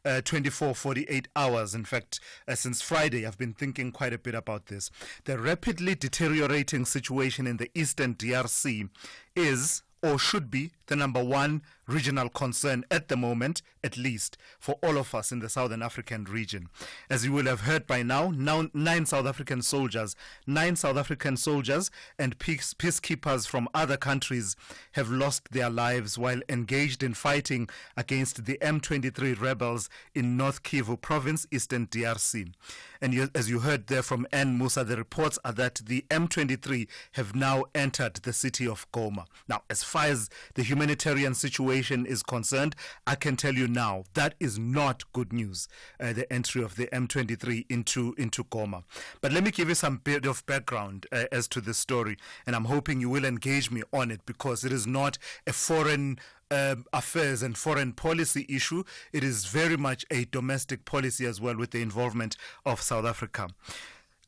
48 hours. In fact, since Friday, I've been thinking quite a bit about this. The rapidly deteriorating situation in the eastern DRC is, or should be, the number one regional concern at the moment, at least for all of us in the Southern African region. As you will have heard by now, nine South African soldiers and peacekeepers from other countries have lost their lives while engaged in fighting against the M23 rebels in North Kivu province, eastern DRC. And as you heard there from N. Musa, the reports are that the M23 have now entered the city of Goma. Now, as far as the humanitarian situation is concerned, I can tell you now that is not good news, the entry of the M23 into Goma. But let me give you some bit of background as to this story, and I'm hoping you will engage me on it, because it is not a foreign affairs and foreign policy issue. It is very much a domestic policy as well, with the involvement of South Africa.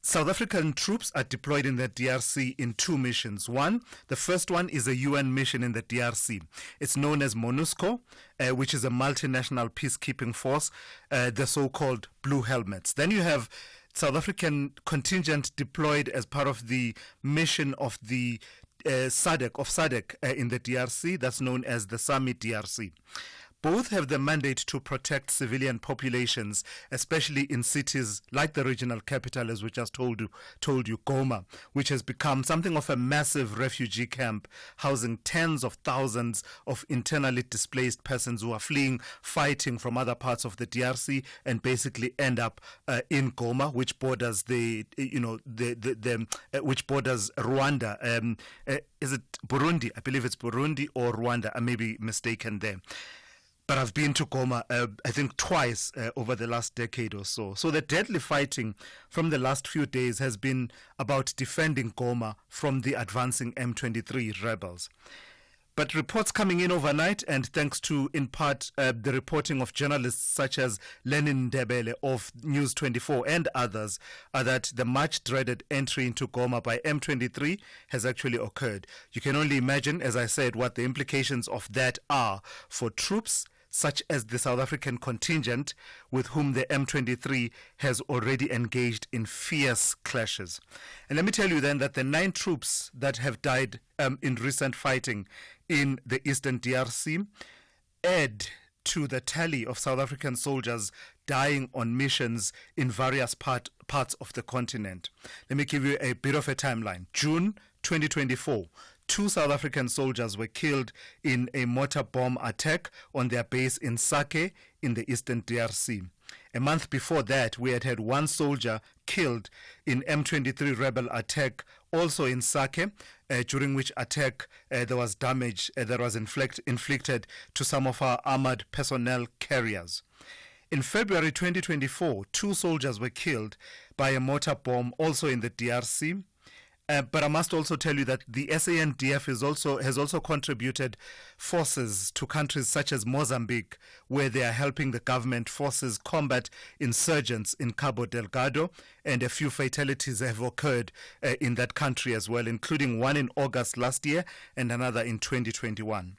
South African troops are deployed in the DRC in two missions. The first one is a UN mission in the DRC. It's known as MONUSCO, which is a multinational peacekeeping force, the so-called Blue Helmets. Then you have South African contingent deployed as part of the mission of the SADC in the DRC, that's known as the SAMI DRC. Both have the mandate to protect civilian populations, especially in cities like the regional capital, as we just told you, Goma, which has become something of a massive refugee camp, housing tens of thousands of internally displaced persons who are fleeing fighting from other parts of the DRC and basically end up in Goma, which borders which borders Rwanda. Is it Burundi? I believe it's Burundi or Rwanda. I may be mistaken there. But I've been to Goma, I think twice over the last decade or so. So the deadly fighting from the last few days has been about defending Goma from the advancing M23 rebels. But reports coming in overnight, and thanks to, in part, the reporting of journalists such as Lenin Ndebele of News 24 and others, are that the much-dreaded entry into Goma by M23 has actually occurred. You can only imagine, as I said, what the implications of that are for troops such as the South African contingent with whom the M23 has already engaged in fierce clashes. And let me tell you then that the 9 troops that have died in recent fighting in the eastern DRC add to the tally of South African soldiers dying on missions in various parts of the continent. Let me give you a bit of a timeline. June 2024, 2 South African soldiers were killed in a mortar bomb attack on their base in Sake in the eastern DRC. A month before that, we had 1 soldier killed in M23 rebel attack, also in Sake, during which attack there was damage that was inflicted to some of our armored personnel carriers. In February 2024, 2 soldiers were killed by a mortar bomb, also in the DRC. But I must also tell you that the SANDF has also contributed forces to countries such as Mozambique, where they are helping the government forces combat insurgents in Cabo Delgado, and a few fatalities have occurred in that country as well, including one in August last year and another in 2021.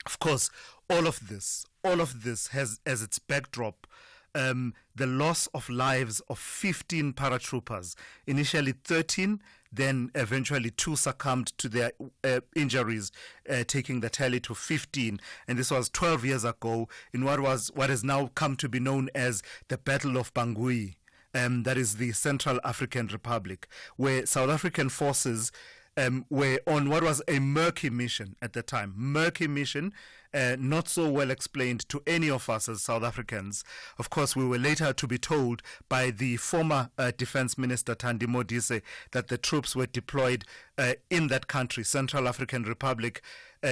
Of course, all of this has as its backdrop the loss of lives of 15 paratroopers. Initially 13, then eventually 2 succumbed to their injuries, taking the tally to 15. And this was 12 years ago in what has now come to be known as the Battle of Bangui. That is the Central African Republic, where South African forces were on what was a murky mission at the time. Murky mission, not so well explained to any of us as South Africans. Of course, we were later to be told by the former Defense Minister Thandi Modise that the troops were deployed in that country, Central African Republic,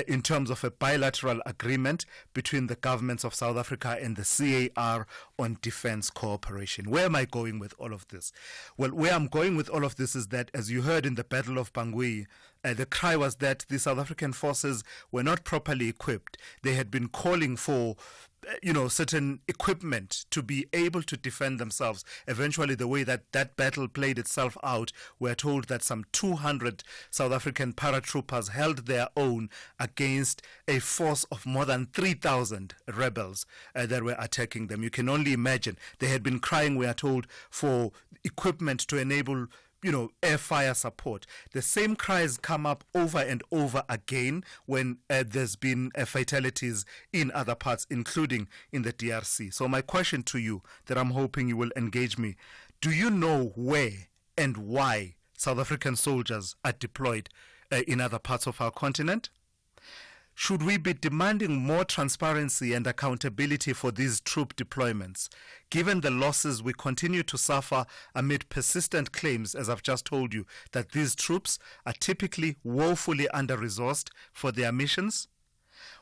in terms of a bilateral agreement between the governments of South Africa and the CAR on defense cooperation. Where am I going with all of this? Well, where I'm going with all of this is that, as you heard in the Battle of Bangui, the cry was that the South African forces were not properly equipped. They had been calling for certain equipment to be able to defend themselves. Eventually, the way that battle played itself out, we're told that some 200 South African paratroopers held their own against a force of more than 3,000 rebels that were attacking them. You can only imagine. They had been crying, we are told, for equipment to enable air fire support. The same cries come up over and over again when there's been fatalities in other parts, including in the DRC. So my question to you, that I'm hoping you will engage me, do you know where and why South African soldiers are deployed in other parts of our continent? Should we be demanding more transparency and accountability for these troop deployments, given the losses we continue to suffer amid persistent claims, as I've just told you, that these troops are typically woefully under-resourced for their missions?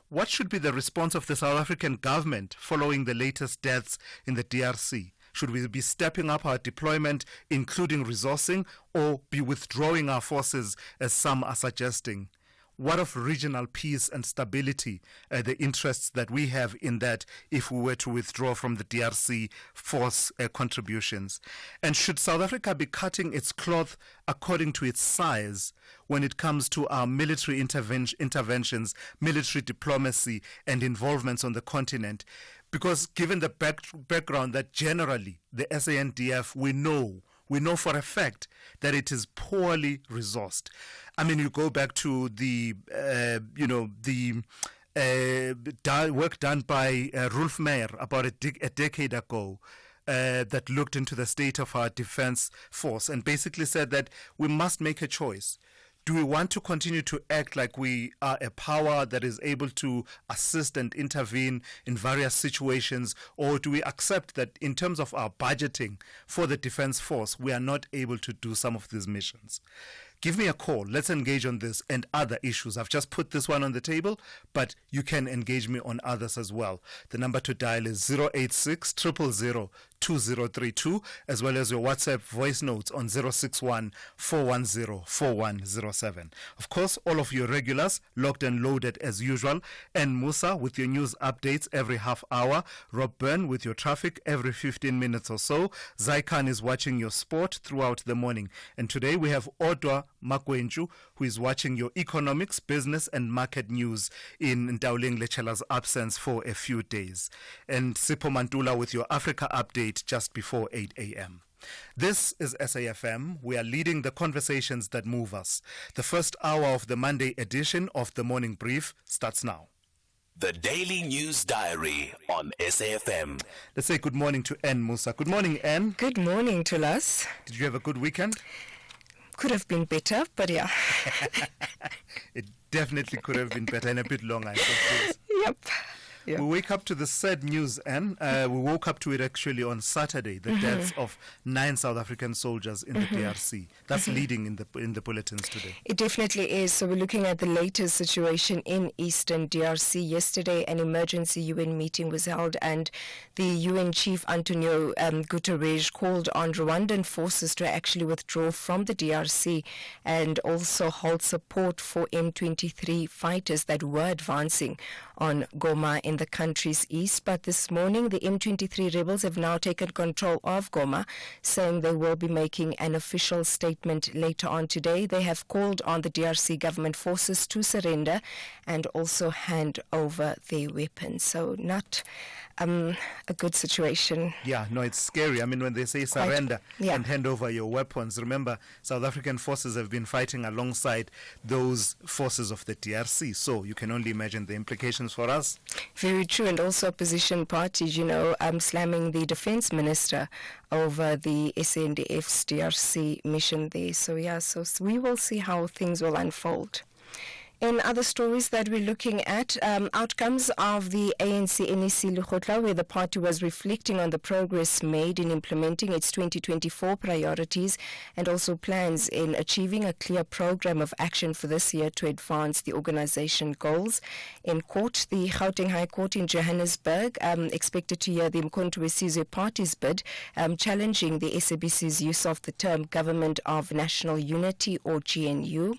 What should be the response of the South African government following the latest deaths in the DRC? Should we be stepping up our deployment, including resourcing, or be withdrawing our forces, as some are suggesting? What of regional peace and stability, the interests that we have in that if we were to withdraw from the DRC force contributions? And should South Africa be cutting its cloth according to its size when it comes to our military interventions, military diplomacy, and involvements on the continent? Because given the background that generally the SANDF, we know for a fact that it is poorly resourced. I mean, you go back to the work done by Rolf Meyer about a decade ago that looked into the state of our defense force and basically said that we must make a choice. Do we want to continue to act like we are a power that is able to assist and intervene in various situations, or do we accept that in terms of our budgeting for the defense force, we are not able to do some of these missions? Give me a call. Let's engage on this and other issues. I've just put this one on the table, but you can engage me on others as well. The number to dial is 086 000 2032, as well as your WhatsApp voice notes on 061 410 4107. Of course, all of your regulars locked and loaded as usual. And Musa with your news updates every half hour. Rob Byrne with your traffic every 15 minutes or so. Zaikan is watching your sport throughout the morning. And today we have Odwa Makwenju, who is watching your economics, business and market news in Ndauling Lechela's absence for a few days. And Sipho Mantula with your Africa update just before 8 a.m. This is SAFM. We are leading the conversations that move us. The first hour of the Monday edition of the Morning Brief starts now. The Daily News Diary on SAFM. Let's say good morning to Ann Musa. Good morning, Ann. Good morning, Thulas. Did you have a good weekend? Could have been better, but yeah. It definitely could have been better and a bit longer, I suppose. Yep. We wake up to the sad news, Anne. We woke up to it actually on Saturday, the deaths of 9 South African soldiers in the DRC. That's leading in the bulletins today. It definitely is. So we're looking at the latest situation in Eastern DRC. Yesterday, an emergency UN meeting was held, and the UN chief, Antonio Guterres, called on Rwandan forces to actually withdraw from the DRC and also hold support for M23 fighters that were advancing on Goma in the country's east. But this morning, the M23 rebels have now taken control of Goma, saying they will be making an official statement later on today. They have called on the DRC government forces to surrender and also hand over their weapons. So not a good situation. Yeah, no, it's scary. I mean, when they say surrender and hand over your weapons, remember, South African forces have been fighting alongside those forces of the DRC. So you can only imagine the implications for us. Very true. And also opposition parties, slamming the defense minister over the SANDF's DRC mission there. So we will see how things will unfold. In other stories that we're looking at, outcomes of the ANC-NEC Lekgotla, where the party was reflecting on the progress made in implementing its 2024 priorities and also plans in achieving a clear program of action for this year to advance the organization goals. In court, the Gauteng High Court in Johannesburg expected to hear the Umkhonto weSizwe party's bid challenging the SABC's use of the term Government of National Unity, or GNU.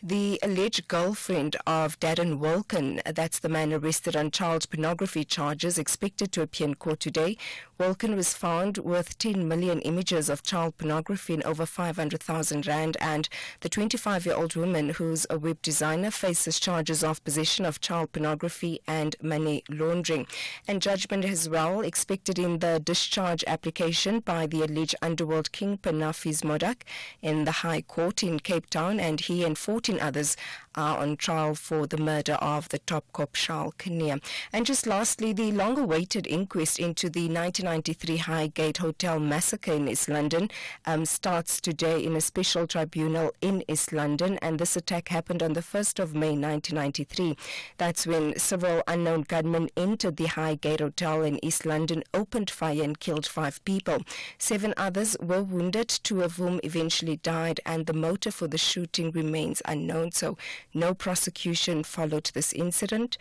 The alleged goal girlfriend of Darren Wilkin, that's the man arrested on child pornography charges, expected to appear in court today. Wilkin was found with 10 million images of child pornography and over 500,000 rand, and the 25-year-old woman, who's a web designer, faces charges of possession of child pornography and money laundering. And judgment as well expected in the discharge application by the alleged underworld kingpin Nafiz Modak in the High Court in Cape Town, and he and 14 others are on trial for the murder of the top cop Charles Kinnear. And just lastly, the long-awaited inquest into the 1993 Highgate Hotel massacre in East London starts today in a special tribunal in East London, and this attack happened on the 1st of May 1993. That's when several unknown gunmen entered the Highgate Hotel in East London, opened fire and killed 5 people. 7 others were wounded, 2 of whom eventually died, and the motive for the shooting remains unknown. So no prosecution followed this incident.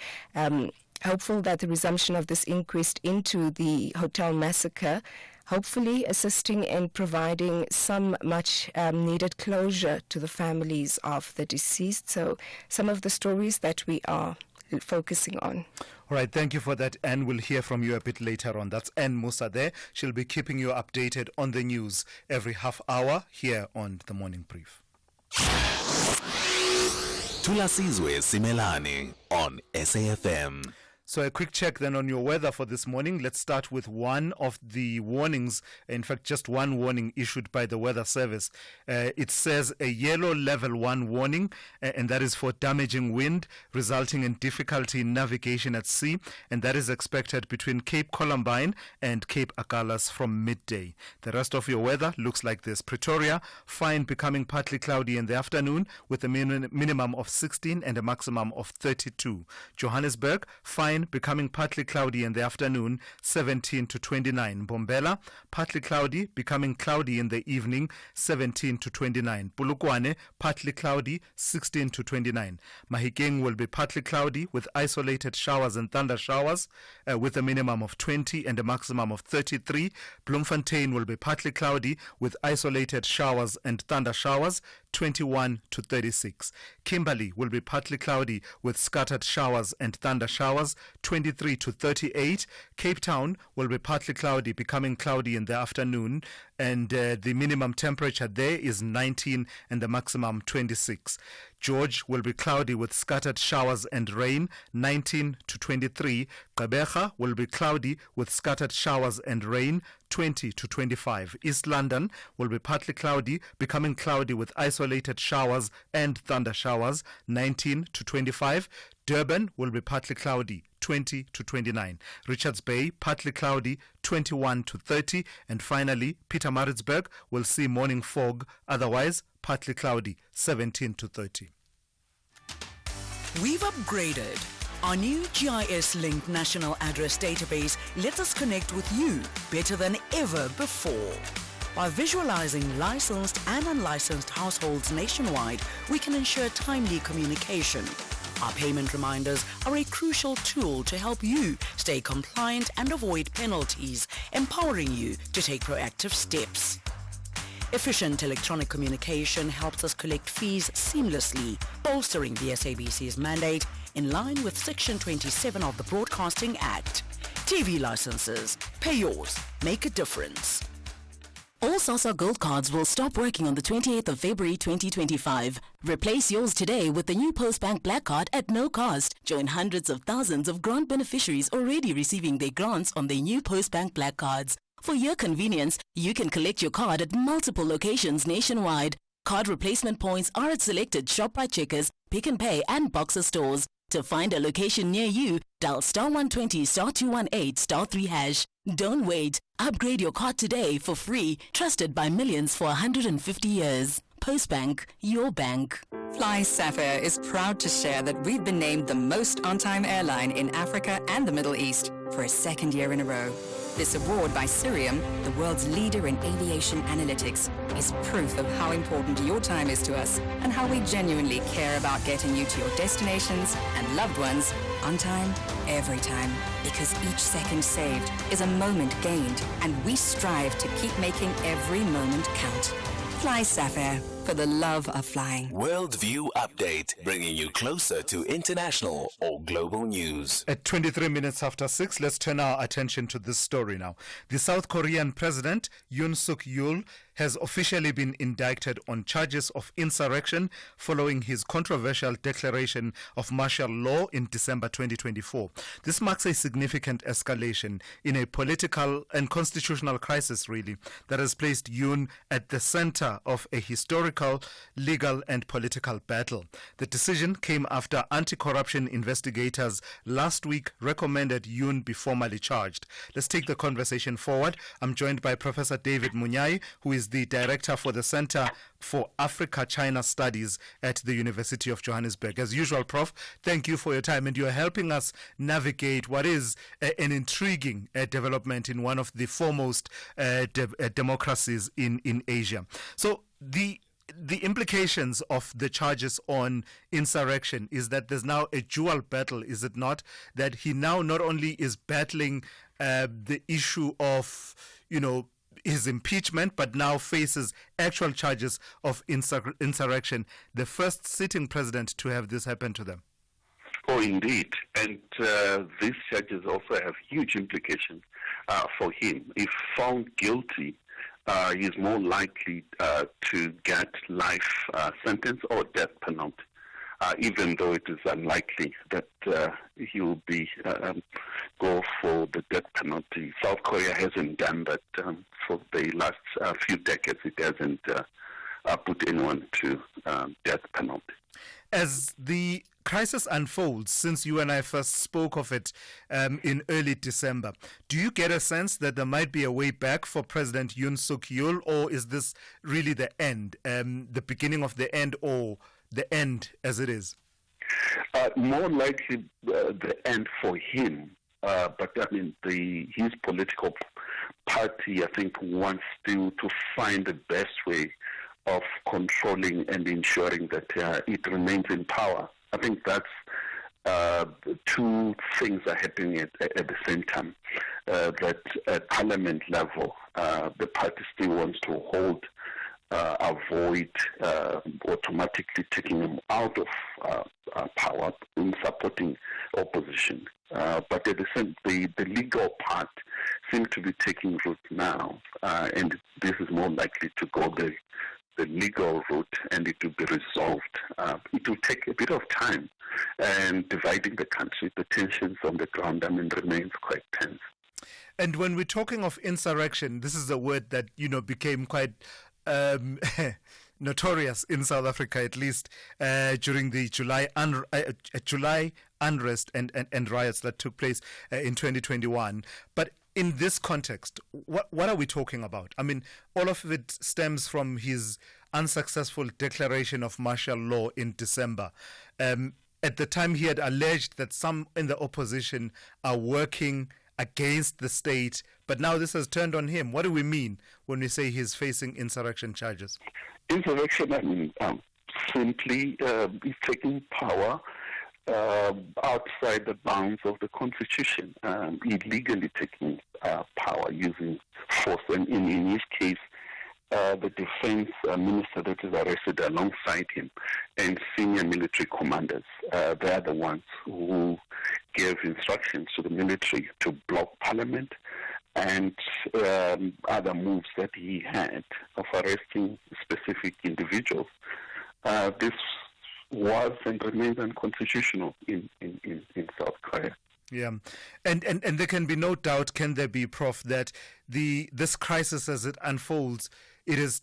Hopeful that the resumption of this inquest into the hotel massacre, hopefully assisting in providing some much needed closure to the families of the deceased. So some of the stories that we are focusing on. All right, thank you for that, Anne. We'll hear from you a bit later on. That's Anne Musa there. She'll be keeping you updated on the news every half hour here on The Morning Brief. Thulasizwe Simelane on SAFM. So a quick check then on your weather for this morning. Let's start with one of the warnings, in fact just one warning issued by the Weather Service. It says a yellow level 1 warning, and that is for damaging wind resulting in difficulty in navigation at sea, and that is expected between Cape Columbine and Cape Agulhas from midday. The rest of your weather looks like this. Pretoria, fine, becoming partly cloudy in the afternoon with a minimum of 16 and a maximum of 32. Johannesburg, fine, becoming partly cloudy in the afternoon, 17 to 29. Mbombela, partly cloudy, becoming cloudy in the evening, 17 to 29. Polokwane, partly cloudy, 16 to 29. Mahikeng will be partly cloudy with isolated showers and thunder showers with a minimum of 20 and a maximum of 33. Bloemfontein will be partly cloudy with isolated showers and thunder showers, 21 to 36. Kimberley will be partly cloudy with scattered showers and thunder showers, 23 to 38. Cape Town will be partly cloudy, becoming cloudy in the afternoon, and the minimum temperature there is 19 and the maximum 26. George will be cloudy with scattered showers and rain, 19 to 23. Gqeberha will be cloudy with scattered showers and rain, 20 to 25. East London will be partly cloudy, becoming cloudy with isolated showers and thunder showers, 19 to 25. Durban will be partly cloudy, 20 to 29. Richards Bay, partly cloudy, 21 to 30. And finally, Pietermaritzburg will see morning fog, otherwise partly cloudy, 17 to 30. We've upgraded. Our new GIS-linked national address database lets us connect with you better than ever before. By visualizing licensed and unlicensed households nationwide, we can ensure timely communication. Our payment reminders are a crucial tool to help you stay compliant and avoid penalties, empowering you to take proactive steps. Efficient electronic communication helps us collect fees seamlessly, bolstering the SABC's mandate in line with Section 27 of the Broadcasting Act. TV licenses. Pay yours. Make a difference. All SASSA Gold cards will stop working on the 28th of February 2025. Replace yours today with the new Postbank Black Card at no cost. Join hundreds of thousands of grant beneficiaries already receiving their grants on their new Postbank Black Cards. For your convenience, you can collect your card at multiple locations nationwide. Card replacement points are at selected ShopRite Checkers, Pick n Pay and Boxer stores. To find a location near you, dial *120 *218 *3#. Don't wait. Upgrade your card today for free. Trusted by millions for 150 years. Postbank, your bank. Fly Sapphire is proud to share that we've been named the most on-time airline in Africa and the Middle East for a second year in a row. This award by Cirium, the world's leader in aviation analytics, is proof of how important your time is to us and how we genuinely care about getting you to your destinations and loved ones on time, every time. Because each second saved is a moment gained, and we strive to keep making every moment count. Fly Sapphire, for the love of flying. Worldview Update, bringing you closer to international or global news. At 23 minutes after 6, let's turn our attention to this story now. The South Korean President, Yoon Suk-yeol, has officially been indicted on charges of insurrection following his controversial declaration of martial law in December 2024. This marks a significant escalation in a political and constitutional crisis, really, that has placed Yoon at the center of a historical, legal and political battle. The decision came after anti-corruption investigators last week recommended Yoon be formally charged. Let's take the conversation forward. I'm joined by Professor David Munyai, who is the Director for the Center for Africa-China Studies at the University of Johannesburg. As usual, Prof, thank you for your time, and you're helping us navigate what is an intriguing development in one of the foremost democracies in Asia. So the implications of the charges on insurrection is that there's now a dual battle, is it not? That he now not only is battling the issue of, his impeachment, but now faces actual charges of insurrection. The first sitting president to have this happen to them. Oh, indeed. And these charges also have huge implications for him. If found guilty, he is more likely to get life sentence or death penalty, even though it is unlikely that he will be go for the death penalty. South Korea hasn't done that for the last few decades. It hasn't put anyone to death penalty. As the crisis unfolds, since you and I first spoke of it in early December, do you get a sense that there might be a way back for President Yoon Suk-yeol, or is this really the end, the beginning of the end, or the end as it is? More likely the end for him. But I mean, his political party, I think, wants to find the best way of controlling and ensuring that it remains in power. I think that's two things are happening at the same time. That at parliament level, the party still wants to avoid automatically taking him out of power in supporting opposition. But at the same, the legal part seems to be taking root now, and this is more likely to go the legal route, and it will be resolved. It will take a bit of time, and dividing the country, the tensions on the ground, remains quite tense. And when we're talking of insurrection, this is a word that became quite notorious in South Africa, at least during the July unrest and riots that took place in 2021. But in this context, what are we talking about? I mean, all of it stems from his unsuccessful declaration of martial law in December. At the time, he had alleged that some in the opposition are working against the state, but now this has turned on him. What do we mean when we say he's facing insurrection charges? Insurrection, simply is taking power outside the bounds of the Constitution, illegally taking power using force. And in his case, the defense minister that is arrested alongside him and senior military commanders, they are the ones who gave instructions to the military to block parliament and other moves that he had of arresting specific individuals. This was and remains unconstitutional in South Korea. Yeah, and there can be no doubt, can there be, Prof, that this crisis as it unfolds, it is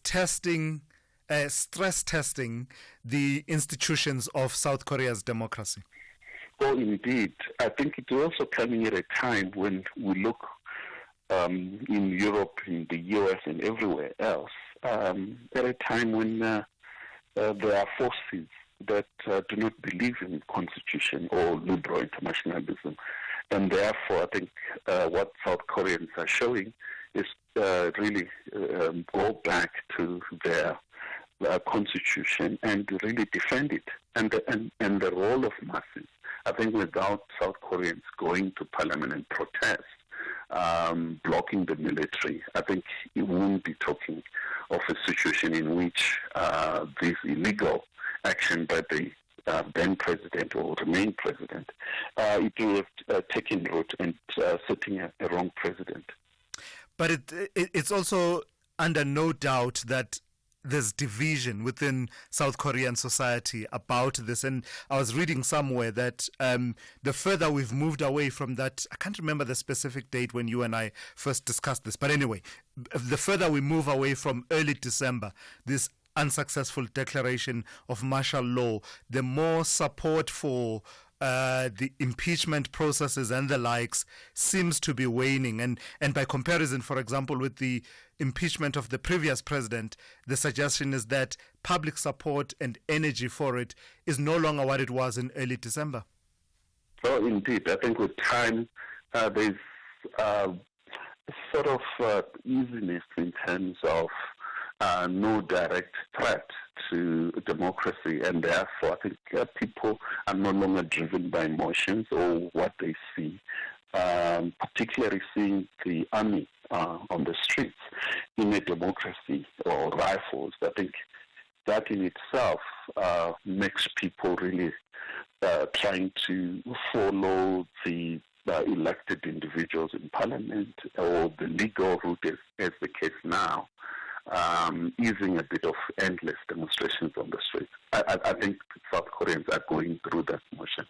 stress testing the institutions of South Korea's democracy. Oh, indeed. I think it's also coming at a time when we look in Europe, in the US, and everywhere else, at a time when there are forces that do not believe in constitution or liberal internationalism. And therefore, I think what South Koreans are showing is really go back to their constitution and really defend it. And the role of masses, I think without South Koreans going to parliament and protest, blocking the military, I think he won't be talking of a situation in which this illegal action by the then president or remain president, it will have taken root and setting a wrong precedent. But it's also under no doubt that there's division within South Korean society about this. And I was reading somewhere that the further we've moved away from that, I can't remember the specific date when you and I first discussed this, but anyway, the further we move away from early December, this unsuccessful declaration of martial law, the more support for the impeachment processes and the likes seems to be waning. And by comparison, for example, with the impeachment of the previous president, the suggestion is that public support and energy for it is no longer what it was in early December. Oh, indeed. I think with time, there's sort of easiness in terms of no direct threat to democracy, and therefore I think people are no longer driven by emotions or what they see, particularly seeing the army on the streets in a democracy or rifles. I think that in itself makes people really trying to follow the elected individuals in parliament or the legal route as the case now. Easing a bit of endless demonstrations on the streets. I think South Koreans are going through that motion.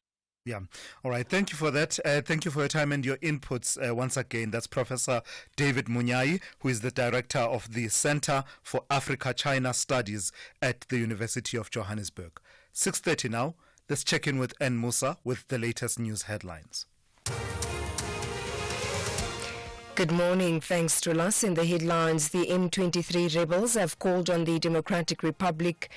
Yeah. All right. Thank you for that. Thank you for your time and your inputs once again. That's Professor David Munyai, who is the director of the Center for Africa-China Studies at the University of Johannesburg. 6:30 now. Let's check in with N. Musa with the latest news headlines. Good morning. Thanks to us. In the headlines, the M23 rebels have called on the Democratic Republic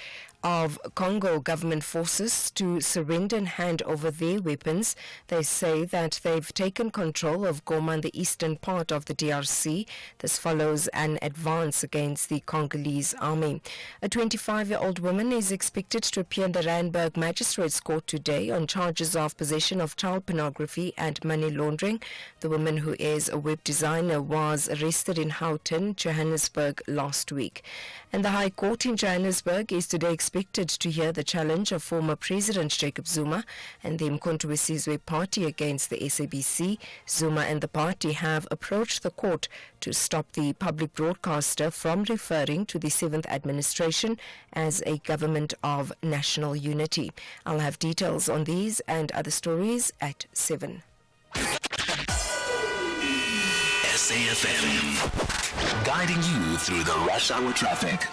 of Congo government forces to surrender and hand over their weapons. They say that they've taken control of Goma in the eastern part of the DRC. This follows an advance against the Congolese army. A 25-year-old woman is expected to appear in the Randburg Magistrates Court today on charges of possession of child pornography and money laundering. The woman, who is a web designer, was arrested in Houghton, Johannesburg last week. And the High Court in Johannesburg is today expected to hear the challenge of former President Jacob Zuma and the Thulasizwe party against the SABC. Zuma and the party have approached the court to stop the public broadcaster from referring to the 7th administration as a government of national unity. I'll have details on these and other stories at 7. SAFM, guiding you through the rush hour traffic.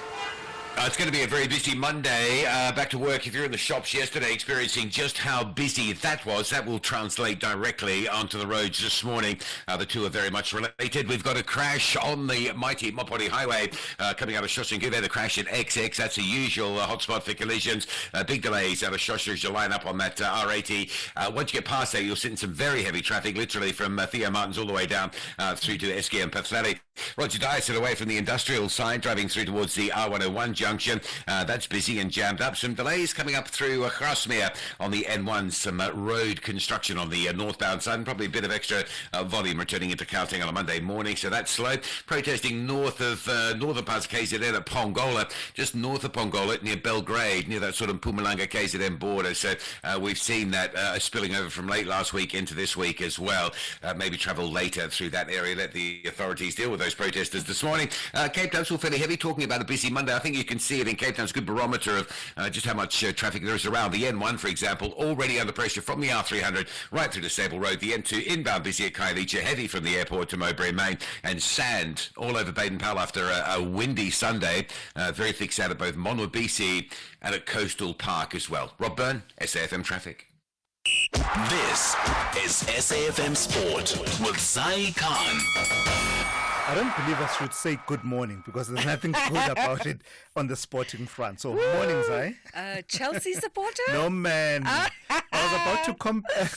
It's going to be a very busy Monday. Back to work. If you're in the shops yesterday experiencing just how busy that was, that will translate directly onto the roads this morning. The two are very much related. We've got a crash on the mighty Mopori Highway coming out of Shoshinguve. The crash at XX. That's the usual hotspot for collisions. Big delays out of Shosh as you line up on that R80. Once you get past there, you'll sit in some very heavy traffic, literally from Theo Martins all the way down through to Eski and Pathleli. Roger Dyson away from the industrial side, driving through towards the R101 junction. That's busy and jammed up. Some delays coming up through Grasmere on the N1. Some road construction on the northbound side, and probably a bit of extra volume returning into Gauteng on a Monday morning, so that's slow. Protesting north of northern parts of KZN at Pongola, just north of Pongola near Belgrade, near that sort of Mpumalanga KZN border. So we've seen that spilling over from late last week into this week as well. Maybe travel later through that area. Let the authorities deal with those protesters this morning. Cape Town's all fairly heavy. Talking about a busy Monday, I think you can see it in Cape Town's good barometer of just how much traffic there is around. The N1, for example, already under pressure from the R300 right through to Sable Road. The N2 inbound busy at Khayelitsha, heavy from the airport to Mowbray Main, and sand all over Baden-Powell after a windy Sunday. Very thick sand at both Monwabisi and at Coastal Park as well. Rob Byrne, SAFM Traffic. This is SAFM Sport with Zai Khan. I don't believe I should say good morning because there's nothing good about it on the sporting front. So, morning, Zai. Chelsea supporter? No, man. I was about to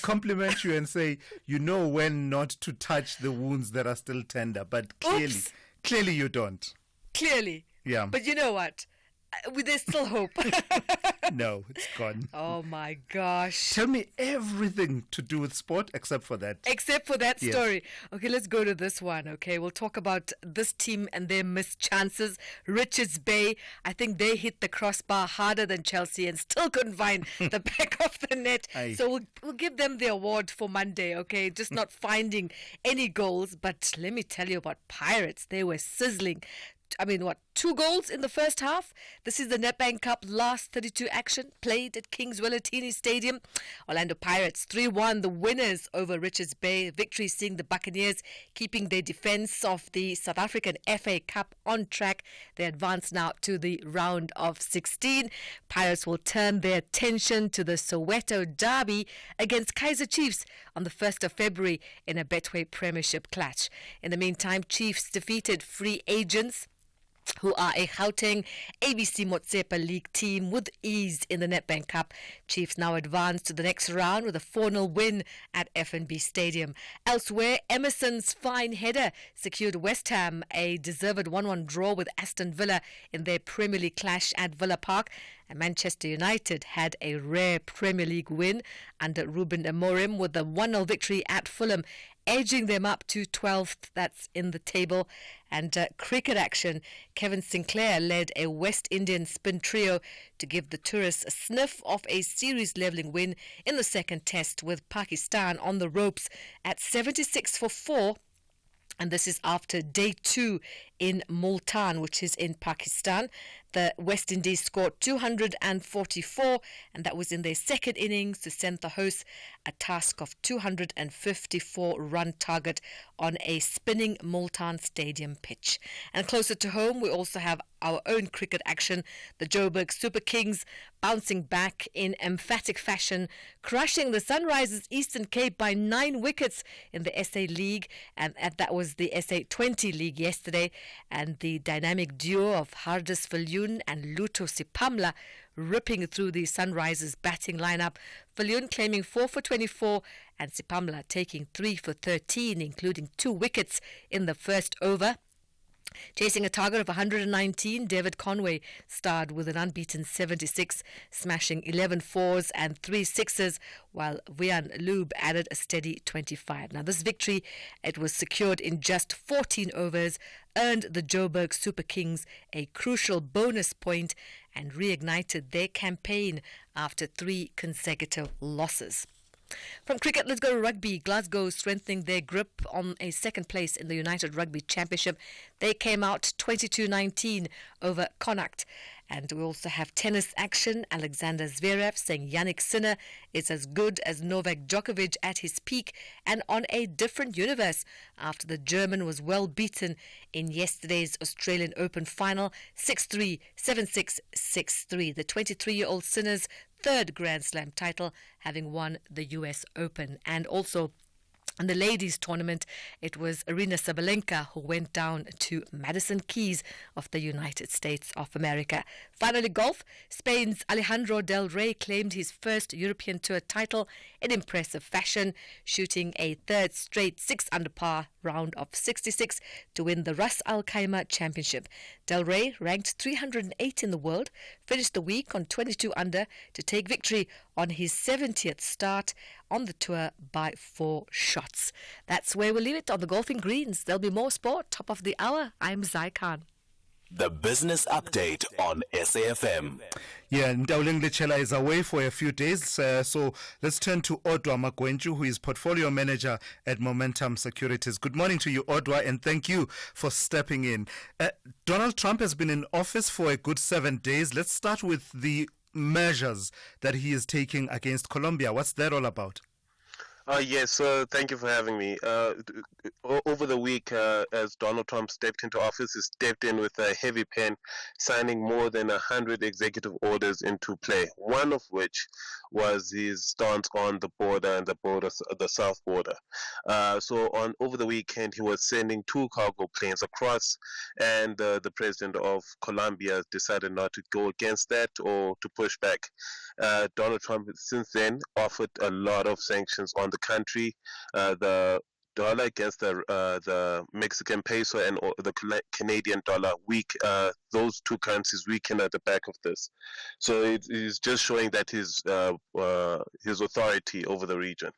compliment you and say, you know when not to touch the wounds that are still tender, but clearly you don't. Clearly. Yeah. But you know what? There's still hope. No, it's gone. Oh my gosh. Tell me everything to do with sport except for that. Except for that Yes. story. Okay, let's go to this one. Okay, we'll talk about this team and their missed chances. Richards Bay, I think they hit the crossbar harder than Chelsea and still couldn't find the back of the net. Aye. So we'll give them the award for Monday, okay? Just not finding any goals. But let me tell you about Pirates. They were sizzling. I mean, what, 2 goals in the first half? This is the Nedbank Cup last 32 action played at Kings Wellatini Stadium. Orlando Pirates 3-1, the winners over Richards Bay. Victory seeing the Buccaneers keeping their defence of the South African FA Cup on track. They advance now to the round of 16. Pirates will turn their attention to the Soweto Derby against Kaizer Chiefs on the 1st of February in a Betway Premiership clash. In the meantime, Chiefs defeated free agents who are a Gauteng ABC Motsepa League team with ease in the Nedbank Cup. Chiefs now advance to the next round with a 4-0 win at FNB Stadium. Elsewhere, Emerson's fine header secured West Ham a deserved 1-1 draw with Aston Villa in their Premier League clash at Villa Park. And Manchester United had a rare Premier League win under Ruben Amorim with a 1-0 victory at Fulham, edging them up to 12th. That's in the table. And cricket action, Kevin Sinclair led a West Indian spin trio to give the tourists a sniff of a series-levelling win in the second test with Pakistan on the ropes at 76 for 4. And this is after day 2 in Multan, which is in Pakistan. The West Indies scored 244, and that was in their second innings to send the hosts a task of 254-run target on a spinning Multan Stadium pitch. And closer to home, we also have our own cricket action. The Joburg Super Kings bouncing back in emphatic fashion, crushing the Sunrisers Eastern Cape by 9 wickets in the SA League, and that was the SA 20 League yesterday. And the dynamic duo of Hardus Viljoen and Luto Sipamla ripping through the Sunrisers batting lineup. Viljoen claiming 4 for 24 and Sipamla taking 3 for 13, including 2 wickets in the first over. Chasing a target of 119, David Conway starred with an unbeaten 76, smashing 11 fours and 3 sixes, while Wian Lube added a steady 25. Now, this victory, it was secured in just 14 overs, earned the Joburg Super Kings a crucial bonus point and reignited their campaign after 3 consecutive losses. From cricket, let's go to rugby. Glasgow strengthening their grip on a second place in the United Rugby Championship. They came out 22-19 over Connacht. And we also have tennis action. Alexander Zverev saying Yannick Sinner is as good as Novak Djokovic at his peak and on a different universe after the German was well beaten in yesterday's Australian Open final 6-3, 7-6, 6-3. The 23-year-old Sinner's third Grand Slam title, having won the US Open. And also in the ladies' tournament, it was Aryna Sabalenka who went down to Madison Keys of the United States of America. Finally, golf. Spain's Alejandro Del Rey claimed his first European Tour title in impressive fashion, shooting a third straight 6 under par round of 66 to win the Ras Al Khaimah Championship. Del Rey, ranked 308 in the world, finished the week on 22 under to take victory on his 70th start on the tour by 4 shots. That's where we'll leave it on the Golfing Greens. There'll be more sport. Top of the hour. I'm Zai Khan. The Business Update on SAFM. Yeah, Ndauling Lichela is away for a few days, so let's turn to Odwa Magwenju, who is Portfolio Manager at Momentum Securities. Good morning to you, Odwa, and thank you for stepping in. Donald Trump has been in office for a good 7 days. Let's start with the measures that he is taking against Colombia. What's that all about? Yes, thank you for having me. Over the week, as Donald Trump stepped into office, he stepped in with a heavy pen, signing more than 100 executive orders into play, one of which was his stance on the border and the south border. So over the weekend, he was sending 2 cargo planes across, and the president of Colombia decided not to go against that or to push back. Donald Trump, since then, offered a lot of sanctions on the country. The dollar against the Mexican peso and the Canadian dollar weak. Those two currencies weaken at the back of this. So it is just showing that his authority over the region.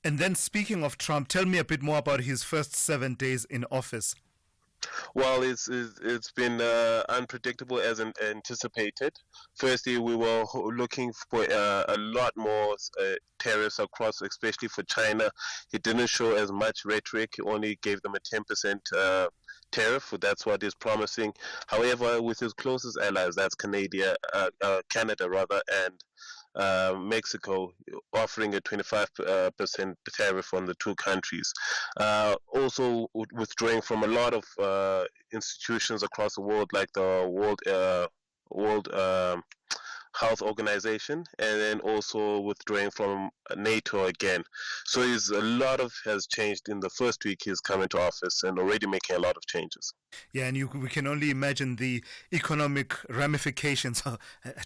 And then speaking of Trump, tell me a bit more about his first 7 days in office. Well, it's been unpredictable as anticipated. Firstly, we were looking for a lot more tariffs across, especially for China. He didn't show as much rhetoric. He only gave them a 10% tariff. That's what he's promising. However, with his closest allies, that's Canada and Mexico, offering a 25% tariff on the two countries. Also withdrawing from a lot of institutions across the world, like the World Health Organization, and then also withdrawing from NATO again. So a lot has changed in the first week he's come into office, and already making a lot of changes. Yeah, and we can only imagine the economic ramifications. I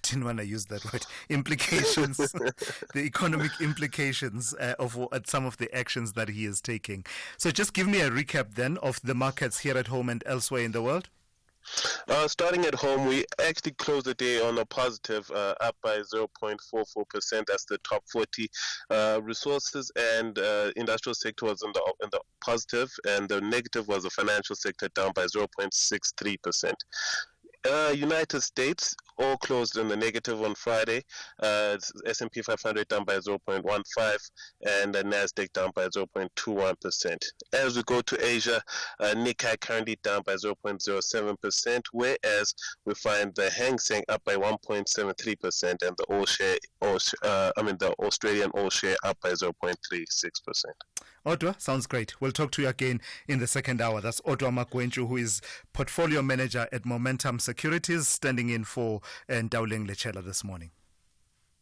didn't want to use that word. Implications, the economic implications of some of the actions that he is taking. So just give me a recap then of the markets here at home and elsewhere in the world. Starting at home, we actually closed the day on a positive, up by 0.44%. That's the top 40. Resources and industrial sector was in the positive, and the negative was the financial sector, down by 0.63%. United States all closed in the negative on Friday. S&P 500 down by 0.15 and the Nasdaq down by 0.21%. As we go to Asia, Nikkei currently down by 0.07%, whereas we find the Hang Seng up by 1.73% and the Australian All Share up by 0.36%. Odwa, sounds great. We'll talk to you again in the second hour. That's Odwa Makwenchu, who is Portfolio Manager at Momentum Securities, standing in for Ndawuleng Lechela this morning.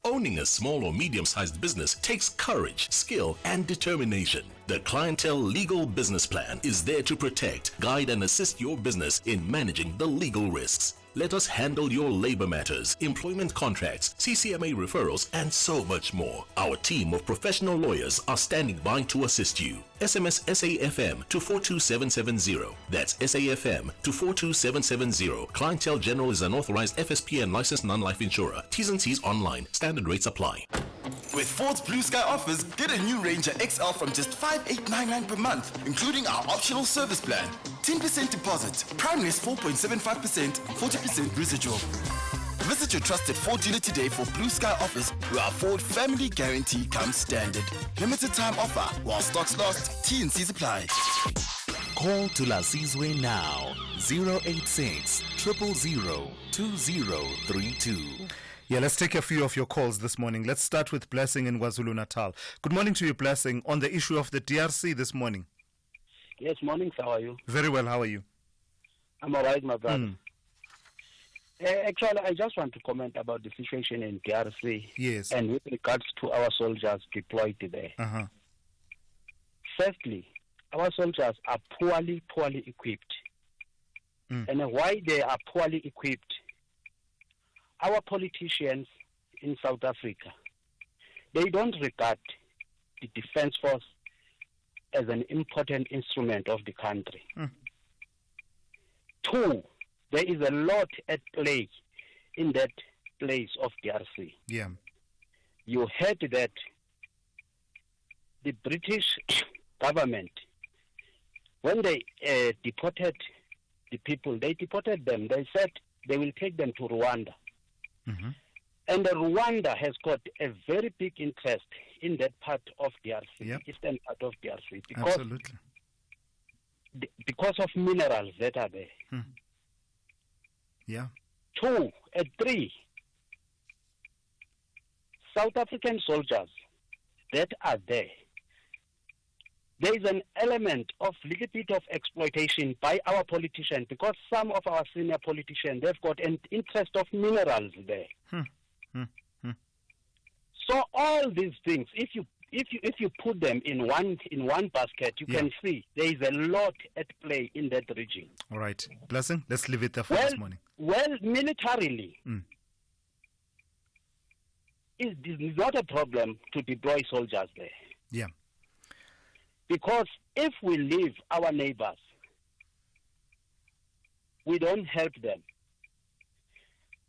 Owning a small or medium-sized business takes courage, skill, and determination. The Clientele Legal Business Plan is there to protect, guide, and assist your business in managing the legal risks. Let us handle your labor matters, employment contracts, CCMA referrals, and so much more. Our team of professional lawyers are standing by to assist you. SMS SAFM to 42770. That's SAFM to 42770. Clientele General is an authorized FSP and licensed non-life insurer. T's and C's online. Standard rates apply. With Ford's Blue Sky offers, get a new Ranger XL from just $5,899 per month, including our optional service plan. 10% deposit, prime less 4.75%, 40% residual. Visit your trusted Ford dealer today for Blue Sky offers, where our Ford family guarantee comes standard. Limited time offer while stocks last. T&Cs apply. Call Thulasizwe now. 086 000 2032. Yeah, let's take a few of your calls this morning. Let's start with Blessing in KwaZulu-Natal. Good morning to you, Blessing, on the issue of the DRC this morning. Yes, morning. How are you? Very well. How are you? I'm all right, my brother. Actually, I just want to comment about the situation in DRC. Yes. And with regards to our soldiers deployed there. Uh-huh. Firstly, our soldiers are poorly equipped. And why they are poorly equipped? Our politicians in South Africa, they don't regard the defense force as an important instrument of the country. 2, there is a lot at play in that place of DRC. Yeah. You heard that the British government, when they deported the people, they deported them. They said they will take them to Rwanda. And Rwanda has got a very big interest in that part of DRC, eastern part of DRC, because of minerals that are there. Yeah. 2 and 3, South African soldiers that are there, there is an element of little bit of exploitation by our politicians, because some of our senior politicians, they've got an interest of minerals there. So all these things, if you put them in one basket, you can see there is a lot at play in that region. All right, Blessing, let's leave it there for this morning. Well, militarily, it is not a problem to deploy soldiers there. Yeah. Because if we leave our neighbors, we don't help them.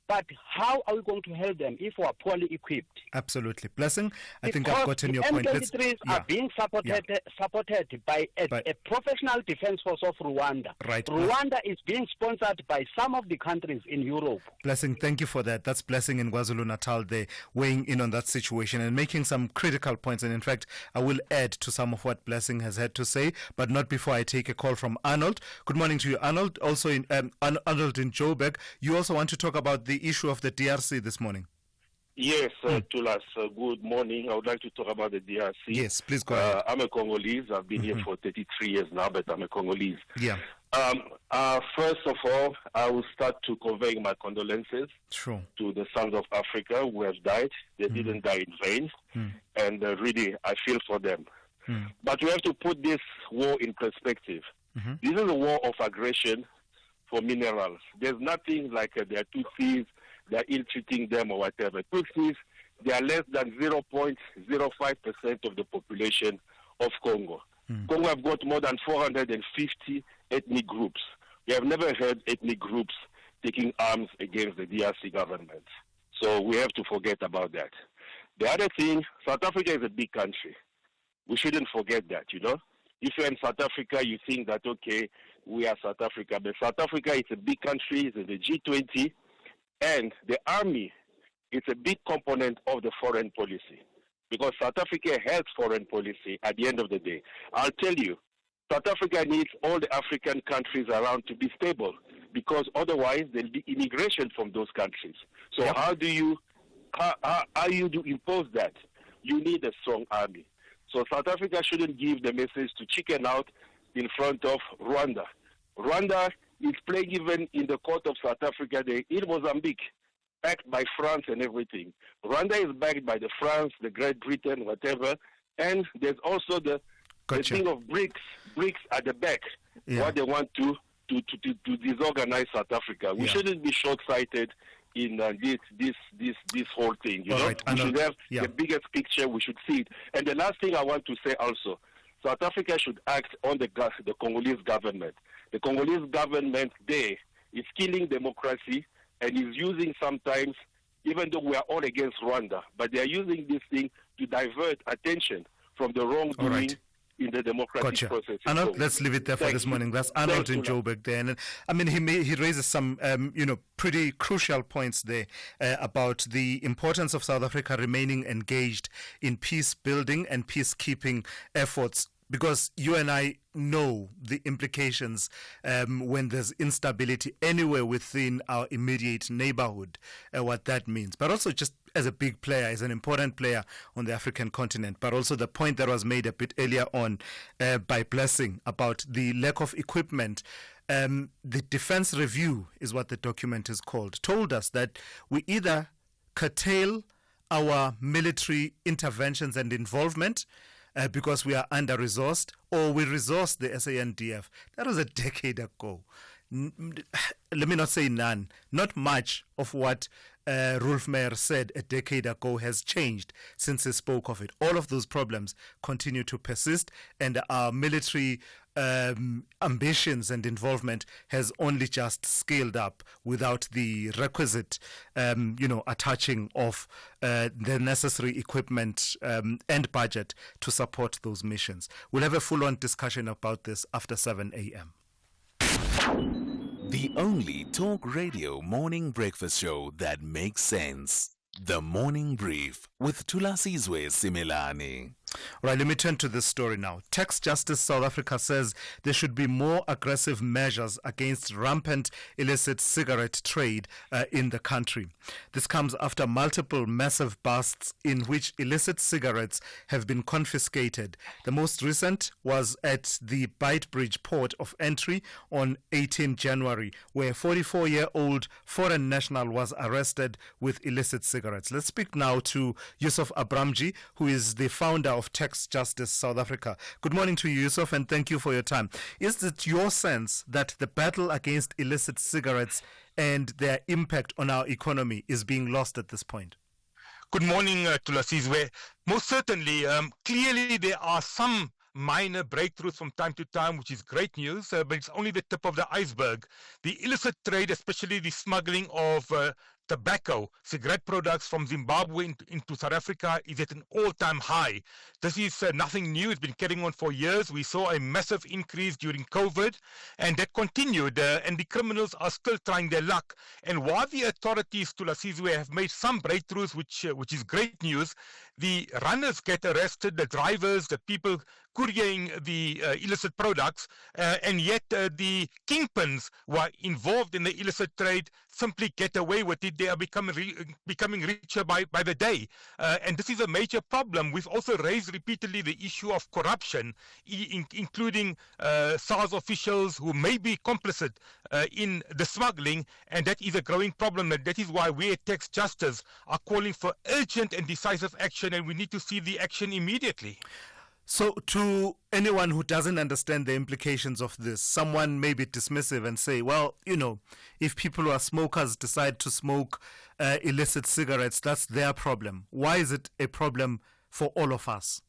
But how are we going to help them if we are poorly equipped? Absolutely. Blessing, I think I've gotten your point. M23s are being supported by a professional defense force of Rwanda. Right. Rwanda is being sponsored by some of the countries in Europe. Blessing, thank you for that. That's Blessing in KwaZulu-Natal there, weighing in on that situation and making some critical points. And in fact, I will add to some of what Blessing has had to say, but not before I take a call from Arnold. Good morning to you, Arnold. Also, Arnold in Joburg. You also want to talk about the issue of the DRC this morning. Yes, Thulas, good morning. I would like to talk about the DRC. Yes, please go ahead. I'm a Congolese. I've been here for 33 years now, but I'm a Congolese. Yeah. First of all, I will start to conveying my condolences to the sons of Africa who have died. They didn't die in vain, and really, I feel for them. But we have to put this war in perspective. This is a war of aggression for minerals. There's nothing like there are Tutsis, they're ill-treating them or whatever. Tutsis, they are less than 0.05% of the population of Congo. Congo have got more than 450 ethnic groups. We have never heard ethnic groups taking arms against the DRC government. So we have to forget about that. The other thing, South Africa is a big country. We shouldn't forget that, you know. If you're in South Africa, you think that, okay, we are South Africa. But South Africa is a big country, it's in the G20, and the army is a big component of the foreign policy. Because South Africa has foreign policy at the end of the day. I'll tell you, South Africa needs all the African countries around to be stable, because otherwise there'll be immigration from those countries. So how do you impose that? You need a strong army. So South Africa shouldn't give the message to chicken out in front of Rwanda. Rwanda is playing even in the court of South Africa there in Mozambique, backed by France and everything. Rwanda is backed by the France, the Great Britain, whatever. And there's also the thing of BRICS at the back, what they want to disorganize South Africa. We shouldn't be short-sighted in this whole thing. You know, right, we should have the biggest picture. We should see it. And the last thing I want to say also, South Africa should act on the Congolese government. The Congolese government there is killing democracy and is using sometimes, even though we are all against Rwanda, but they are using this thing to divert attention from the wrongdoing in the democratic process. Arnold, let's leave it there for this morning. That's Arnold in Joburg there. And I mean, he raises some, pretty crucial points there about the importance of South Africa remaining engaged in peace building and peacekeeping efforts. Because you and I know the implications when there's instability anywhere within our immediate neighborhood, what that means. But also just as a big player, as an important player on the African continent. But also the point that was made a bit earlier on by Blessing about the lack of equipment. The Defense Review is what the document is called, told us that we either curtail our military interventions and involvement because we are under-resourced, or we resource the SANDF. That was a decade ago. Let me not say none. Not much of what Rolf Meyer said a decade ago has changed since he spoke of it. All of those problems continue to persist, and our military ambitions and involvement has only just scaled up without the requisite, attaching of the necessary equipment and budget to support those missions. We'll have a full-on discussion about this after 7 a.m. The only talk radio morning breakfast show that makes sense. The Morning Brief with Thulasizwe Simelane. Right, let me turn to this story now. Tax Justice South Africa says there should be more aggressive measures against rampant illicit cigarette trade in the country. This comes after multiple massive busts in which illicit cigarettes have been confiscated. The most recent was at the Beitbridge port of entry on 18 January, where a 44-year-old foreign national was arrested with illicit cigarettes. Let's speak now to Yusuf Abramji, who is the founder of Tax Justice South Africa. Good morning to you, Yusuf, and thank you for your time. Is it your sense that the battle against illicit cigarettes and their impact on our economy is being lost at this point? Good morning, Thulasizwe. Most certainly, clearly there are some minor breakthroughs from time to time, which is great news, but it's only the tip of the iceberg. The illicit trade, especially the smuggling of tobacco, cigarette products from Zimbabwe into South Africa, is at an all-time high. This is nothing new. It's been carrying on for years. We saw a massive increase during COVID, and that continued, and the criminals are still trying their luck. And while the authorities, Thulasizwe, have made some breakthroughs, which is great news, the runners get arrested, the drivers, the people couriering the illicit products, and yet the kingpins who are involved in the illicit trade simply get away with it. They are becoming richer by the day. And this is a major problem. We've also raised repeatedly the issue of corruption, including SARS officials who may be complicit in the smuggling, and that is a growing problem. And that is why we at Tax Justice are calling for urgent and decisive action, and we need to see the action immediately. So to anyone who doesn't understand the implications of this, someone may be dismissive and say, well, if people who are smokers decide to smoke illicit cigarettes, that's their problem. Why is it a problem for all of us?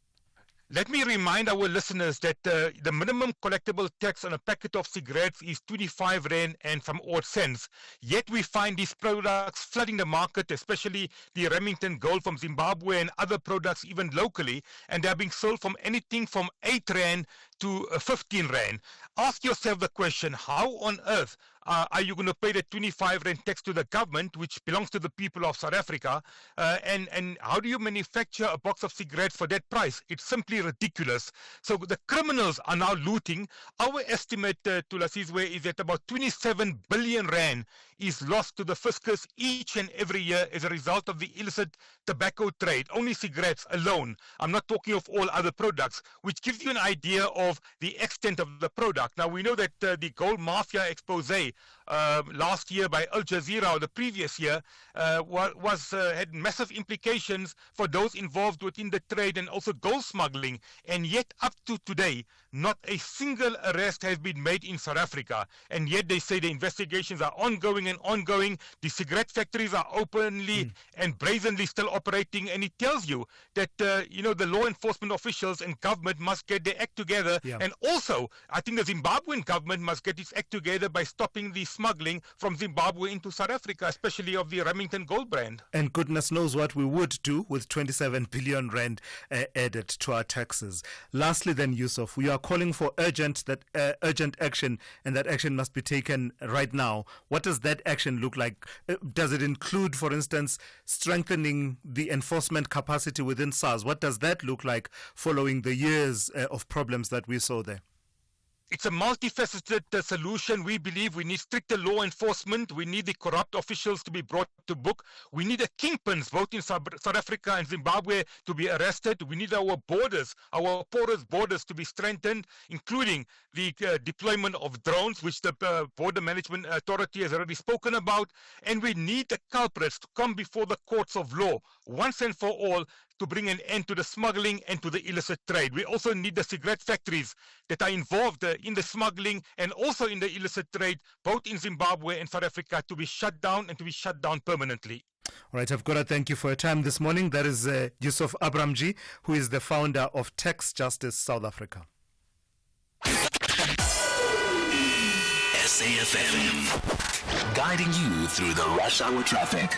Let me remind our listeners that the minimum collectible tax on a packet of cigarettes is 25 Rand and some odd cents. Yet we find these products flooding the market, especially the Remington Gold from Zimbabwe and other products even locally, and they're being sold from anything from 8 Rand to 15 Rand. Ask yourself the question, how on earth are you going to pay the 25 Rand tax to the government, which belongs to the people of South Africa? And how do you manufacture a box of cigarettes for that price? It's simply ridiculous. So the criminals are now looting. Our estimate, Thulasizwe, is that about 27 billion Rand is lost to the fiscus each and every year as a result of the illicit tobacco trade. Only cigarettes alone. I'm not talking of all other products, which gives you an idea of the extent of the product. Now, we know that the gold mafia expose last year by Al Jazeera, or the previous year, had massive implications for those involved within the trade and also gold smuggling. And yet, up to today, not a single arrest has been made in South Africa. And yet they say the investigations are ongoing and ongoing. The cigarette factories are openly and brazenly still operating. And it tells you that, the law enforcement officials and government must get their act together. Yeah. And also, I think the Zimbabwean government must get its act together by stopping the smuggling from Zimbabwe into South Africa, especially of the Remington Gold brand. And goodness knows what we would do with 27 billion Rand added to our taxes. Lastly then, Yusuf, we are calling for urgent action, and that action must be taken right now. What does that action look like? Does it include, for instance, strengthening the enforcement capacity within SARS? What does that look like following the years of problems that we saw there? It's a multifaceted solution. We believe we need stricter law enforcement. We need the corrupt officials to be brought to book. We need the kingpins, both in South Africa and Zimbabwe, to be arrested. We need our borders, our porous borders, to be strengthened, including the deployment of drones, which the Border Management Authority has already spoken about. And we need the culprits to come before the courts of law, once and for all, to bring an end to the smuggling and to the illicit trade. We also need the cigarette factories that are involved in the smuggling and also in the illicit trade, both in Zimbabwe and South Africa, to be shut down and to be shut down permanently. All right, I've got to thank you for your time this morning. That is Yusuf Abramji, who is the founder of Tax Justice South Africa. SAFM, guiding you through the rush hour traffic.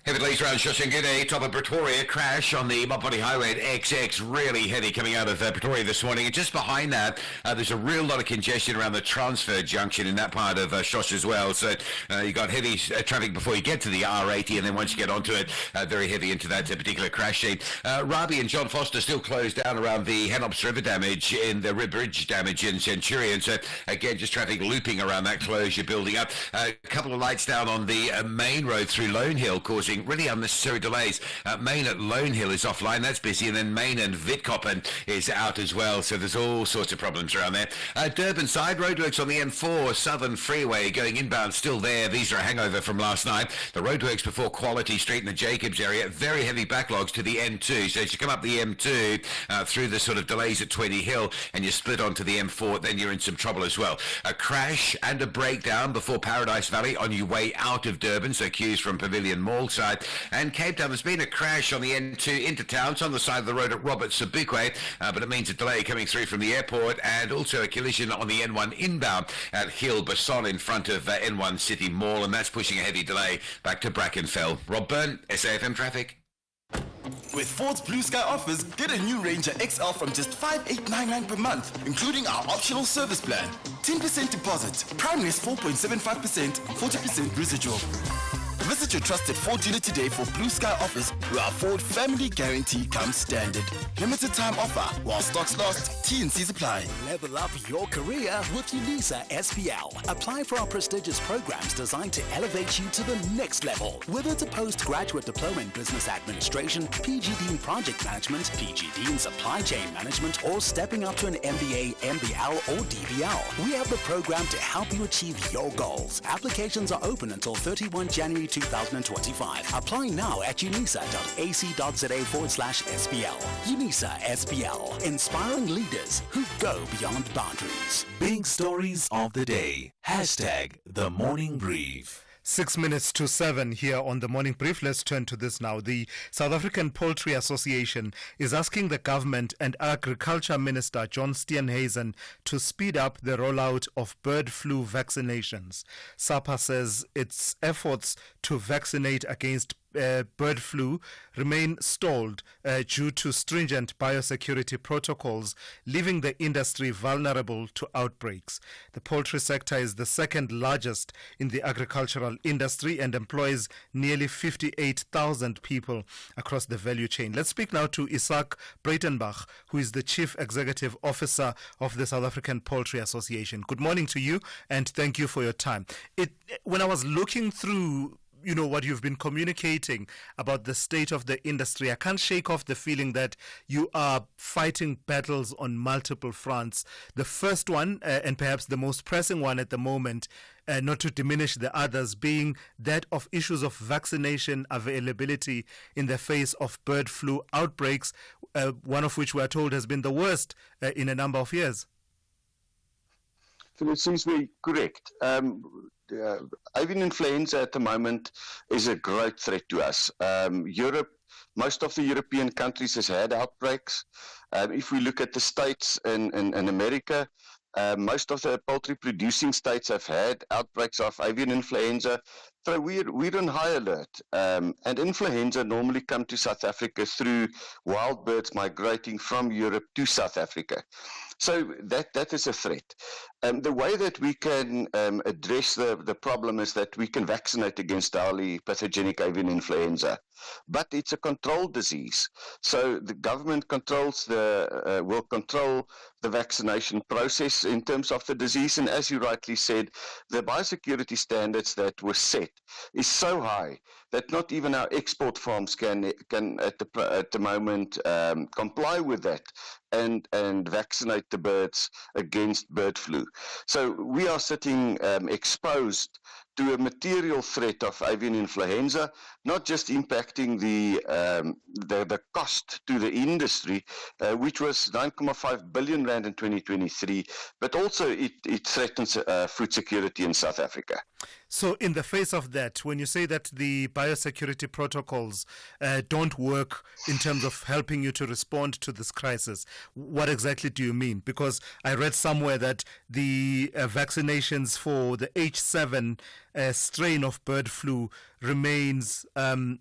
Heavy delays around Shoshingide, top of Pretoria, crash on the Mopani Highway at XX, really heavy coming out of Pretoria this morning. And just behind that, there's a real lot of congestion around the transfer junction in that part of Shosh as well. So you got heavy traffic before you get to the R80, and then once you get onto it, very heavy into that particular crash scene. Rabi and John Foster still closed down around the Hanops River damage in the bridge damage in Centurion. So again, just traffic looping around that closure building up. A couple of lights down on the main road through Lone Hill, causing really unnecessary delays. Main at Lone Hill is offline, that's busy, and then Main and Witkoppen is out as well, so there's all sorts of problems around there. Durban side roadworks on the M4 Southern Freeway going inbound still there. These are a hangover from last night. The roadworks before Quality Street in the Jacobs area, very heavy backlogs to the M2, so as you come up the M2 through the sort of delays at 20 Hill and you split onto the M4, then you're in some trouble as well. A crash and a breakdown before Paradise Valley on your way out of Durban, so queues from Pavilion Mall. So side. And Cape Town, there's been a crash on the N2 into town. It's on the side of the road at Robert Sobukwe, but it means a delay coming through from the airport, and also a collision on the N1 inbound at Hill Basson in front of N1 City Mall, and that's pushing a heavy delay back to Brackenfell. Rob Byrne, SAFM Traffic. With Ford's Blue Sky offers, get a new Ranger XL from just $5,899 per month, including our optional service plan. 10% deposit, prime less 4.75%, 40% residual. Visit your trusted Ford dealer today for Blue Sky offers, where our Ford Family Guarantee comes standard. Limited time offer while stocks last. T&Cs apply. Level up your career with UNISA SPL. Apply for our prestigious programs designed to elevate you to the next level. Whether it's a postgraduate diploma in business administration, PGD in project management, PGD in supply chain management, or stepping up to an MBA, MBL, or DBL, we have the program to help you achieve your goals. Applications are open until 31 January 2025. Apply now at unisa.ac.za/SPL. UNISA SPL, inspiring leaders who go beyond boundaries. Big stories of the day. Hashtag the morning brief. 6 minutes to 7 here on the Morning Brief. Let's turn to this now. The South African Poultry Association is asking the government and Agriculture Minister John Steenhuisen to speed up the rollout of bird flu vaccinations. SAPA says its efforts to vaccinate against bird flu remain stalled due to stringent biosecurity protocols, leaving the industry vulnerable to outbreaks. The poultry sector is the second largest in the agricultural industry and employs nearly 58,000 people across the value chain. Let's speak now to Isak Breitenbach, who is the Chief Executive Officer of the South African Poultry Association. Good morning to you, and thank you for your time. When I was looking through what you've been communicating about the state of the industry, I can't shake off the feeling that you are fighting battles on multiple fronts. The first one, and perhaps the most pressing one at the moment, not to diminish the others, being that of issues of vaccination availability in the face of bird flu outbreaks, one of which we are told has been the worst in a number of years. So it seems to be correct. Avian influenza at the moment is a great threat to us. Europe, most of the European countries has had outbreaks. If we look at the states in America, most of the poultry producing states have had outbreaks of avian influenza. So we're on high alert. And influenza normally come to South Africa through wild birds migrating from Europe to South Africa. So that is a threat. The way that we can address the problem is that we can vaccinate against highly pathogenic avian influenza. But it's a controlled disease. So the government will control the vaccination process in terms of the disease. And as you rightly said, the biosecurity standards that were set is so high that not even our export farms can at the moment comply with that and vaccinate the birds against bird flu. So we are sitting exposed to a material threat of avian influenza, not just impacting the cost to the industry, which was 9.5 billion rand in 2023, but also it threatens food security in South Africa. So in the face of that, when you say that the biosecurity protocols don't work in terms of helping you to respond to this crisis, what exactly do you mean? Because I read somewhere that the vaccinations for the H7 strain of bird flu remains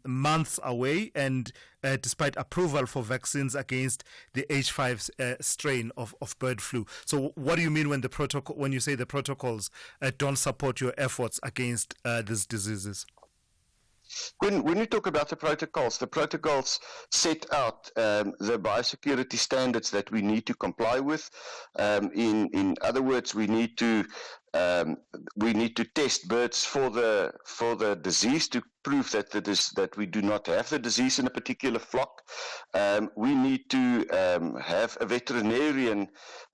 months away, and despite approval for vaccines against the H5 strain of bird flu. So what do you mean when you say the protocols don't support your efforts against these diseases? When we talk about the protocols set out the biosecurity standards that we need to comply with. In other words, we need to test birds for the disease to prove that we do not have the disease in a particular flock. We need to have a veterinarian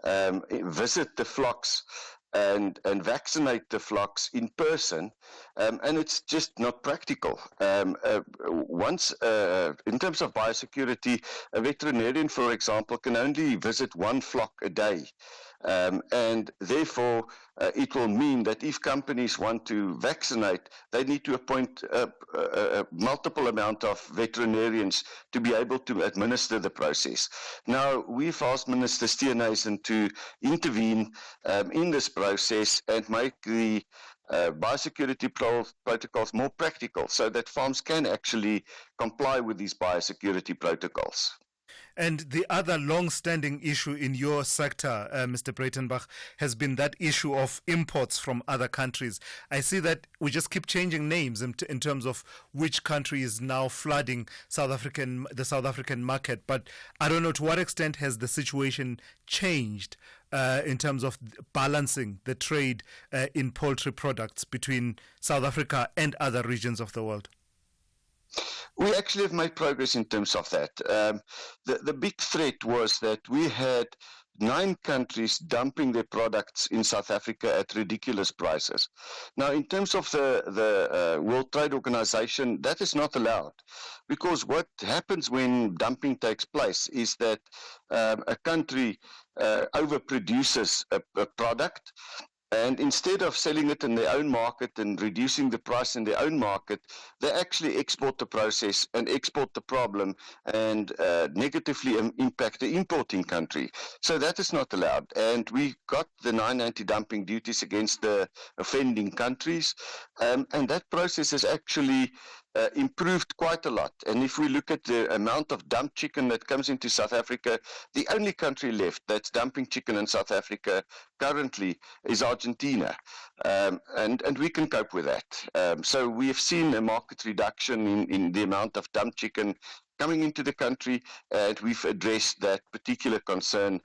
visit the flocks and vaccinate the flocks in person, and it's just not practical. Once, in terms of biosecurity, a veterinarian, for example, can only visit one flock a day. And therefore, it will mean that if companies want to vaccinate, they need to appoint a multiple amount of veterinarians to be able to administer the process. Now, we've asked Minister Steenhuisen to intervene in this process and make the biosecurity protocols more practical so that farms can actually comply with these biosecurity protocols. And the other long-standing issue in your sector, Mr. Breitenbach, has been that issue of imports from other countries. I see that we just keep changing names in terms of which country is now flooding the South African market. But I don't know to what extent has the situation changed in terms of balancing the trade in poultry products between South Africa and other regions of the world. We actually have made progress in terms of that. The big threat was that we had 9 countries dumping their products in South Africa at ridiculous prices. Now, in terms of the World Trade Organization, that is not allowed, because what happens when dumping takes place is that a country overproduces a product, and instead of selling it in their own market and reducing the price in their own market, they actually export the process and export the problem and negatively impact the importing country. So that is not allowed. And we got the 9 anti-dumping duties against the offending countries. And that process has actually improved quite a lot. And if we look at the amount of dumped chicken that comes into South Africa, the only country left that's dumping chicken in South Africa currently is Argentina. And we can cope with that. So we have seen a market reduction in the amount of dumped chicken coming into the country, and we've addressed that particular concern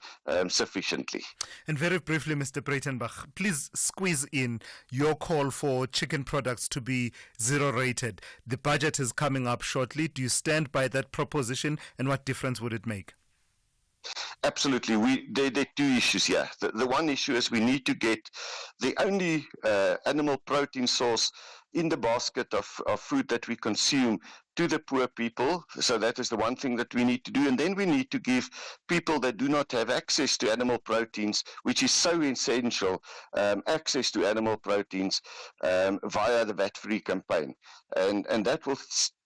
sufficiently. And very briefly, Mr. Breitenbach, please squeeze in your call for chicken products to be zero-rated. The budget is coming up shortly. Do you stand by that proposition, and what difference would it make? Absolutely. There are 2 issues here. The one issue is we need to get the only animal protein source in the basket of food that we consume to the poor people. So that is the one thing that we need to do. And then we need to give people that do not have access to animal proteins, which is so essential, access to animal proteins via the VAT-free campaign. And that will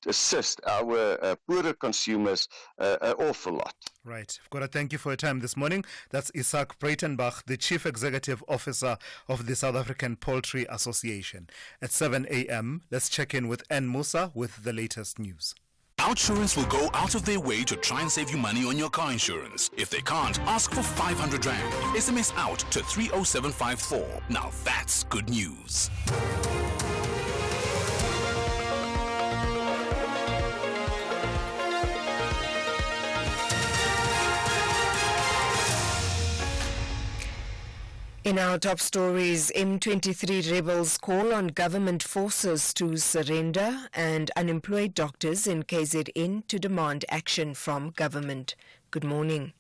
assist our poorer consumers an awful lot. Right. I've got to thank you for your time this morning. That's Isak Breitenbach, the Chief Executive Officer of the South African Poultry Association. At 7 a.m., let's check in with Ann Musa with the latest news. Outsurance will go out of their way to try and save you money on your car insurance. If they can't, ask for 500 Rand. SMS out to 30754. Now that's good news. In our top stories, M23 rebels call on government forces to surrender and unemployed doctors in KZN to demand action from government. Good morning.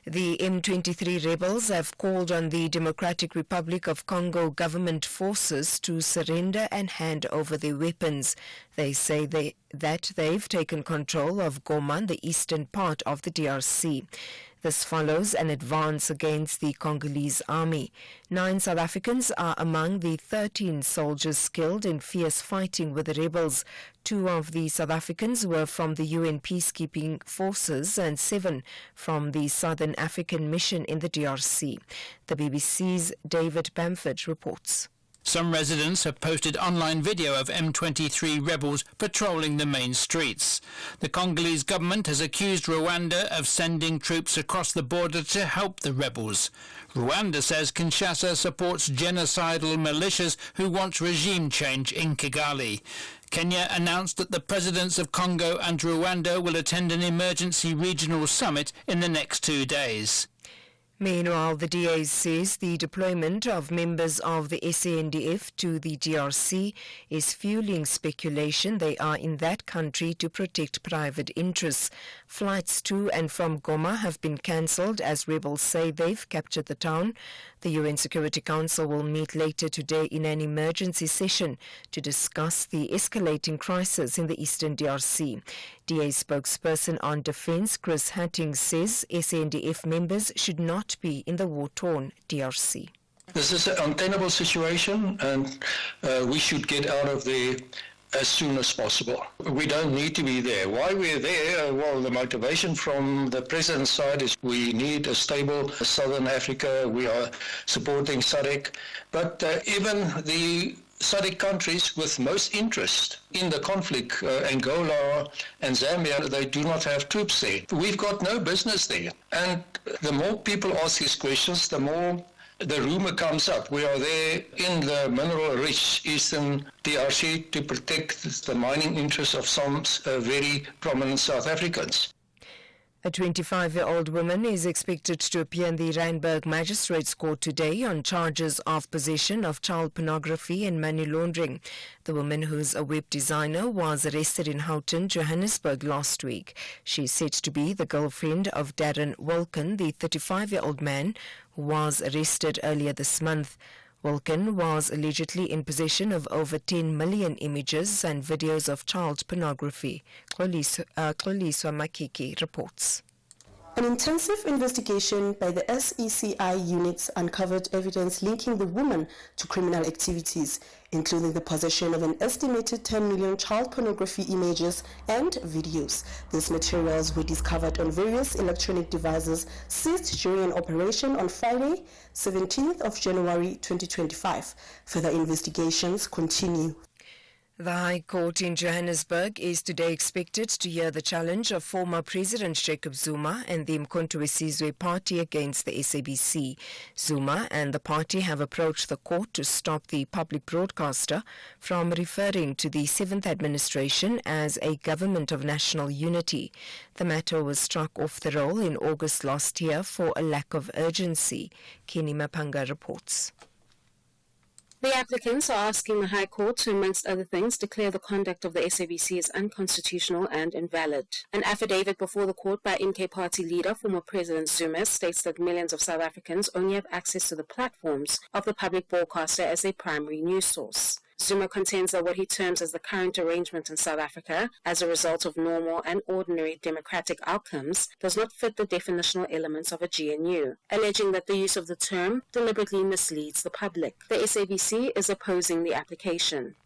The M23 rebels have called on the Democratic Republic of Congo government forces to surrender and hand over their weapons. They say that they've taken control of Goma, the eastern part of the DRC. This follows an advance against the Congolese army. 9 South Africans are among the 13 soldiers killed in fierce fighting with the rebels. 2 of the South Africans were from the UN peacekeeping forces and 7 from the Southern African Mission in the DRC. The BBC's David Bamford reports. Some residents have posted online video of M23 rebels patrolling the main streets. The Congolese government has accused Rwanda of sending troops across the border to help the rebels. Rwanda says Kinshasa supports genocidal militias who want regime change in Kigali. Kenya announced that the presidents of Congo and Rwanda will attend an emergency regional summit in the next 2 days. Meanwhile, the DA says the deployment of members of the SANDF to the DRC is fueling speculation they are in that country to protect private interests. Flights to and from Goma have been cancelled as rebels say they've captured the town. The UN Security Council will meet later today in an emergency session to discuss the escalating crisis in the eastern DRC. DA spokesperson on defense Chris Hattingh says SANDF members should not be in the war-torn DRC. This is an untenable situation, and we should get out of there as soon as possible. We don't need to be there. Why we're there? Well, the motivation from the president's side is we need a stable Southern Africa. We are supporting SADC. But even the SADC countries with most interest in the conflict, Angola and Zambia, they do not have troops there. We've got no business there. And the more people ask these questions, the more the rumor comes up. We are there in the mineral-rich eastern DRC to protect the mining interests of some very prominent South Africans. A 25-year-old woman is expected to appear in the Randburg Magistrates Court today on charges of possession of child pornography and money laundering. The woman, who's a web designer, was arrested in Houghton, Johannesburg last week. She's said to be the girlfriend of Darren Wilken, the 35-year-old man who was arrested earlier this month. Wilken was allegedly in possession of over 10 million images and videos of child pornography. Thulasizwe Simelane reports. An intensive investigation by the SECI units uncovered evidence linking the woman to criminal activities, including the possession of an estimated 10 million child pornography images and videos. These materials were discovered on various electronic devices seized during an operation on Friday, 17th of January 2025. Further investigations continue. The High Court in Johannesburg is today expected to hear the challenge of former President Jacob Zuma and the Thulasizwe party against the SABC. Zuma and the party have approached the court to stop the public broadcaster from referring to the 7th administration as a government of national unity. The matter was struck off the roll in August last year for a lack of urgency. Kenny Mapanga reports. The applicants are asking the High Court to, amongst other things, declare the conduct of the SABC as unconstitutional and invalid. An affidavit before the court by NK Party leader, former President Zuma, states that millions of South Africans only have access to the platforms of the public broadcaster as their primary news source. Zuma contends that what he terms as the current arrangement in South Africa, as a result of normal and ordinary democratic outcomes, does not fit the definitional elements of a GNU, alleging that the use of the term deliberately misleads the public. The SABC is opposing the application.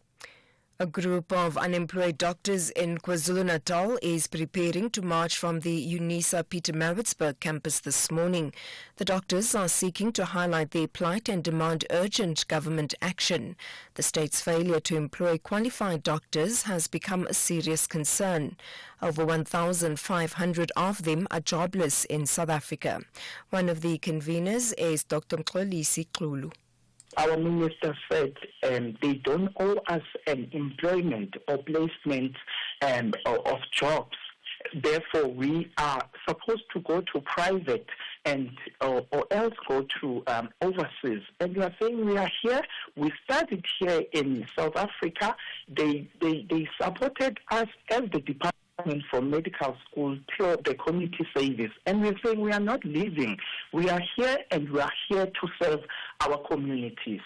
A group of unemployed doctors in KwaZulu-Natal is preparing to march from the UNISA Pietermaritzburg campus this morning. The doctors are seeking to highlight their plight and demand urgent government action. The state's failure to employ qualified doctors has become a serious concern. Over 1,500 of them are jobless in South Africa. One of the conveners is Dr. Thulasizwe. Our minister said they don't owe us an employment or placement of jobs. Therefore, we are supposed to go to private and or else go to overseas. And we are saying we are here. We started here in South Africa. They supported us as the department from medical school to the community service, and we're saying we are not leaving. We are here, and we are here to serve our communities.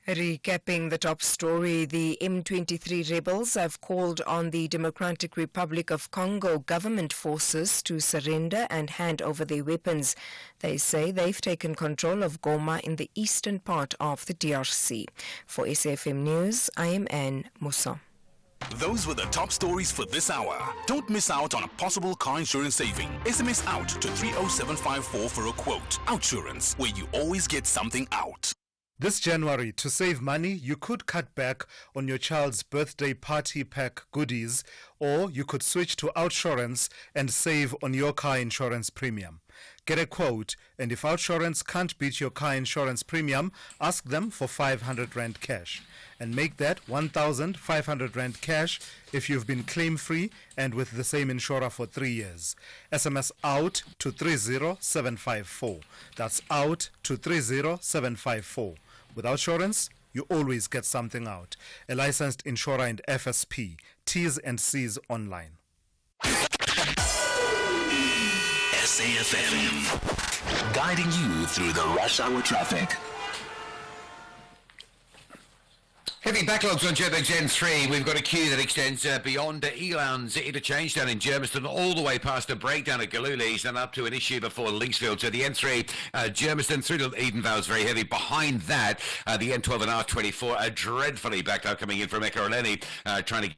Recapping the top story, the M23 rebels have called on the Democratic Republic of Congo government forces to surrender and hand over their weapons. They say they've taken control of Goma in the eastern part of the DRC. For SAFM News, I am Anne Musa. Those were the top stories for this hour. Don't miss out on a possible car insurance saving. SMS out to 30754 for a quote. Outsurance, where you always get something out. This January, to save money, you could cut back on your child's birthday party pack goodies, or you could switch to Outsurance and save on your car insurance premium. Get a quote, and if Outsurance can't beat your car insurance premium, ask them for 500 Rand cash. And make that 1,500 Rand cash if you've been claim-free and with the same insurer for 3 years. SMS out to 30754. That's out to 30754. With Outsurance, you always get something out. A licensed insurer and FSP. T's and C's online. SAFM. guiding you through the rush hour traffic. Heavy backlogs on Joburg's N3. We've got a queue that extends beyond Elan's interchange down in Germiston, all the way past a breakdown at Galulis and up to an issue before Linksfield. So the N3, Germiston through to Edenvale is very heavy. Behind that, the N12 and R24 are dreadfully backed up coming in from Ekurhuleni, trying to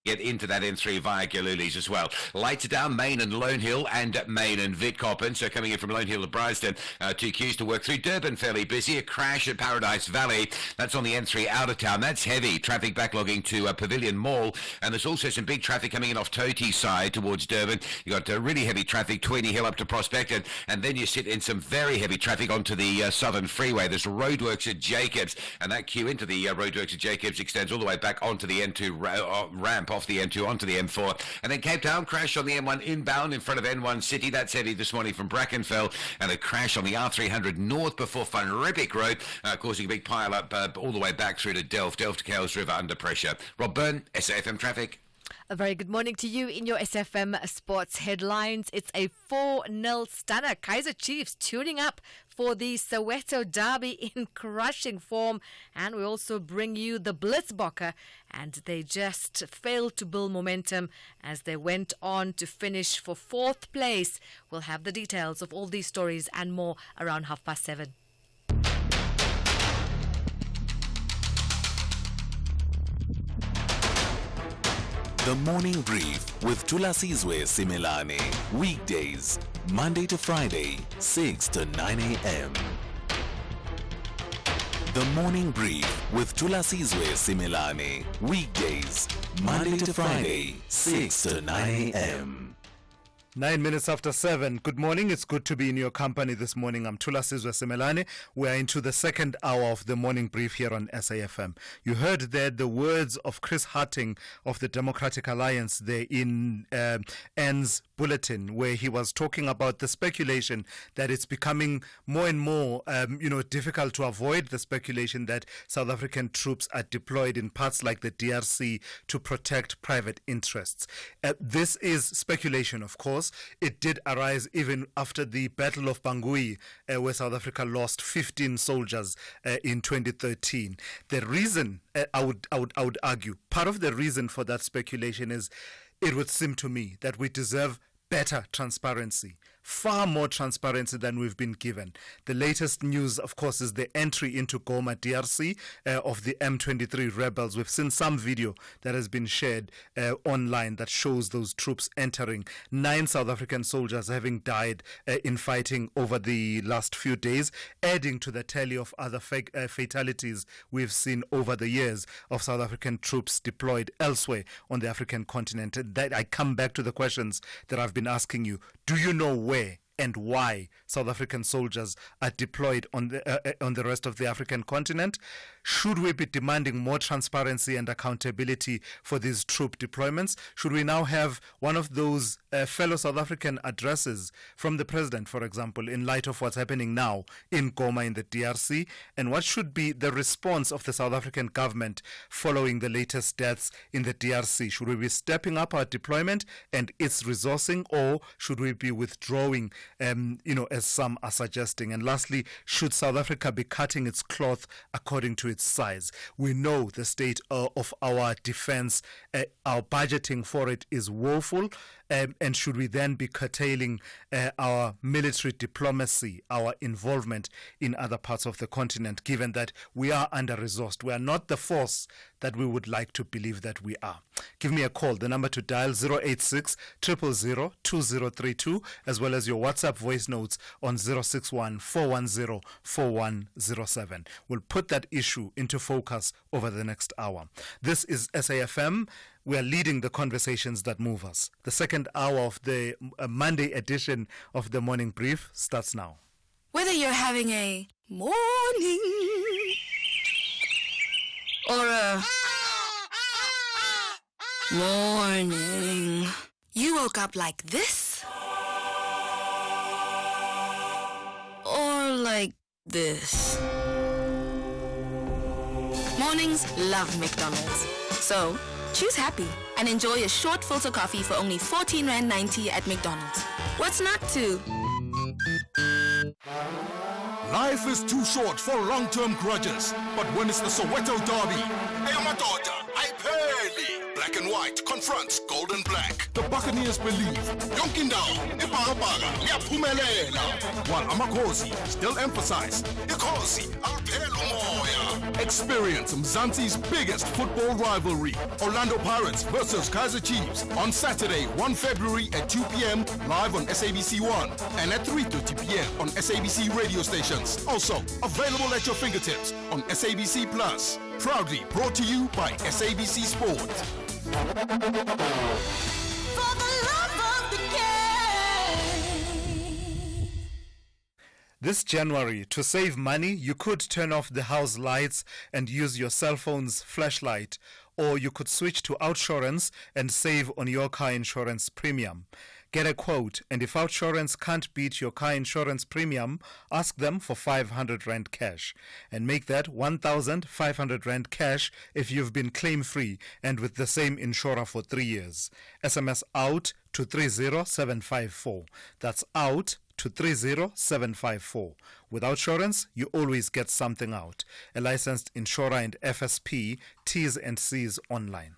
get into that N3 via Galulis as well. Lights are down, Main and Lone Hill and Main and Vidcoppen. So coming in from Lone Hill to Bryanston, two queues to work through. Durban fairly busy. A crash at Paradise Valley. That's on the N3 out of town. That's heavy. Traffic backlogging to Pavilion Mall. And there's also some big traffic coming in off Toti side towards Durban. You got really heavy traffic, Tweeny Hill up to Prospect. And then you sit in some very heavy traffic onto the Southern Freeway. There's roadworks at Jacobs. And that queue into the roadworks at Jacobs extends all the way back onto the N2 ramp off the N2 onto the M4. And then Cape Town crash on the M1 inbound in front of N1 City. That's heavy this morning from Brackenfell. And a crash on the R300 north before Van Riebeek Road, causing a big pile up all the way back through to Delft to Kells River under pressure. Rob Byrne, SAFM Traffic. A very good morning to you in your SFM Sports headlines. It's a 4-0 stunner. Kaizer Chiefs tuning up for the Soweto Derby in crushing form. And we also bring you the Blitzbokke. And they just failed to build momentum as they went on to finish for 4th place. We'll have the details of all these stories and more around 7:30. The Morning Brief with Thulasizwe Simelane. Weekdays, Monday to Friday, 6 to 9 a.m. The Morning Brief with Thulasizwe Simelane. Weekdays, Monday to Friday, 6 to 9 a.m. 9 minutes after 7. Good morning. It's good to be in your company this morning. I'm Thulasizwe Simelane. We are into the second hour of the morning brief here on SAFM. You heard there the words of Chris Harting of the Democratic Alliance there in N's bulletin, where he was talking about the speculation that it's becoming more and more, difficult to avoid the speculation that South African troops are deployed in parts like the DRC to protect private interests. This is speculation, of course. It did arise even after the Battle of Bangui, where South Africa lost 15 soldiers in 2013. The reason, I would argue, part of the reason for that speculation is, it would seem to me that we deserve better transparency, far more transparency than we've been given. The latest news, of course, is the entry into Goma, DRC, of the M23 rebels. We've seen some video that has been shared online that shows those troops entering. 9 South African soldiers having died in fighting over the last few days, adding to the tally of other fatalities we've seen over the years of South African troops deployed elsewhere on the African continent. That I come back to the questions that I've been asking you. Do you know where and why South African soldiers are deployed on the rest of the African continent? Should we be demanding more transparency and accountability for these troop deployments? Should we now have one of those fellow South African addresses from the president, for example, in light of what's happening now in Goma in the DRC? And what should be the response of the South African government following the latest deaths in the DRC? Should we be stepping up our deployment and its resourcing, or should we be withdrawing, as some are suggesting? And lastly, should South Africa be cutting its cloth according to its size? We know the state of our defense, our budgeting for it is woeful. And should we then be curtailing our military diplomacy, our involvement in other parts of the continent, given that we are under-resourced? We are not the force that we would like to believe that we are. Give me a call. The number to dial 086 000 2032, as well as your WhatsApp voice notes on 061 410 4107. We'll put that issue into focus over the next hour. This is SAFM. We are leading the conversations that move us. The second hour of the Monday edition of the Morning Brief starts now. Whether you're having a morning or a morning, you woke up like this or like this. Mornings love McDonald's. So choose happy and enjoy a short filter coffee for only 14.90 Rand at McDonald's. What's not to? Life is too short for long-term grudges, but when it's the Soweto Derby, Ayamadoda, Aipeli, Black and White confronts Gold and Black. The Buccaneers believe Yonkindao, Iparapaga, Yaphumelela, while Amakhosi still emphasize Ikhosi, Alphela Umoya. Experience Mzansi's biggest football rivalry, Orlando Pirates versus Kaizer Chiefs, on Saturday, 1 February at 2 p.m. live on SABC1 and at 3:30 p.m. on SABC radio stations. Also available at your fingertips on SABC Plus. Proudly brought to you by SABC Sport. This January, to save money, you could turn off the house lights and use your cell phone's flashlight, or you could switch to Outsurance and save on your car insurance premium. Get a quote, and if Outsurance can't beat your car insurance premium, ask them for 500 Rand cash. And make that 1,500 Rand cash if you've been claim-free and with the same insurer for 3 years. SMS OUT to 30754. That's OUT to 30754. With Outsurance, you always get something out. A licensed insurer and FSP, T's and C's online.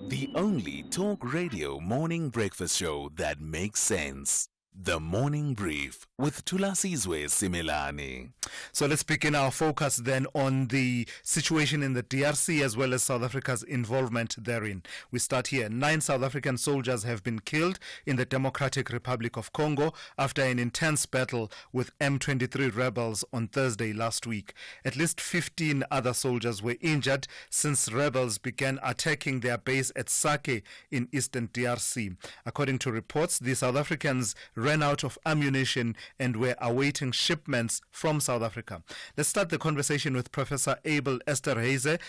The only talk radio morning breakfast show that makes sense. The Morning Brief with Thulasizwe Simelane. So let's begin our focus then on the situation in the DRC as well as South Africa's involvement therein. We start here. 9 South African soldiers have been killed in the Democratic Republic of Congo after an intense battle with M23 rebels on Thursday last week. At least 15 other soldiers were injured since rebels began attacking their base at Sake in eastern DRC. According to reports, the South Africans ran out of ammunition and were awaiting shipments from South Africa. Let's start the conversation with Professor Abel Esterhuizen,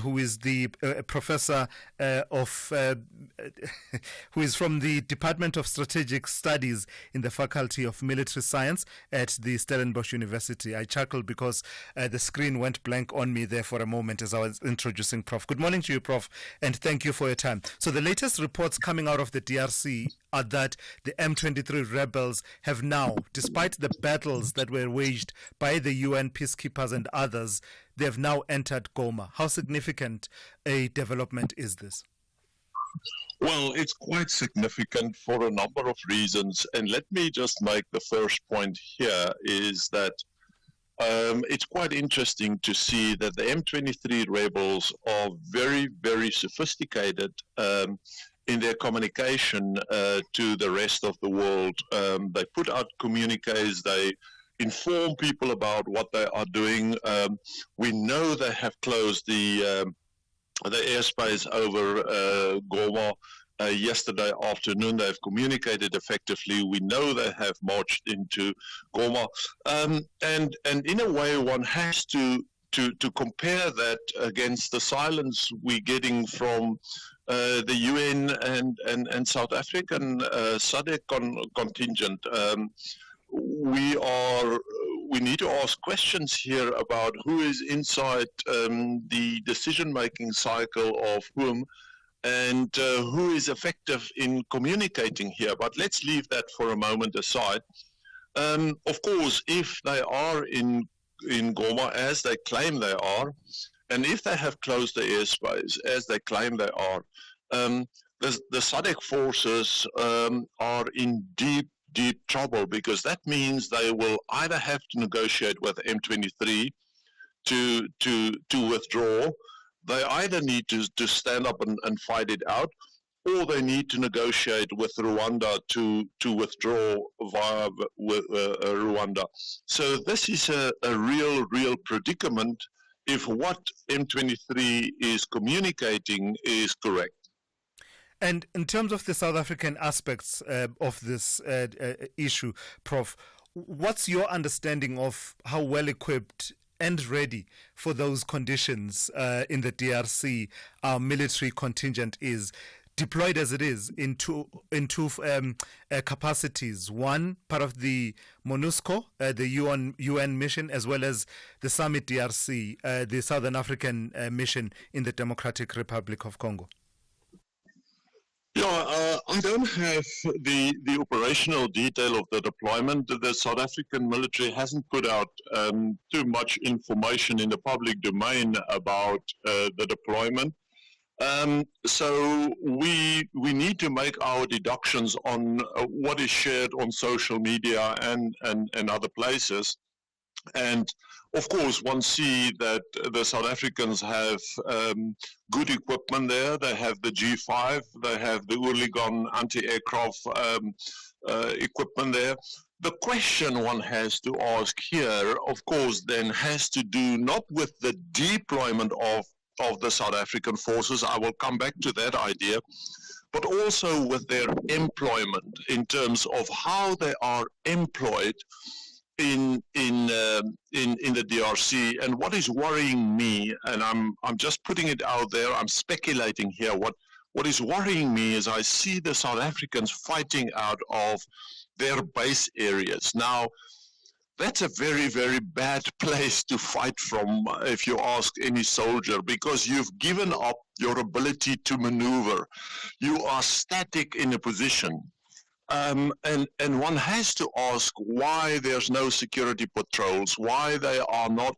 who is the professor who is from the Department of Strategic Studies in the Faculty of Military Science at the Stellenbosch University. I chuckled because the screen went blank on me there for a moment as I was introducing Prof. Good morning to you, Prof, and thank you for your time. So the latest reports coming out of the DRC are that the M23 rebels have now, despite the battles that were waged by the UN peacekeepers and others, they have now entered Goma. How significant a development is this? Well, it's quite significant for a number of reasons. And let me just make the first point here is that it's quite interesting to see that the M23 rebels are very, very sophisticated in their communication to the rest of the world. They put out communiques, they inform people about what they are doing. We know they have closed the airspace over Goma yesterday afternoon. They've communicated effectively. We know they have marched into Goma. And in a way, one has to compare that against the silence we're getting from the UN and South African SADC contingent. We need to ask questions here about who is inside the decision-making cycle of whom, and who is effective in communicating here. But let's leave that for a moment aside. Of course, if they are in Goma, as they claim they are, and if they have closed the airspace, as they claim they are, the SADC forces are in deep trouble, because that means they will either have to negotiate with M23 to withdraw. They either need to stand up and fight it out, or they need to negotiate with Rwanda to withdraw via Rwanda. So this is a real predicament if what M23 is communicating is correct. And in terms of the South African aspects of this issue, Prof, what's your understanding of how well equipped and ready for those conditions in the DRC our military contingent is, deployed as it is in two capacities? One, part of the MONUSCO, the UN mission, as well as the Summit DRC, the Southern African mission in the Democratic Republic of Congo. I don't have the operational detail of the deployment. The South African military hasn't put out too much information in the public domain about the deployment. So we need to make our deductions on what is shared on social media and other places. And of course, one see that the South Africans have good equipment there. They have the G5, they have the Oerlikon anti-aircraft equipment there. The question one has to ask here, of course, then has to do not with the deployment of the South African forces, I will come back to that idea, but also with their employment in terms of how they are employed in the DRC. And what is worrying me, and I'm just putting it out there, I'm speculating here, what is worrying me is I see the South Africans fighting out of their base areas. Now, that's a very, very bad place to fight from, if you ask any soldier, because you've given up your ability to maneuver. You are static in a position. And one has to ask why there's no security patrols, why they are not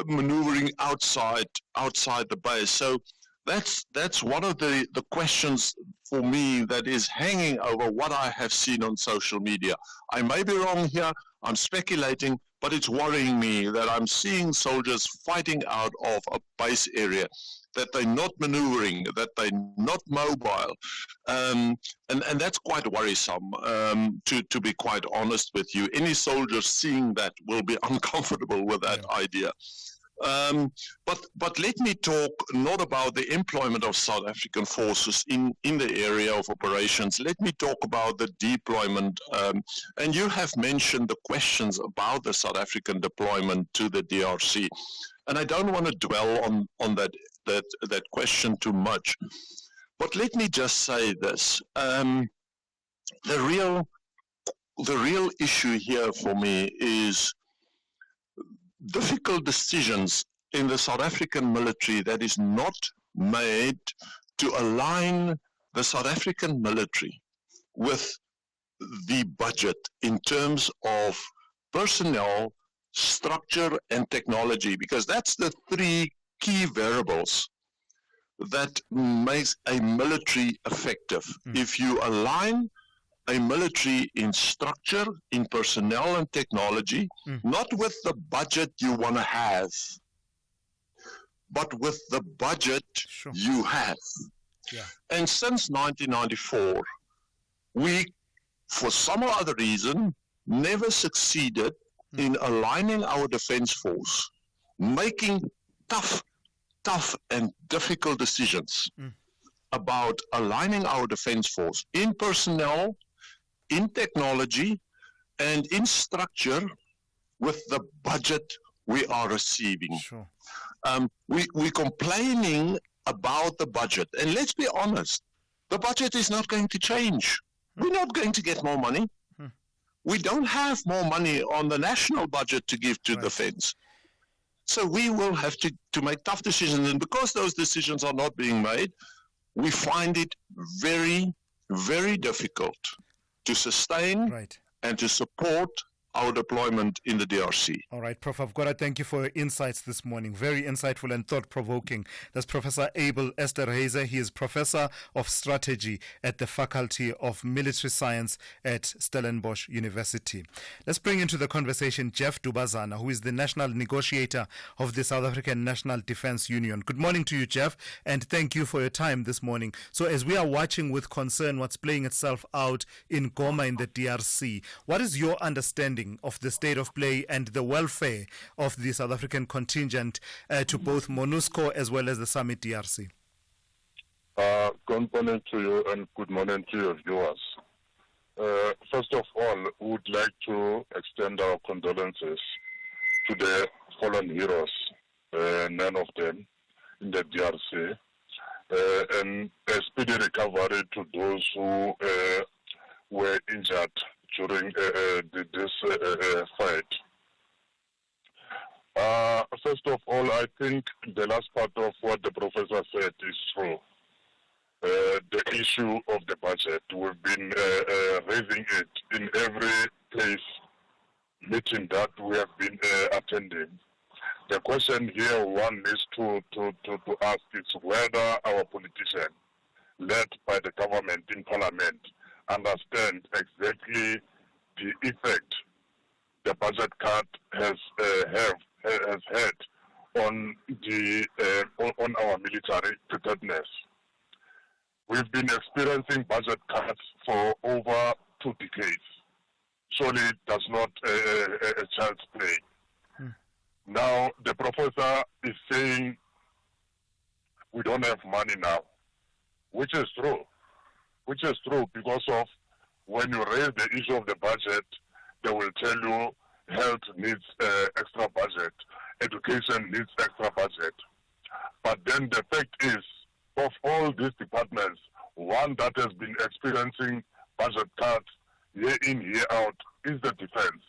maneuvering outside the base. So that's one of the questions for me that is hanging over what I have seen on social media. I may be wrong here, I'm speculating, but it's worrying me that I'm seeing soldiers fighting out of a base area, that they're not maneuvering, that they're not mobile. And that's quite worrisome, to be quite honest with you. Any soldier seeing that will be uncomfortable with that idea. But let me talk not about the employment of South African forces in the area of operations. Let me talk about the deployment. And you have mentioned the questions about the South African deployment to the DRC. And I don't want to dwell on that question too much. But let me just say this. The real issue here for me is difficult decisions in the South African military that is not made to align the South African military with the budget in terms of personnel, structure, and technology, because that's the three key variables that makes a military effective. If you align a military in structure, in personnel and technology, not with the budget you want to have, but with the budget you have. Yeah. And since 1994, we, for some other reason, never succeeded in aligning our defense force, making tough and difficult decisions about aligning our defense force in personnel, in technology, and in structure with the budget we are receiving. Sure. We're complaining about the budget. And let's be honest, the budget is not going to change. We're not going to get more money. We don't have more money on the national budget to give to defense. So we will have to make tough decisions. And because those decisions are not being made, we find it very, very difficult to sustain and to support our deployment in the DRC. All right, Prof, I've got to thank you for your insights this morning. Very insightful and thought-provoking. That's Professor Abel Esterhuizen. He is Professor of Strategy at the Faculty of Military Science at Stellenbosch University. Let's bring into the conversation Jeff Dubazana, who is the National Negotiator of the South African National Defence Union. Good morning to you, Jeff, and thank you for your time this morning. So as we are watching with concern what's playing itself out in Goma in the DRC, what is your understanding of the state of play and the welfare of the South African contingent to both MONUSCO as well as the Summit DRC? Good morning to you and good morning to your viewers. First of all, we would like to extend our condolences to the fallen heroes, 9 of them in the DRC, and a speedy recovery to those who were injured during this fight. First of all, I think the last part of what the professor said is true. the issue of the budget. We've been raising it in every place meeting that we have been attending. The question here one needs to ask is whether our politicians, led by the government in parliament, understand exactly the effect the budget cut has had on our military preparedness. We've been experiencing budget cuts for over 2 decades. Surely it does not a child's play. Now the professor is saying we don't have money now, which is true. Which is true because of when you raise the issue of the budget, they will tell you health needs extra budget, education needs extra budget. But then the fact is, of all these departments, one that has been experiencing budget cuts year in, year out is the defense.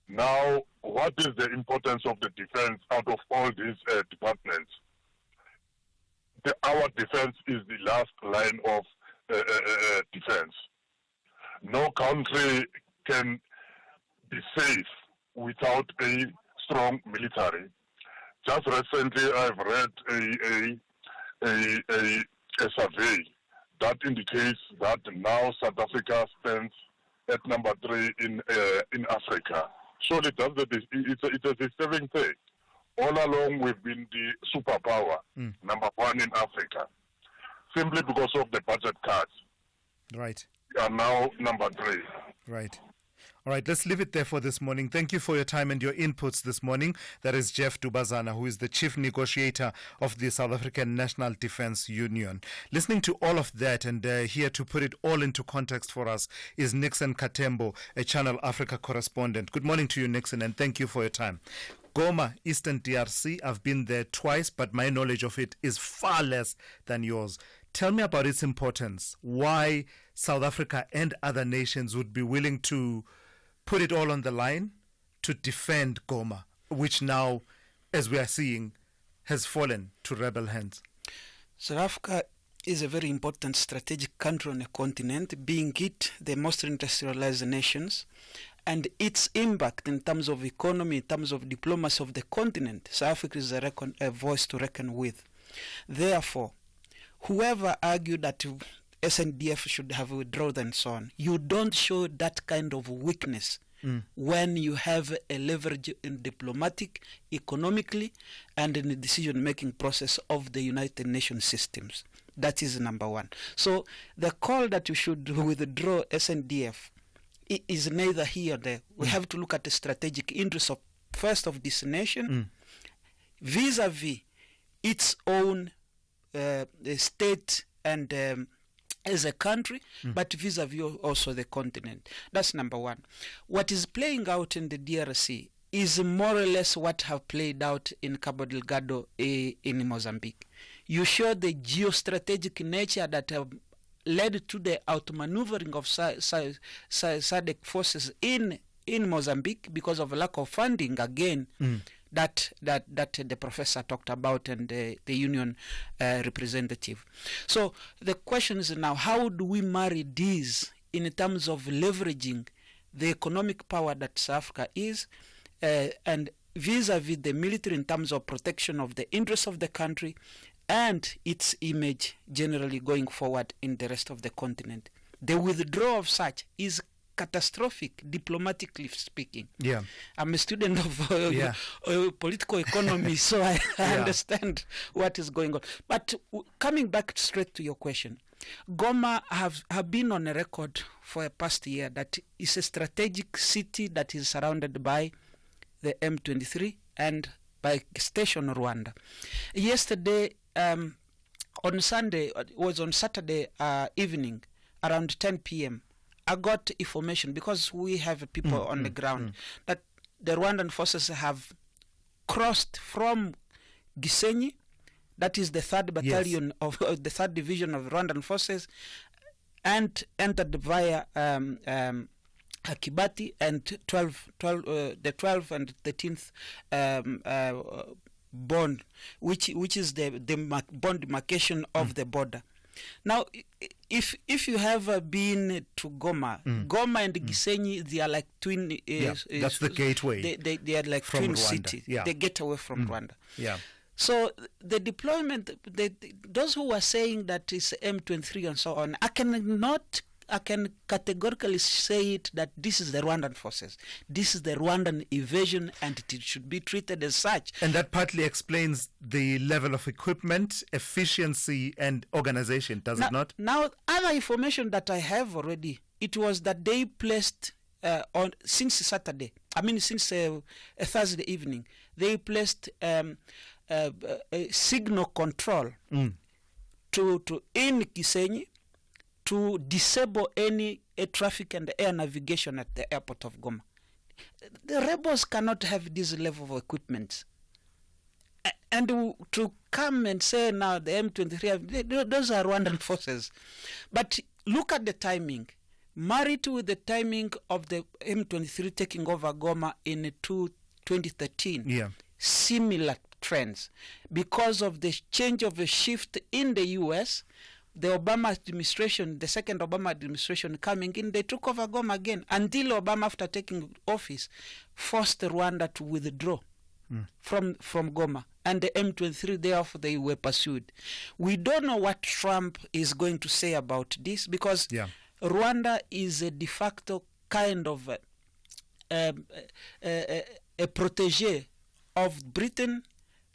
Now, what is the importance of the defense out of all these departments? Our defense is the last line of defense. No country can be safe without a strong military. Just recently, I've read a survey that indicates that now South Africa stands at number 3 in Africa. Surely it's a disturbing thing. All along, we've been the superpower, number 1 in Africa, simply because of the budget cuts. Right. We are now number 3. Right. All right, let's leave it there for this morning. Thank you for your time and your inputs this morning. That is Jeff Dubazana, who is the chief negotiator of the South African National Defence Union. Listening to all of that and here to put it all into context for us is Nixon Katembo, a Channel Africa correspondent. Good morning to you, Nixon, and thank you for your time. Goma, Eastern DRC, I've been there twice, but my knowledge of it is far less than yours. Tell me about its importance, why South Africa and other nations would be willing to put it all on the line to defend Goma, which now, as we are seeing, has fallen to rebel hands. South Africa is a very important strategic country on the continent, being it the most industrialized nations, and its impact in terms of economy, in terms of diplomacy of the continent. South Africa is a voice to reckon with. Therefore, whoever argued that SNDF should have withdrawn and so on, you don't show that kind of weakness when you have a leverage in diplomatic, economically, and in the decision-making process of the United Nations systems. That is number 1. So the call that you should withdraw SNDF is neither here nor there. We have to look at the strategic interests of this nation vis-a-vis its own state and as a country, but vis-a-vis also the continent. That's number 1. What is playing out in the DRC is more or less what have played out in Cabo Delgado in Mozambique. You show the geostrategic nature that have led to the outmaneuvering of SADC forces in Mozambique because of lack of funding again. That the professor talked about and the union representative. So the question is now, how do we marry these in terms of leveraging the economic power that South Africa is and vis-a-vis the military in terms of protection of the interests of the country and its image generally going forward in the rest of the continent? The withdrawal of such is catastrophic, diplomatically speaking. Yeah, I'm a student of political economy, so I understand what is going on. But coming back straight to your question, Goma have been on a record for a past year that is a strategic city that is surrounded by the M23 and by station Rwanda. Yesterday, on Saturday evening, around 10 p.m., I got information, because we have people on the ground, that the Rwandan forces have crossed from Gisenyi, that is the 3rd battalion of the 3rd division of Rwandan forces, and entered via Kibati and the 12th and 13th bond, which is the bond demarcation of the border. Now, if you have been to Goma, Goma and Gisenyi, they are like twin. That's the gateway. They are like from twin Rwanda. cities. Yeah. They get away from Rwanda. Yeah. So the deployment, those who are saying that it's M23 and so on, I can categorically say it that this is the Rwandan forces. This is the Rwandan invasion, and it should be treated as such. And that partly explains the level of equipment, efficiency, and organization, does it not? Now, other information that I have already, it was that they placed since Saturday, since a Thursday evening, they placed a signal control to in Gisenyi to disable any air traffic and air navigation at the airport of Goma. The rebels cannot have this level of equipment. And to come and say now the M23, those are Rwandan forces. But look at the timing. Married with the timing of the M23 taking over Goma in 2013. Yeah. Similar trends. Because of the change of a shift in the U.S., the Obama administration, the second Obama administration coming in, they took over Goma again until Obama, after taking office, forced Rwanda to withdraw from Goma. And the M23, therefore, they were pursued. We don't know what Trump is going to say about this because Rwanda is a de facto kind of a protege of Britain,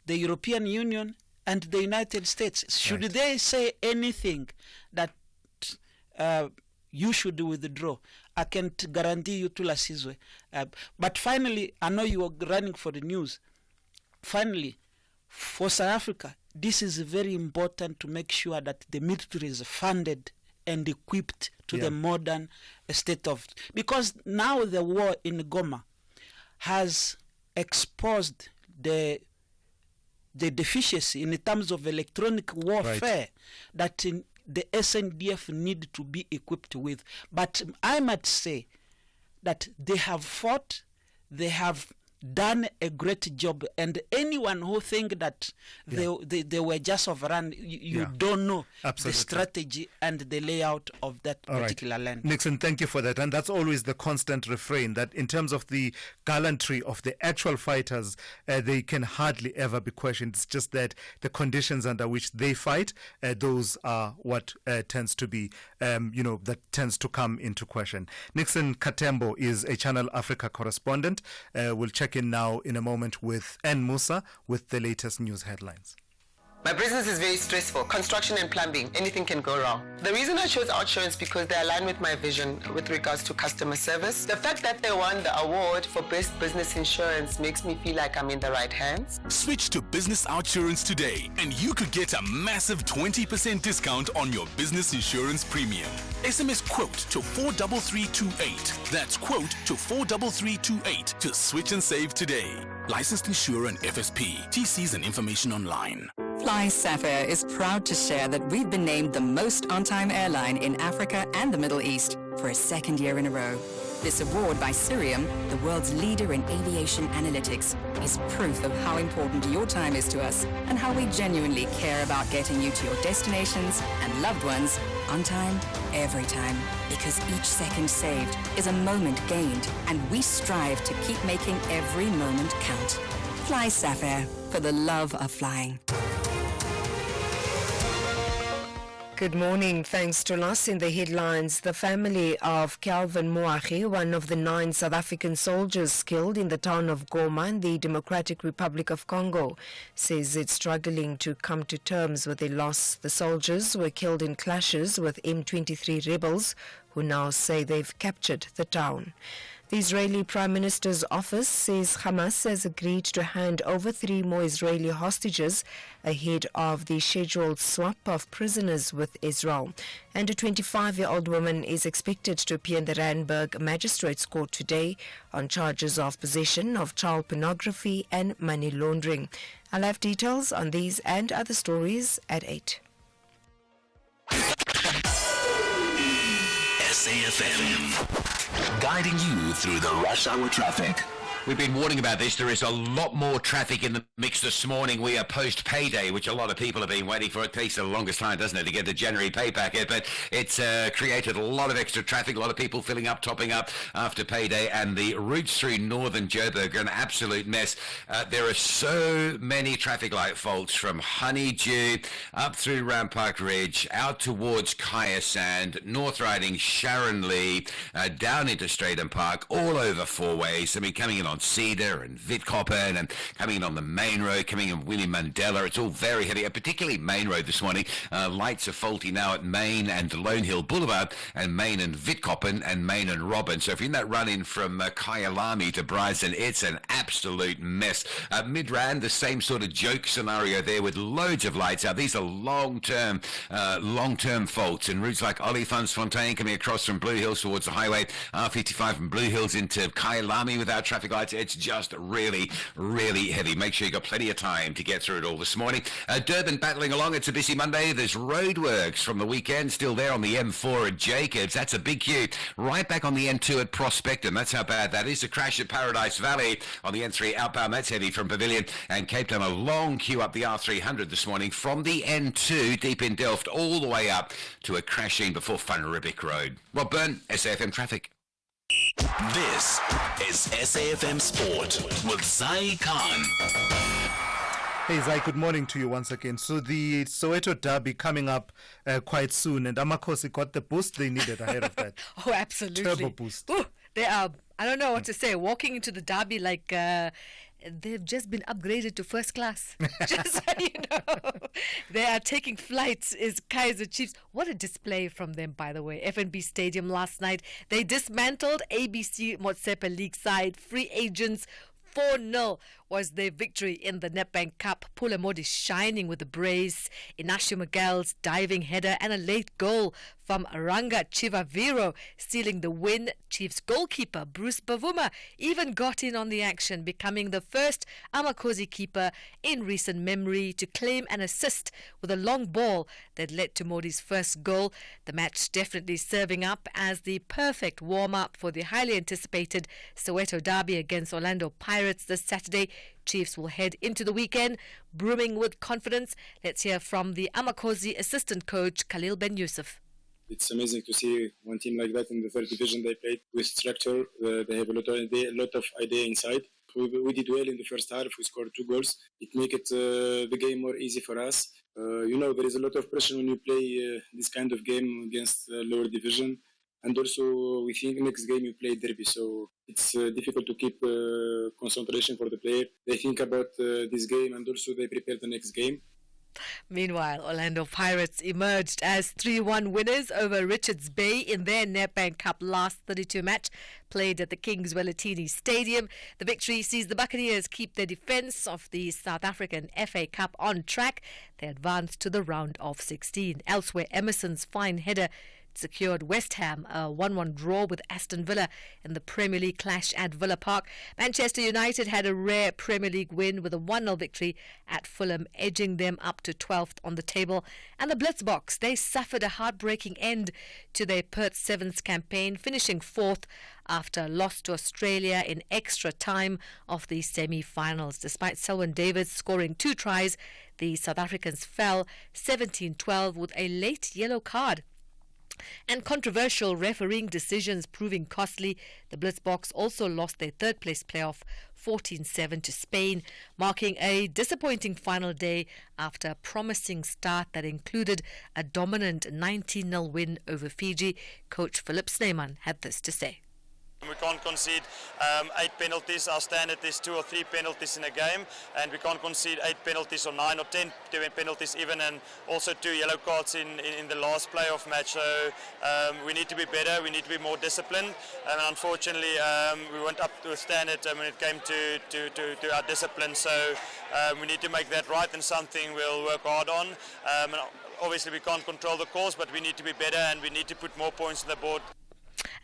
the European Union, and the United States. Should they say anything that you should withdraw, I can't guarantee you Thulasizwe. But finally, I know you are running for the news. Finally, for South Africa, this is very important to make sure that the military is funded and equipped to the modern state of... Because now the war in Goma has exposed the deficiency in terms of electronic warfare that the SNDF need to be equipped with. But I might say that they have fought, they have done a great job, and anyone who think that they were just overrun, you don't know the strategy and the layout of that particular land. Nixon, thank you for that. And that's always the constant refrain, that in terms of the gallantry of the actual fighters, they can hardly ever be questioned. It's just that the conditions under which they fight, those are what tends to be, that tends to come into question. Nixon Katembo is a Channel Africa correspondent. We'll check in now in a moment with N. Musa with the latest news headlines. My business is very stressful. Construction and plumbing, anything can go wrong. The reason I chose Outsurance because they align with my vision with regards to customer service. The fact that they won the award for best business insurance makes me feel like I'm in the right hands. Switch to Business Outsurance today and you could get a massive 20% discount on your business insurance premium. SMS quote to 43328. That's quote to 43328 to switch and save today. Licensed insurer and FSP. TCs and information online. Fly Sapphire is proud to share that we've been named the most on-time airline in Africa and the Middle East for a second year in a row. This award by Cirium, the world's leader in aviation analytics, is proof of how important your time is to us and how we genuinely care about getting you to your destinations and loved ones on time, every time. Because each second saved is a moment gained, and we strive to keep making every moment count. Fly Sapphire, for the love of flying. Good morning. Thanks to us. In the headlines, the family of Calvin Moahi, one of the 9 South African soldiers killed in the town of Goma in the Democratic Republic of Congo, says it's struggling to come to terms with the loss. The soldiers were killed in clashes with M23 rebels, who now say they've captured the town. The Israeli Prime Minister's office says Hamas has agreed to hand over 3 more Israeli hostages ahead of the scheduled swap of prisoners with Israel. And a 25-year-old woman is expected to appear in the Randburg Magistrates Court today on charges of possession of child pornography and money laundering. I'll have details on these and other stories at 8. SAFM, guiding you through the rush hour traffic. We've been warning about this. There is a lot more traffic in the mix this morning. We are post-payday, which a lot of people have been waiting for. It takes the longest time, doesn't it, to get the January pay packet? But it's created a lot of extra traffic, a lot of people filling up, topping up after payday, and the routes through northern Joburg are an absolute mess. There are so many traffic light faults from Honeydew up through Rampart Ridge, out towards Kaya Sand, North Riding, Sharon Lee, down into Stratham Park, all over four ways. I mean, coming in on Cedar and Witkoppen and coming in on the main road, coming in Willie Mandela. It's all very heavy, particularly Main Road this morning. Lights are faulty now at Main and Lone Hill Boulevard and Main and Witkoppen and Main and Robin. So if you're in that run in from Kyalami to Bryson, it's an absolute mess. Midrand, the same sort of joke scenario there with loads of lights out. These are long-term faults in routes like Olifantsfontein coming across from Blue Hills towards the highway, R55 from Blue Hills into Kyalami without traffic lights. It's just really, really heavy. Make sure you've got plenty of time to get through it all this morning. Durban battling along. It's a busy Monday. There's roadworks from the weekend still there on the M4 at Jacobs. That's a big queue. Right back on the N2 at Prospectum. That's how bad that is. A crash at Paradise Valley on the N3 outbound. That's heavy from Pavilion and Cape Town. A long queue up the R300 this morning from the N2 deep in Delft all the way up to a crash scene before Van Riebeeck Road. Rob Byrne, SAFM Traffic. This is SAFM Sport with Zai Khan. Hey Zai, good morning to you once again. So the Soweto Derby coming up quite soon, and Amakosi got the boost they needed ahead of that. Oh, absolutely. Turbo boost. Ooh, they are, I don't know what to say, walking into the Derby like they've just been upgraded to first class. Just so you know. They are taking flights is Kaizer Chiefs. What a display from them, by the way. FNB Stadium last night. They dismantled ABC Motsepe League side. Free agents 4-0 was their victory in the Nedbank Cup. Pulemodi shining with the brace. Inacio Miguel's diving header and a late goal from Ranga Chivaviro sealing the win. Chiefs goalkeeper Bruce Bavuma even got in on the action, becoming the first Amakosi keeper in recent memory to claim an assist with a long ball that led to Modi's first goal. The match definitely serving up as the perfect warm-up for the highly anticipated Soweto Derby against Orlando Pirates this Saturday. Chiefs will head into the weekend brimming with confidence. Let's hear from the Amakosi assistant coach Khalil Ben Yusuf. It's amazing to see one team like that in the third division. They played with structure. They have a lot of idea inside. We did well in the first half. We scored 2 goals. It made it the game more easy for us. There is a lot of pressure when you play this kind of game against lower division. And also, we think next game you play derby, so it's difficult to keep concentration for the player. They think about this game and also they prepare the next game. Meanwhile, Orlando Pirates emerged as 3-1 winners over Richards Bay in their Nedbank Cup last 32 match played at the Kings Wellatini Stadium. The victory sees the Buccaneers keep their defence of the South African FA Cup on track. They advance to the round of 16. Elsewhere, Emerson's fine header secured West Ham a 1-1 draw with Aston Villa in the Premier League clash at Villa Park. Manchester United had a rare Premier League win with a 1-0 victory at Fulham, edging them up to 12th on the table. And the Blitzboks, they suffered a heartbreaking end to their Perth Sevens campaign, finishing 4th after a loss to Australia in extra time of the semi-finals. Despite Selwyn Davids scoring 2 tries, the South Africans fell 17-12 with a late yellow card. And controversial refereeing decisions proving costly. The Blitzboks also lost their third place playoff 14-7 to Spain, marking a disappointing final day after a promising start that included a dominant 19-0 win over Fiji. Coach Philip Snyman had this to say. We can't concede 8 penalties. Our standard is 2 or 3 penalties in a game, and we can't concede 8 penalties or 9 or 10 penalties even, and also 2 yellow cards in the last playoff match. So we need to be better, we need to be more disciplined, and unfortunately we went up to a standard when it came to our discipline. So we need to make that right, and something we'll work hard on. Obviously we can't control the course, but we need to be better and we need to put more points on the board.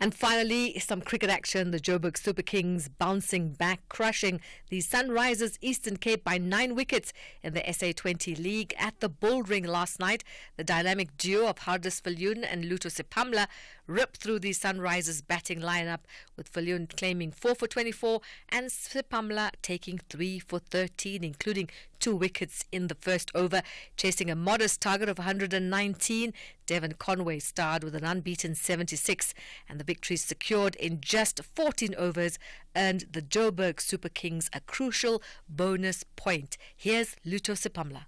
And finally, some cricket action. The Joburg Super Kings bouncing back, crushing the Sunrisers Eastern Cape by 9 wickets in the SA20 League at the Bullring last night. The dynamic duo of Hardus Viljoen and Thulasizwe Simelane ripped through the Sunrisers batting lineup, with Viljoen claiming 4 for 24 and Simelane taking 3 for 13, including 2 wickets in the first over. Chasing a modest target of 119, Devon Conway starred with an unbeaten 76, and the victories secured in just 14 overs earned the Joburg Super Kings a crucial bonus point. Here's Thulasizwe Simelane.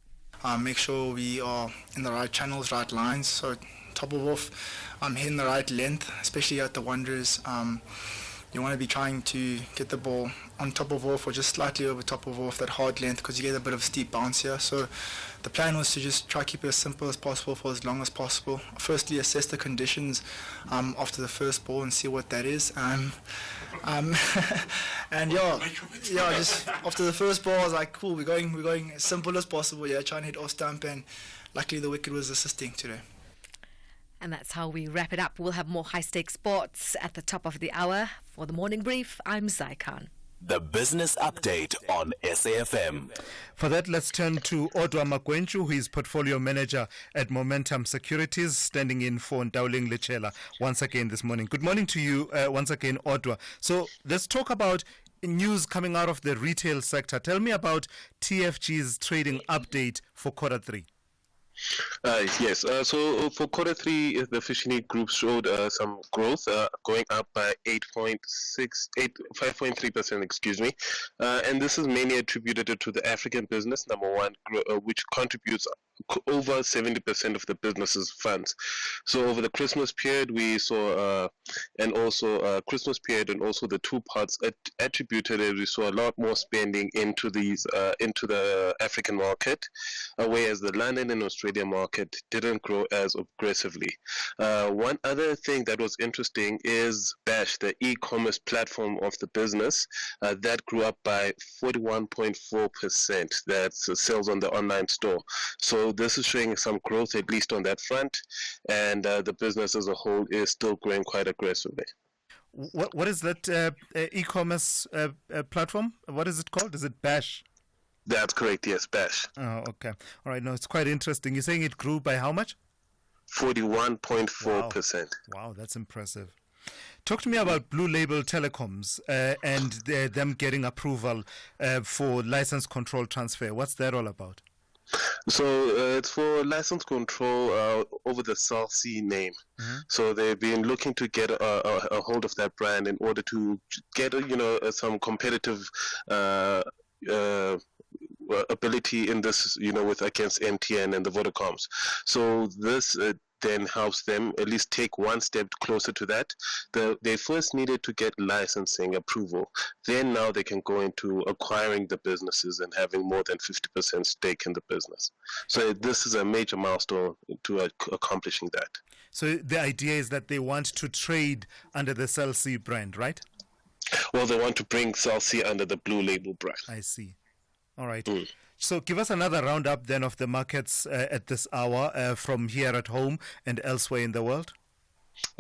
Make sure we are in the right channels, right lines. So top of off, hitting the right length, especially at the Wanderers. You want to be trying to get the ball on top of off or just slightly over top of off, that hard length, because you get a bit of steep bounce here. So the plan was to just try to keep it as simple as possible for as long as possible. Firstly, assess the conditions after the first ball and see what that is. And just after the first ball, I was like, cool, we're going as simple as possible. Yeah, trying to hit off stump, and luckily the wicket was assisting today. And that's how we wrap it up. We'll have more high-stakes sports at the top of the hour. For the Morning Brief, I'm Zai Khan. The Business Update on SAFM. For that, let's turn to Odwa Makwenchu, who is Portfolio Manager at Momentum Securities, standing in for Ndauling Lechela once again this morning. Good morning to you once again, Odwa. So let's talk about news coming out of the retail sector. Tell me about TFG's trading update for quarter 3. Yes, so for quarter 3, the Fishing Group showed some growth, going up by 5.3%, excuse me. And this is mainly attributed to the African business, number one, which contributes over 70% of the business's funds. So over the Christmas period, we saw, and also Christmas period, and also the 2 parts attributed, we saw a lot more spending into these, into the African market, whereas the London and Australia market didn't grow as aggressively. One other thing that was interesting is Bash, the e-commerce platform of the business, that grew up by 41.4%. That's sales on the online store. So this is showing some growth, at least on that front, and the business as a whole is still growing quite aggressively. What is that e-commerce platform? What is it called? Is it Bash? That's correct, yes, Bash. Oh, okay. All right, no, it's quite interesting. You're saying it grew by how much? 41.4%. Wow, that's impressive. Talk to me about Blue Label Telecoms and them getting approval for license control transfer. What's that all about? So it's for license control over the South Sea name. Mm-hmm. So they've been looking to get a hold of that brand in order to get some competitive ability in this, with against MTN and the Vodacoms. So this then helps them at least take one step closer to that. They first needed to get licensing approval. Then now they can go into acquiring the businesses and having more than 50% stake in the business. So this is a major milestone to accomplishing that. So the idea is that they want to trade under the Cell C brand, right? Well, they want to bring Cell C under the Blue Label brand. I see. All right. So give us another roundup then of the markets at this hour from here at home and elsewhere in the world.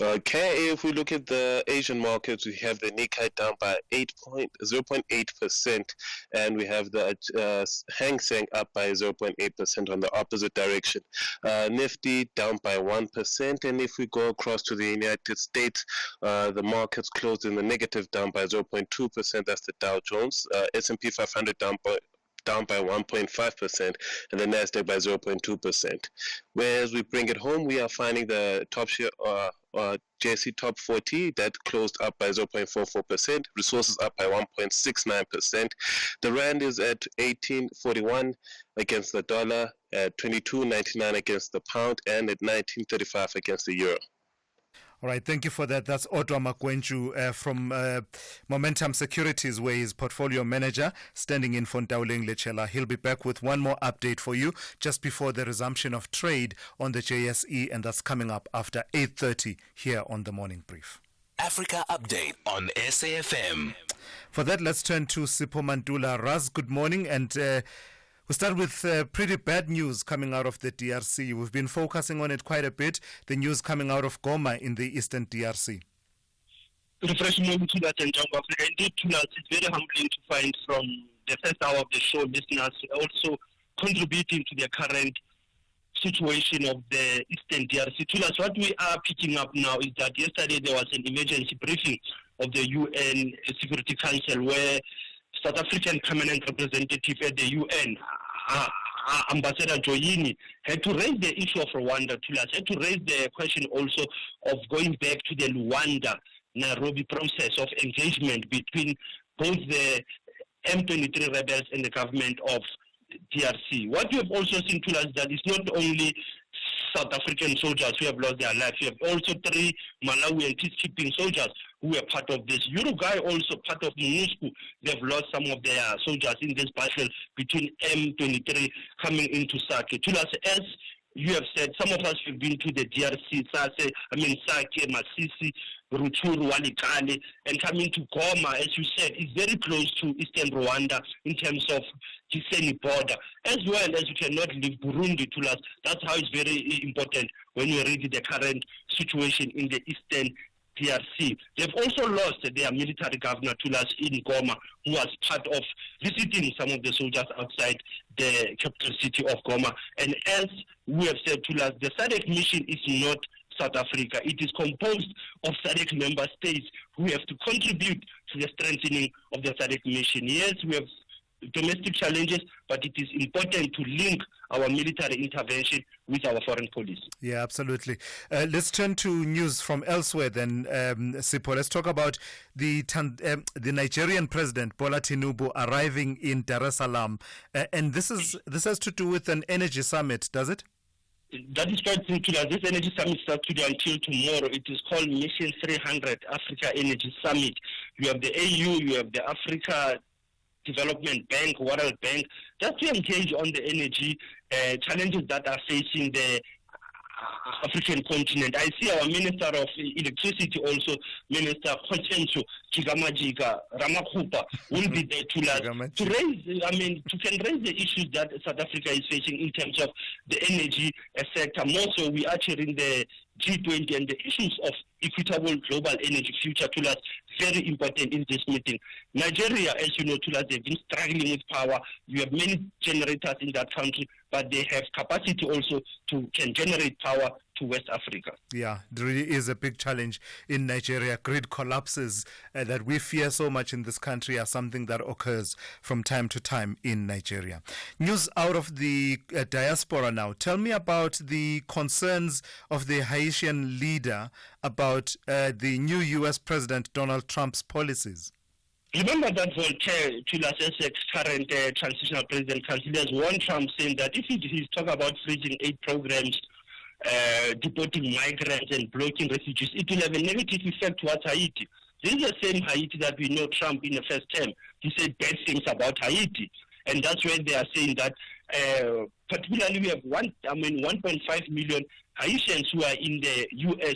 Okay, if we look at the Asian markets, we have the Nikkei down by 0.8%, and we have the Hang Seng up by 0.8% on the opposite direction. Nifty down by 1%, and if we go across to the United States, the markets closed in the negative, down by 0.2%. That's the Dow Jones. S&P 500 down by 1.5%, and the Nasdaq by 0.2%. Whereas we bring it home, we are finding the top share, JSE Top 40, that closed up by 0.44%, resources up by 1.69%. The rand is at 18.41 against the dollar, at 22.99 against the pound, and at 19.35 against the euro. All right, thank you for that. That's Odwa Makwenchu from Momentum Securities, where he's portfolio manager, standing in for Ndauling Lechela. He'll be back with one more update for you just before the resumption of trade on the JSE, and that's coming up after 8:30 here on The Morning Brief. Africa Update on SAFM. For that, let's turn to Sipho Mantula. Raz, good morning, and we'll start with pretty bad news coming out of the DRC. We've been focusing on it quite a bit, the news coming out of Goma in the eastern DRC. refreshment to that and Jumbo Africa. Indeed, Tulas, it's very humbling to find from the first hour of the show listeners also contributing to the current situation of the Eastern DRC. Tulas, what we are picking up now is that yesterday there was an emergency briefing of the UN Security Council where South African permanent representative at the UN, Ambassador Joyini, had to raise the issue of Rwanda. Tulas had to raise the question also of going back to the Luanda-Nairobi process of engagement between both the M23 rebels and the government of DRC. What we have also seen, Tulas, that it's not only South African soldiers who have lost their lives. We have also 3 Malawian peacekeeping soldiers who were part of this. Uruguay also part of MONUSCO. They've lost some of their soldiers in this battle between M23 coming into Sake. Tulas, as you have said, some of us have been to the DRC, Sake, Masisi, Rutshuru, Walikale, and coming to Goma, as you said, is very close to Eastern Rwanda in terms of Kiseni border, as well as you cannot leave Burundi, Tulas. That's how it's very important when we read the current situation in the Eastern DRC. They've also lost their military governor, Thulas, in Goma, who was part of visiting some of the soldiers outside the capital city of Goma. And as we have said, Thulas, the SADC mission is not South Africa. It is composed of SADC member states who have to contribute to the strengthening of the SADC mission. Yes, we have domestic challenges, but it is important to link our military intervention with our foreign policy. Yeah, absolutely. Let's turn to news from elsewhere then, Sipho. Let's talk about the Nigerian president, Bola Tinubu, arriving in Dar es Salaam. And this has to do with an energy summit, does it? That is quite simple. This energy summit starts today until tomorrow. It is called Mission 300 Africa Energy Summit. You have the AU, you have the Africa Development Bank, World Bank, just to engage on the energy challenges that are facing the African continent. I see our Minister of Electricity also, Minister Khotsenso Chigamajika Ramakhupa, will be there to raise, to raise the issues that South Africa is facing in terms of the energy sector. More so, we are chairing the G20 and the issues of equitable global energy future, Tulas, very important in this meeting. Nigeria, as you know, Tulas, they've been struggling with power. You have many generators in that country, but they have capacity also can generate power to West Africa. Yeah, there really is a big challenge in Nigeria. Grid collapses that we fear so much in this country are something that occurs from time to time in Nigeria. News out of the diaspora now. Tell me about the concerns of the Haitian leader about the new U.S. President Donald Trump's policies. Remember that Voltaire, Thulasizwe current transitional president, considers warned Trump, saying that if he's talking about freezing aid programs, deporting migrants and blocking refugees, it will have a negative effect towards Haiti. This is the same Haiti that we know Trump in the first term. He said bad things about Haiti. And that's where they are saying that particularly we have 1.5 million Haitians who are in the U.S.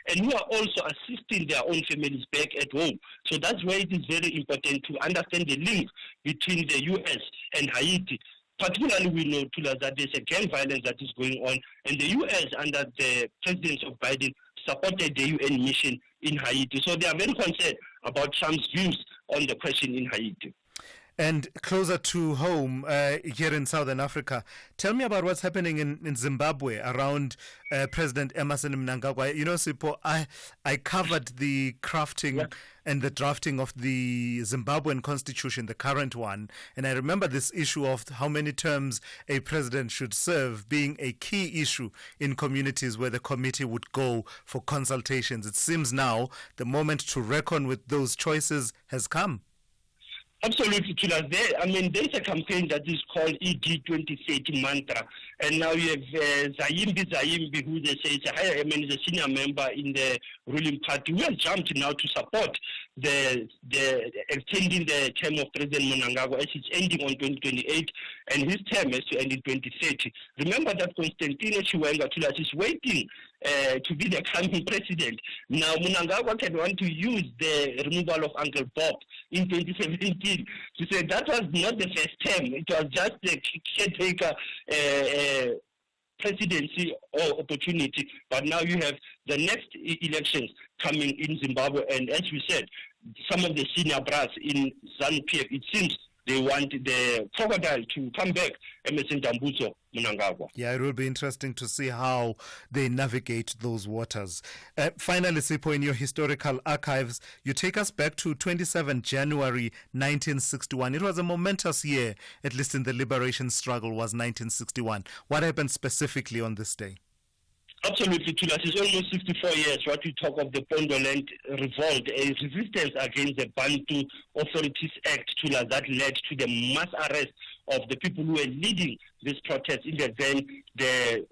and who are also assisting their own families back at home. So that's why it is very important to understand the link between the U.S. and Haiti. Particularly, we know, that there's a gang violence that is going on, and the U.S., under the presidency of Biden, supported the UN mission in Haiti. So they are very concerned about Trump's views on the question in Haiti. And closer to home, here in Southern Africa, tell me about what's happening in Zimbabwe around President Emmerson Mnangagwa. You know, Sipho, I covered the crafting and the drafting of the Zimbabwean constitution, the current one, and I remember this issue of how many terms a president should serve being a key issue in communities where the committee would go for consultations. It seems now the moment to reckon with those choices has come. Absolutely, Thulas. There's a campaign that is called ED 2030 Mantra, and now you have Zayimbi, who they say is a senior member in the ruling party, who has jumped now to support the extending the term of President Mnangagwa as it's ending on 2028, and his term has to end in 2030. Remember that Constantino Chiwenga, Thulas, is waiting to be the coming president. Now, Mnangagwa can want to use the removal of Uncle Bob in 2017 to say that was not the first term. It was just the caretaker presidency or opportunity, but now you have the next elections coming in Zimbabwe, and as we said, some of the senior brass in ZANU-PF, it seems they want the crocodile to come back, Emerson Dambuzo Mnangagwa. Yeah, it will be interesting to see how they navigate those waters. Finally, Sipho, in your historical archives, you take us back to 27 January 1961. It was a momentous year, at least in the liberation struggle, was 1961. What happened specifically on this day? Absolutely, Tulas. It's almost 64 years what we talk of the Pondoland revolt, a resistance against the Bantu Authorities Act, Tulas, that led to the mass arrest of the people who were leading this protest in the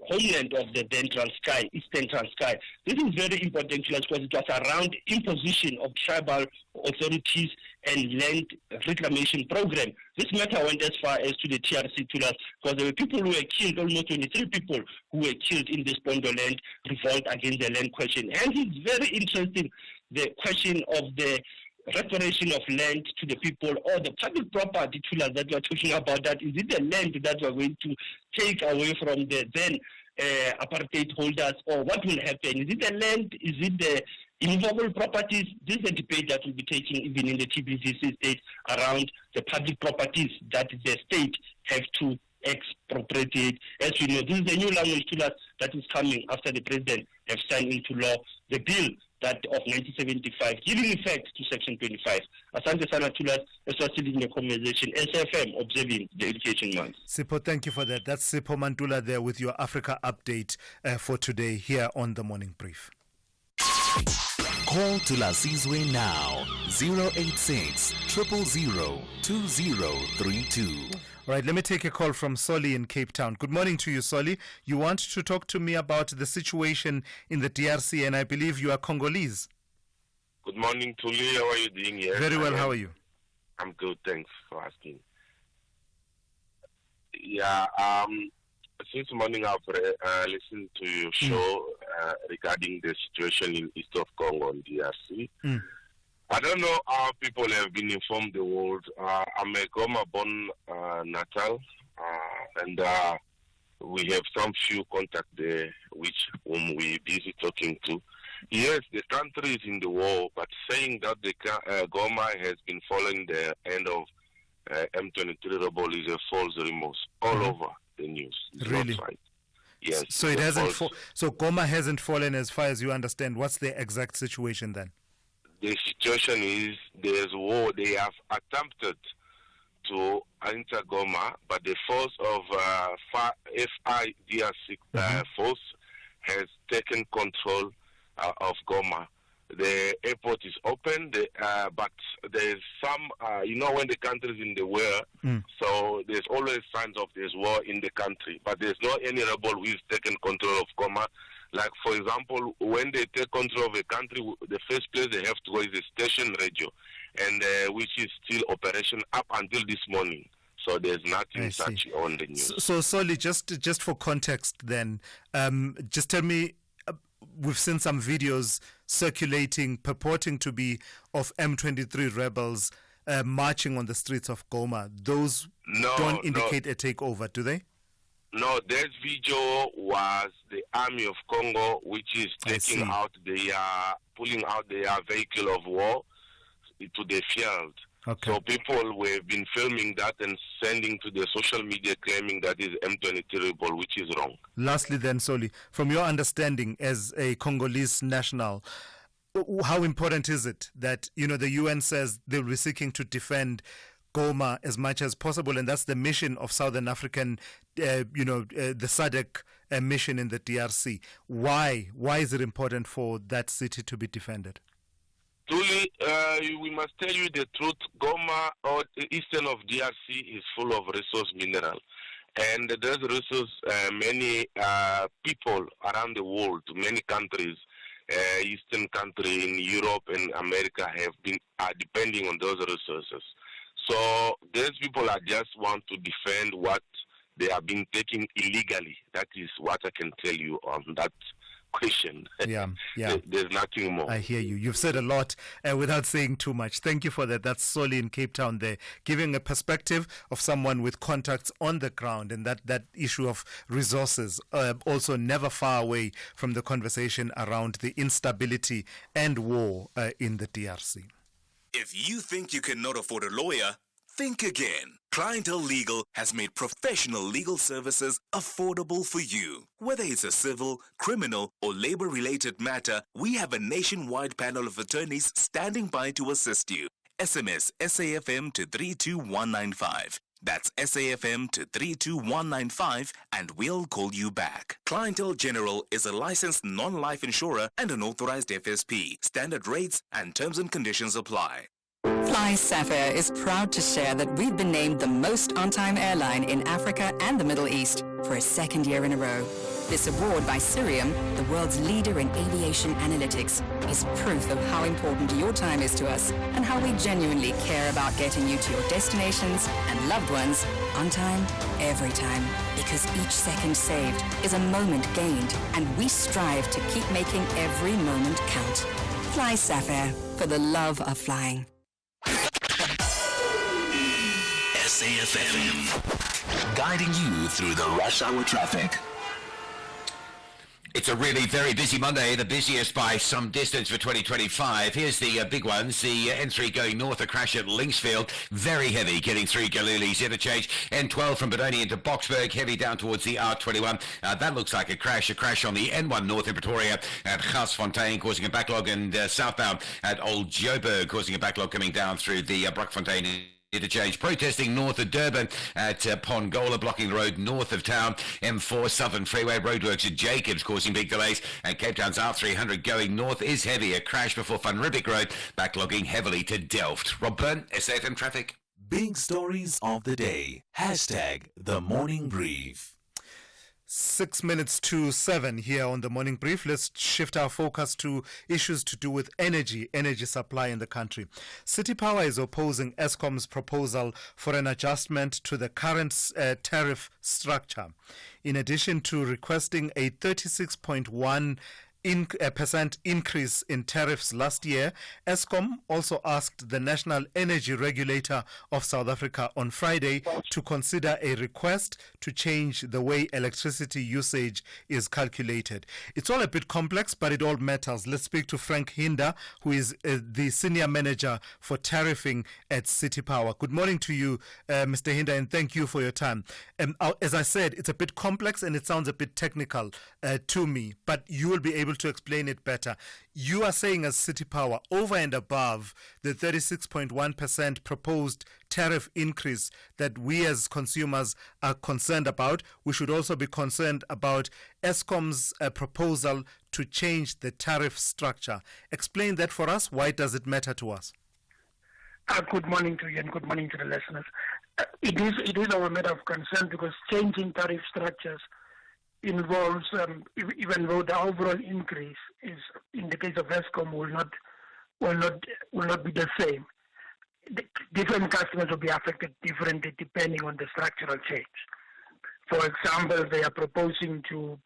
homeland of the then Transkei, Eastern Transkei. This is very important, Tulas, because it was around imposition of tribal authorities and land reclamation program. This matter went as far as to the TRC, Tulas, because there were people who were killed, almost 23 people who were killed in this Pondoland revolt against the land question. And it's very interesting, the question of the restoration of land to the people or the public property, Tulas, that we are talking about. That is it the land that we are going to take away from the then apartheid holders, or what will happen? Is it the land? Is it the immovable properties? This is a debate that will be taking even in the TBCC state around the public properties that the state have to expropriate. As we know, this is a new language to us that is coming after the president have signed into law the bill that of 1975, giving effect to Section 25. Asante sana Tulas, as well as in the conversation, SFM observing the education month. Sipho, thank you for that. That's Sipho Mantula there with your Africa update for today here on the Morning Brief. Call Thulasizwe now, 086 000 2032. All right, let me take a call from Soli in Cape Town. Good morning to you, Soli. You want to talk to me about the situation in the DRC, and I believe you are Congolese. Good morning, Tuli. How are you doing here? Very well. How are you? I'm good. Thanks for asking. Yeah, since morning I've listened to your show regarding the situation in east of Congo and DRC. I don't know how people have been informed the world. I'm a Goma born Natal, and we have some few contact there, whom we busy talking to. Yes, the country is in the war, but saying that the Goma has been following the end of M23 rebel is a false rumors all over the news. It's really? Not right. Yes. So it hasn't. So Goma hasn't fallen, as far as you understand. What's the exact situation then? The situation is there's war. They have attempted to enter Goma, but the force of FIDR6 force has taken control of Goma. The airport is open, but there's some, when the country is in the war, so there's always signs of there's war in the country, but there's not any rebel who has taken control of Goma. Like, for example, when they take control of a country, the first place they have to go is the station radio, and which is still operation up until this morning. So there's nothing such on the news. So Soli, just for context then, just tell me, we've seen some videos circulating purporting to be of M23 rebels marching on the streets of Goma. Those don't indicate a takeover, do they? No, this video was the army of Congo, which is taking out pulling out their vehicle of war to the field. Okay. So people have been filming that and sending to the social media claiming that is M23 rebel, which is wrong. Lastly then, Soli, from your understanding as a Congolese national, how important is it that, the UN says they'll be seeking to defend Goma as much as possible, and that's the mission of Southern African, the SADC mission in the DRC. Why is it important for that city to be defended? Truly, we must tell you the truth. Goma, or eastern of DRC, is full of resource mineral, and those resources, many people around the world, many countries, eastern country in Europe and America are depending on those resources. So these people are just want to defend what they have been taking illegally. That is what I can tell you on that question. Yeah. There's nothing more. I hear you. You've said a lot without saying too much. Thank you for that. That's Solly in Cape Town there, giving a perspective of someone with contacts on the ground, and that issue of resources also never far away from the conversation around the instability and war in the DRC. If you think you cannot afford a lawyer, think again. Clientele Legal has made professional legal services affordable for you. Whether it's a civil, criminal, or labor-related matter, we have a nationwide panel of attorneys standing by to assist you. SMS SAFM to 32195. That's SAFM to 32195 and we'll call you back. Clientele General is a licensed non-life insurer and an authorized FSP. Standard rates and terms and conditions apply. Fly Sapphire is proud to share that we've been named the most on-time airline in Africa and the Middle East for a second year in a row. This award by Cirium, the world's leader in aviation analytics, is proof of how important your time is to us and how we genuinely care about getting you to your destinations and loved ones on time, every time. Because each second saved is a moment gained, and we strive to keep making every moment count. Fly Sapphire, for the love of flying. SAFM, guiding you through the rush hour traffic. It's a really very busy Monday, the busiest by some distance for 2025. Here's the big ones. The N3 going north, a crash at Linksfield. Very heavy getting through Galilee's interchange. N12 from Benoni into Boksburg, heavy down towards the R21. That looks like a crash on the N1 north in Pretoria at Gasfontein, causing a backlog, and southbound at Old Joburg, causing a backlog coming down through the Brockfontein interchange. Protesting north of Durban at Pongola, blocking the road north of town. M4 Southern Freeway roadworks at Jacobs causing big delays, and Cape Town's R300 going north is heavy. A crash before Van Riebeek Road, backlogging heavily to Delft. Rob Byrne, SAFM Traffic. Big stories of the day. Hashtag the morning brief. 6 minutes to 7 here on the Morning Brief. Let's shift our focus to issues to do with energy supply in the country. City Power is opposing Eskom's proposal for an adjustment to the current tariff structure. In addition to requesting a 36.1% increase in tariffs last year, Eskom also asked the National Energy Regulator of South Africa on Friday to consider a request to change the way electricity usage is calculated. It's all a bit complex, but it all matters. Let's speak to Frank Hinda, who is the Senior Manager for Tariffing at City Power. Good morning to you, Mr. Hinda, and thank you for your time. As I said, it's a bit complex and it sounds a bit technical to me, but you will be able to explain it better. You are saying as City Power, over and above the 36.1% proposed tariff increase that we as consumers are concerned about, we should also be concerned about Eskom's proposal to change the tariff structure. Explain that for us. Why does it matter to us? Good morning to you and good morning to the listeners. It is our matter of concern because changing tariff structures involves, even though the overall increase is, in the case of Eskom, will not be the same. Different customers will be affected differently depending on the structural change. For example, they are proposing to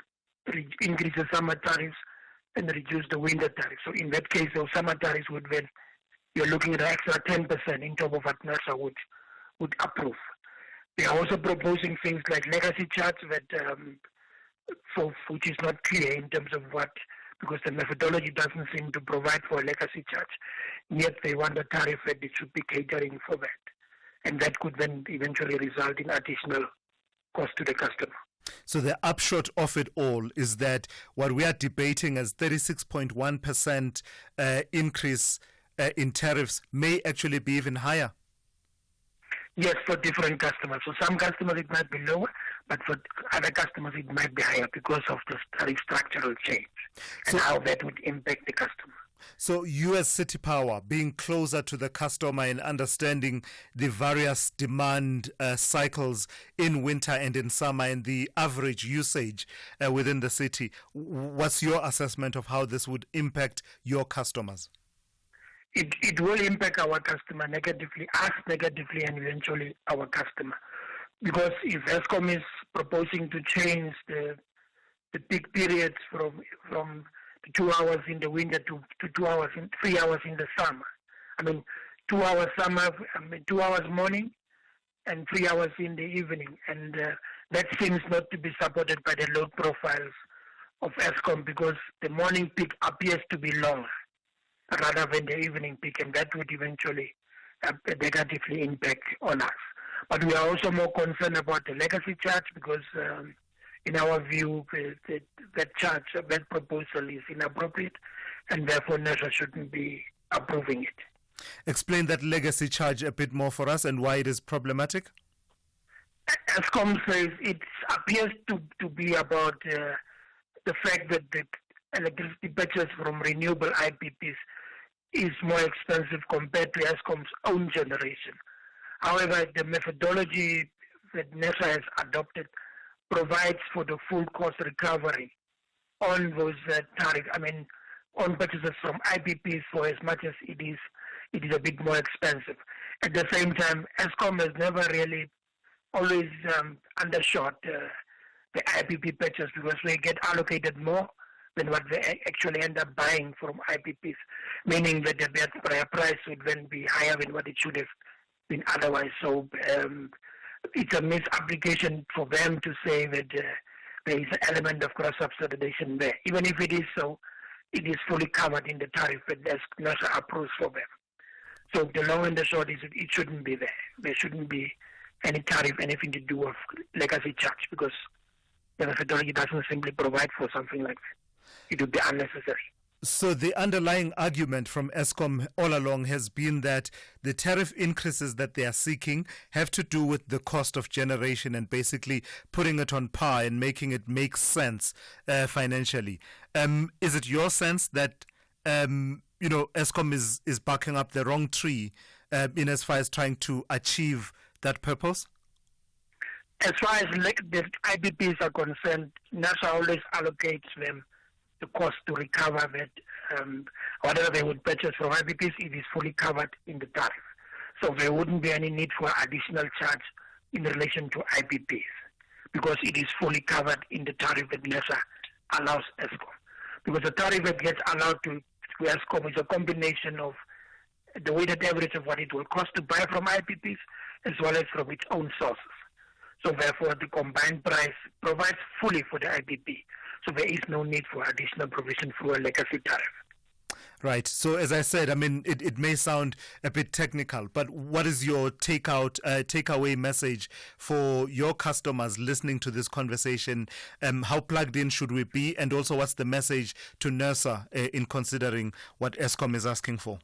increase the summer tariffs and reduce the winter tariffs. So in that case, those summer tariffs would then, you're looking at an extra 10% in top of what NERSA would approve. They are also proposing things like legacy charge that which is not clear in terms of what, because the methodology doesn't seem to provide for a legacy charge. Yet they want a tariff that it should be catering for that. And that could then eventually result in additional cost to the customer. So the upshot of it all is that what we are debating as 36.1% increase in tariffs may actually be even higher. Yes, for different customers. So some customers it might be lower, but for other customers it might be higher because of the tariff structural change and how that would impact the customer. So you as City Power, being closer to the customer and understanding the various demand cycles in winter and in summer and the average usage within the city, what's your assessment of how this would impact your customers? It will impact our customer negatively, us negatively, and eventually our customer. Because if Eskom is proposing to change the the peak periods from the 2 hours in the winter to 3 hours in the summer. I mean, 2 hours summer, 2 hours morning, and 3 hours in the evening, and that seems not to be supported by the load profiles of Eskom, because the morning peak appears to be longer rather than the evening peak, and that would eventually negatively impact on us. But we are also more concerned about the legacy charge, because in our view, that proposal is inappropriate, and therefore NERSA shouldn't be approving it. Explain that legacy charge a bit more for us and why it is problematic. Eskom says it appears to be about the fact that the electricity purchase from renewable IPPs is more expensive compared to Eskom's own generation. However, the methodology that NERSA has adopted provides for the full cost recovery on those tariffs. I mean, on purchases from IPPs, for as much as it is a bit more expensive. At the same time, Eskom has never really always undershot the IPP purchase, because they get allocated more than what they actually end up buying from IPPs, meaning that their price would then be higher than what it should have been otherwise. So it's a misapplication for them to say that there is an element of cross-subsidization there. Even if it is so, it is fully covered in the tariff that NERSA approves for them. So the long and the short is it shouldn't be there. There shouldn't be any tariff, anything to do with legacy charge, because the methodology doesn't simply provide for something like that. It would be unnecessary. So the underlying argument from Eskom all along has been that the tariff increases that they are seeking have to do with the cost of generation and basically putting it on par and making it make sense financially. Is it your sense that Eskom is barking up the wrong tree in as far as trying to achieve that purpose? As far as the IPPs are concerned, NERSA always allocates them the cost to recover that. Whatever they would purchase from IPPs, it is fully covered in the tariff. So there wouldn't be any need for additional charge in relation to IPPs, because it is fully covered in the tariff that NERSA allows Eskom. Because the tariff that gets allowed to Eskom is a combination of the weighted average of what it will cost to buy from IPPs as well as from its own sources. So therefore, the combined price provides fully for the IPP. So there is no need for additional provision through a legacy tariff. Right. So as I said, I mean, it may sound a bit technical, but what is your takeaway message for your customers listening to this conversation? How plugged in should we be? And also, what's the message to NERSA in considering what Eskom is asking for?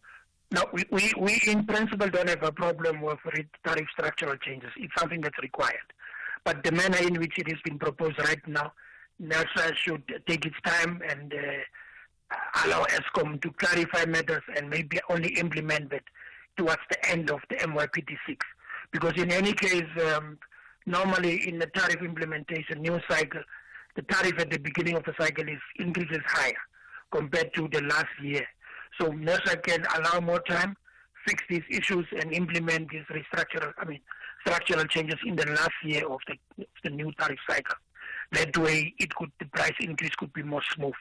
No, we in principle don't have a problem with tariff structural changes. It's something that's required. But the manner in which it has been proposed right now, NERSA should take its time and allow Eskom to clarify matters and maybe only implement it towards the end of the MYPT6. Because in any case, normally in the tariff implementation new cycle, the tariff at the beginning of the cycle increases higher compared to the last year. So NERSA can allow more time, fix these issues, and implement these structural changes in the last year of the new tariff cycle. That way, the price increase could be more smooth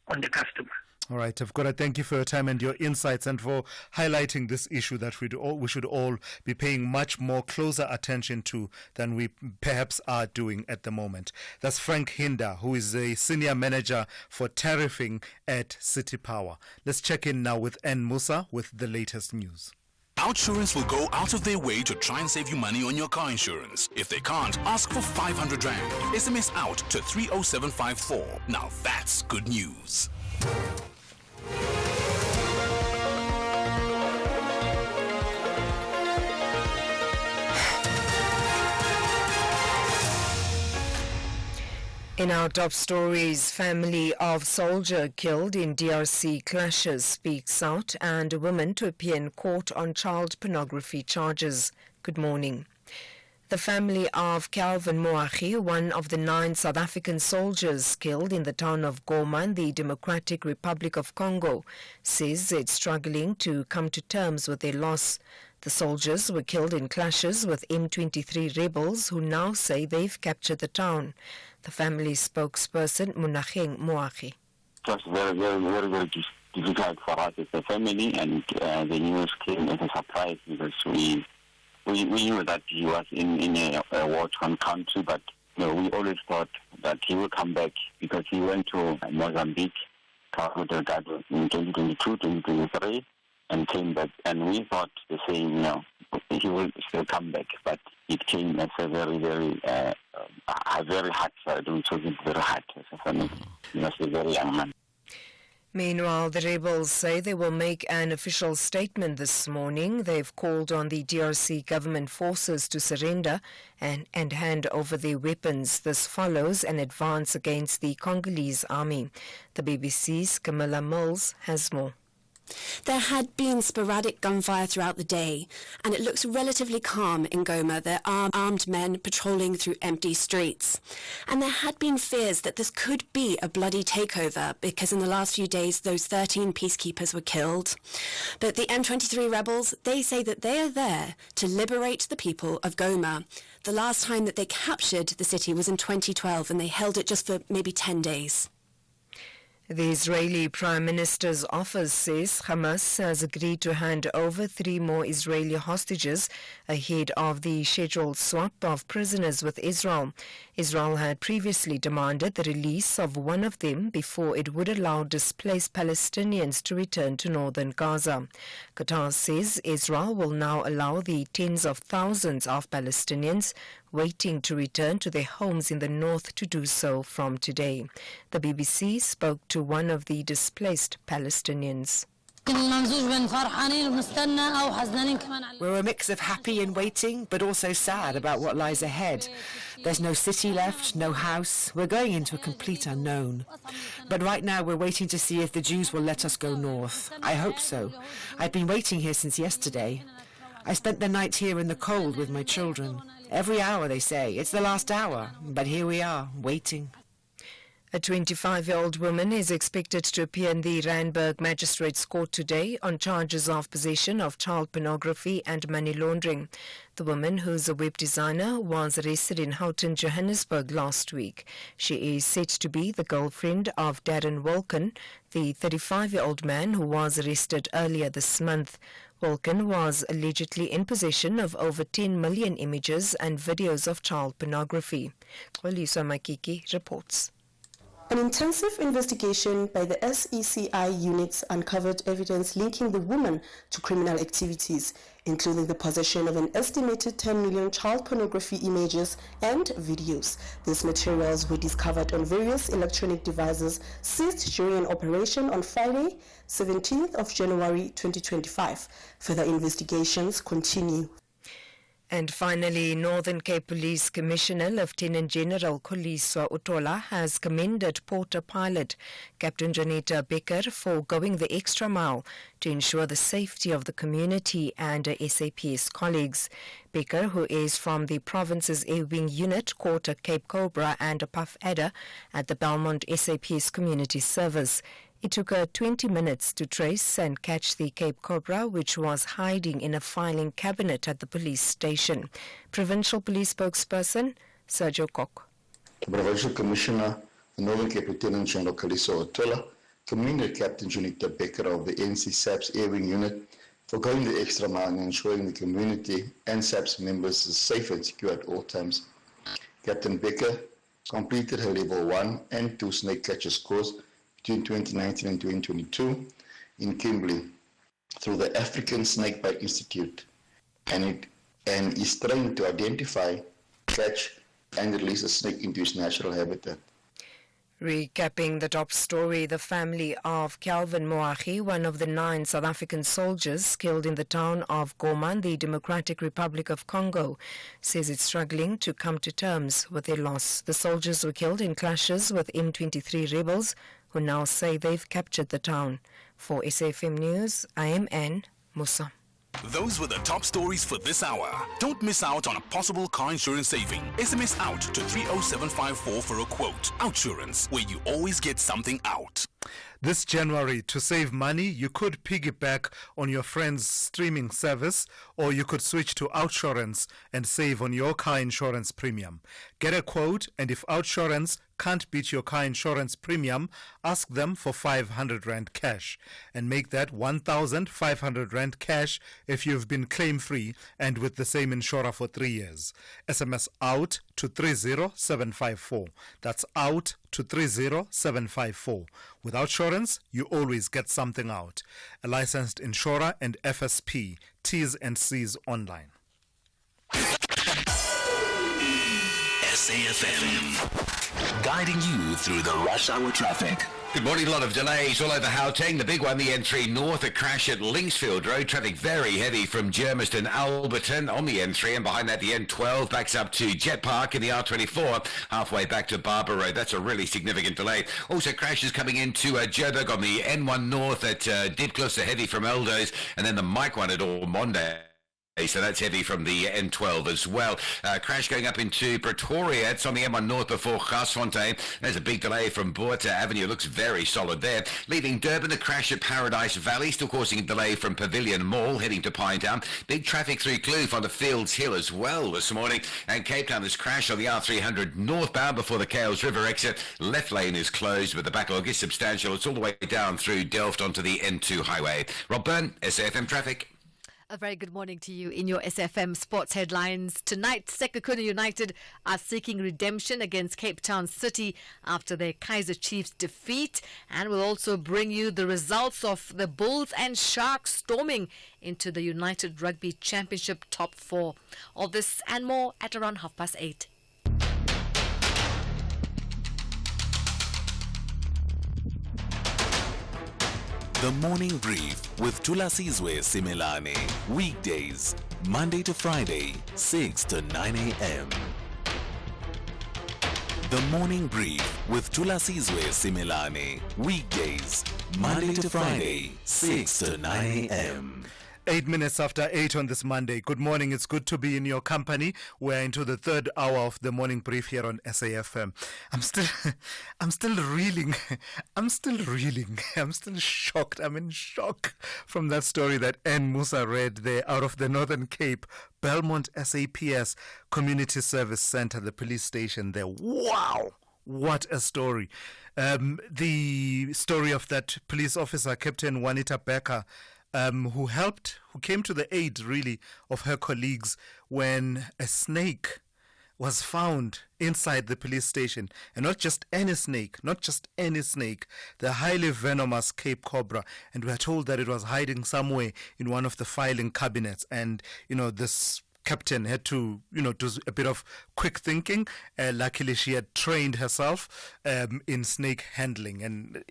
on the customer. All right, I've got to thank you for your time and your insights and for highlighting this issue that we should all be paying much more closer attention to than we perhaps are doing at the moment. That's Frank Hinda, who is a senior manager for tariffing at City Power. Let's check in now with N. Musa with the latest news. Outsurance will go out of their way to try and save you money on your car insurance. If they can't, ask for 500 Rand. SMS out to 30754. Now that's good news. In our top stories, family of soldier killed in DRC clashes speaks out, and a woman to appear in court on child pornography charges. Good morning. The family of Calvin Moachi, one of the 9 South African soldiers killed in the town of Goma in the Democratic Republic of Congo, says it's struggling to come to terms with their loss. The soldiers were killed in clashes with M23 rebels who now say they've captured the town. The family spokesperson Munaheng Moagi. It was very difficult for us as a family, and the news came as a surprise because we knew that he was in a war-torn country, but we always thought that he would come back because he went to Mozambique, Cabo Delgado in 2022, 2023, and came back. And we thought the same, he will still come back, but it came as a very hard side. We took it very hard as a family. He was a very young man. Meanwhile, the rebels say they will make an official statement this morning. They've called on the DRC government forces to surrender and hand over their weapons. This follows an advance against the Congolese army. The BBC's Camilla Mills has more. There had been sporadic gunfire throughout the day, and it looks relatively calm in Goma. There are armed men patrolling through empty streets. And there had been fears that this could be a bloody takeover, because in the last few days those 13 peacekeepers were killed. But the M23 rebels, they say that they are there to liberate the people of Goma. The last time that they captured the city was in 2012, and they held it just for maybe 10 days. The Israeli Prime Minister's office says Hamas has agreed to hand over 3 more Israeli hostages ahead of the scheduled swap of prisoners with Israel. Israel had previously demanded the release of one of them before it would allow displaced Palestinians to return to northern Gaza. Qatar says Israel will now allow the tens of thousands of Palestinians waiting to return to their homes in the north to do so from today. The BBC spoke to one of the displaced Palestinians. We're a mix of happy and waiting, but also sad about what lies ahead. There's no city left, no house. We're going into a complete unknown. But right now we're waiting to see if the Jews will let us go north. I hope so. I've been waiting here since yesterday. I spent the night here in the cold with my children. Every hour they say, it's the last hour, but here we are, waiting. A 25-year-old woman is expected to appear in the Randburg Magistrates Court today on charges of possession of child pornography and money laundering. The woman, who's a web designer, was arrested in Houghton, Johannesburg last week. She is said to be the girlfriend of Darren Wilken, the 35-year-old man who was arrested earlier this month. Wilken was allegedly in possession of over 10 million images and videos of child pornography. Thulasizwe Simelane reports. An intensive investigation by the SECI units uncovered evidence linking the woman to criminal activities, including the possession of an estimated 10 million child pornography images and videos. These materials were discovered on various electronic devices seized during an operation on Friday, 17th of January 2025. Further investigations continue. And finally, Northern Cape Police Commissioner Lieutenant General Thulasizwe Simelane has commended Porter pilot Captain Janita Becker for going the extra mile to ensure the safety of the community and SAP's colleagues. Becker, who is from the province's Air Wing unit, caught a Cape Cobra and a Puff Adder at the Belmont SAP's community service. It took her 20 minutes to trace and catch the Cape Cobra, which was hiding in a filing cabinet at the police station. Provincial Police spokesperson Sergio Kok. The Provincial Commissioner, the Northern Cape Lieutenant General Thulasizwe Simelane, commended Captain Janita Becker of the NC SAP's Air Wing unit for going the extra mile in ensuring the community and SAP's members is safe and secure at all times. Captain Becker completed her level 1 and 2 snake catchers course between 2019 and 2022 in Kimberley through the African Snakebite Institute, and is trained to identify, catch, and release a snake into its natural habitat. Recapping the top story, the family of Calvin Moagi, one of the 9 South African soldiers killed in the town of Goma in the Democratic Republic of Congo, says it's struggling to come to terms with their loss. The soldiers were killed in clashes with M23 rebels, who now say they've captured the town. For SAFM News, I am Anne Musa. Those were the top stories for this hour. Don't miss out on a possible car insurance saving. SMS out to 30754 for a quote. Outsurance, where you always get something out. This January, to save money, you could piggyback on your friend's streaming service, or you could switch to Outsurance and save on your car insurance premium. Get a quote, and if Outsurance can't beat your car insurance premium, ask them for 500 Rand cash and make that 1,500 Rand cash if you've been claim-free and with the same insurer for 3 years. SMS out to 30754. That's out to 30754. With Outsurance, you always get something out. A licensed insurer and FSP. T's and C's online. SAFM, guiding you through the rush hour traffic. Good morning. A lot of delays all over Gauteng. The big one, the N3 North, a crash at Linksfield Road. Traffic very heavy from Germiston, Alberton on the N3, and behind that the N12 backs up to Jet Park in the R24, halfway back to Barber Road. That's a really significant delay. Also crashes coming into Joburg on the N1 North at Diepkloof, heavy from Eldos, and then the Mike one at Ormonde. So that's heavy from the N12 as well. Crash going up into Pretoria. It's on the M1 North before Garsfontein. There's a big delay from Boerta Avenue. Looks very solid there. Leaving Durban, a crash at Paradise Valley, still causing a delay from Pavilion Mall, heading to Pinetown. Big traffic through Kloof on the Fields Hill as well this morning. And Cape Town, this crash on the R300 northbound before the Kales River exit. Left lane is closed, but the backlog is substantial. It's all the way down through Delft onto the N2 highway. Rob Byrne, SAFM Traffic. A very good morning to you in your SFM sports headlines. Tonight, Sekhukhune United are seeking redemption against Cape Town City after their Kaizer Chiefs defeat. And we'll also bring you the results of the Bulls and Sharks storming into the United Rugby Championship top 4. All this and more at around 8:30. The Morning Brief with Thulasizwe Simelane. Weekdays, Monday to Friday, 6 to 9 a.m. The Morning Brief with Thulasizwe Simelane. Weekdays, Monday to Friday, 6 to 9 a.m. 8 minutes after 8 on this Monday. Good morning. It's good to be in your company. We're into the third hour of the morning brief here on SAFM. I'm still reeling. I'm still shocked. I'm in shock from that story that Ann Musa read there out of the Northern Cape, Belmont SAPS Community Service Center, the police station there. Wow. What a story. The story of that police officer, Captain Juanita Becker, who came to the aid, really, of her colleagues when a snake was found inside the police station. And not just any snake, the highly venomous Cape Cobra. And we are told that it was hiding somewhere in one of the filing cabinets. And, this captain had to, do a bit of quick thinking. Luckily, she had trained herself in snake handling. And,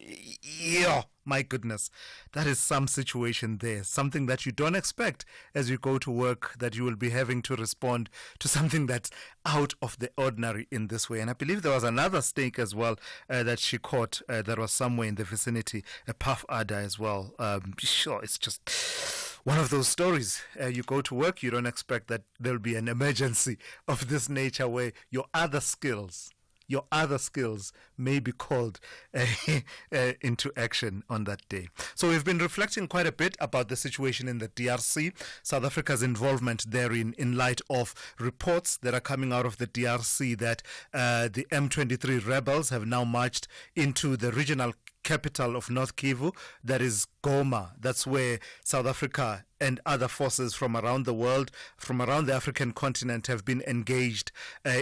my goodness, that is some situation there. Something that you don't expect as you go to work, that you will be having to respond to something that's out of the ordinary in this way. And I believe there was another snake as well that she caught that was somewhere in the vicinity, a puff adder as well. It's just one of those stories. You go to work, you don't expect that there'll be an emergency of this nature where your other skills may be called into action on that day. So we've been reflecting quite a bit about the situation in the DRC, South Africa's involvement therein, in light of reports that are coming out of the DRC that the M23 rebels have now marched into the regional capital of North Kivu, that is Goma. That's where South Africa and other forces from around the world, from around the African continent, have been engaged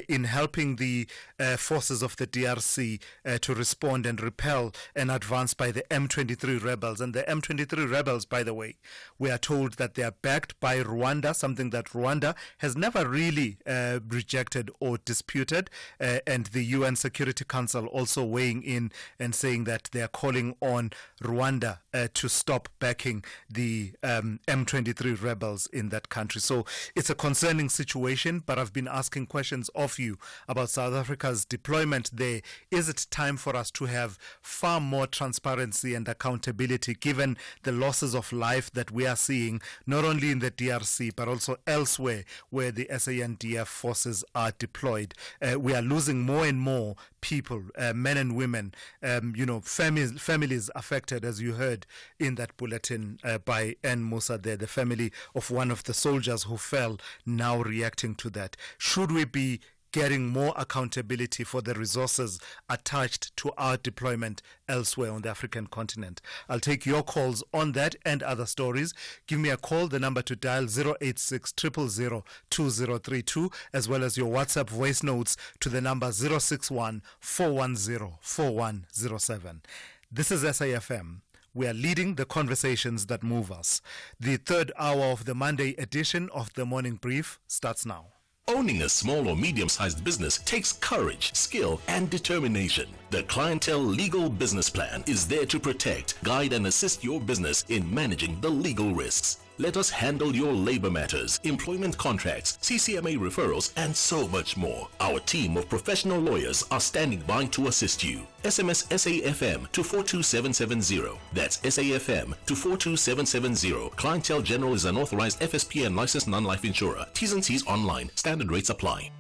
in helping the forces of the DRC to respond and repel an advance by the M23 rebels. And the M23 rebels, by the way, we are told that they are backed by Rwanda, something that Rwanda has never really rejected or disputed. And the UN Security Council also weighing in and saying that they are calling on Rwanda to stop backing the M23 M23 rebels in that country. So it's a concerning situation, but I've been asking questions of you about South Africa's deployment there. Is it time for us to have far more transparency and accountability given the losses of life that we are seeing, not only in the DRC, but also elsewhere where the SANDF forces are deployed? We are losing more and more people, men and women, families affected, as you heard in that bulletin by N. Musa there, the family of one of the soldiers who fell, now reacting to that. Should we be getting more accountability for the resources attached to our deployment elsewhere on the African continent? I'll take your calls on that and other stories. Give me a call, the number to dial 086 000 2032, as well as your WhatsApp voice notes to the number 061 410 4107. This is SAFM. We are leading the conversations that move us. The third hour of the Monday edition of the Morning Brief starts now. Owning a small or medium-sized business takes courage, skill, and determination. The Clientele Legal Business Plan is there to protect, guide, and assist your business in managing the legal risks. Let us handle your labor matters, employment contracts, CCMA referrals, and so much more. Our team of professional lawyers are standing by to assist you. SMS SAFM to 42770. That's SAFM to 42770. Clientele General is an authorized FSP and licensed non-life insurer. T's and C's online. Standard rates apply.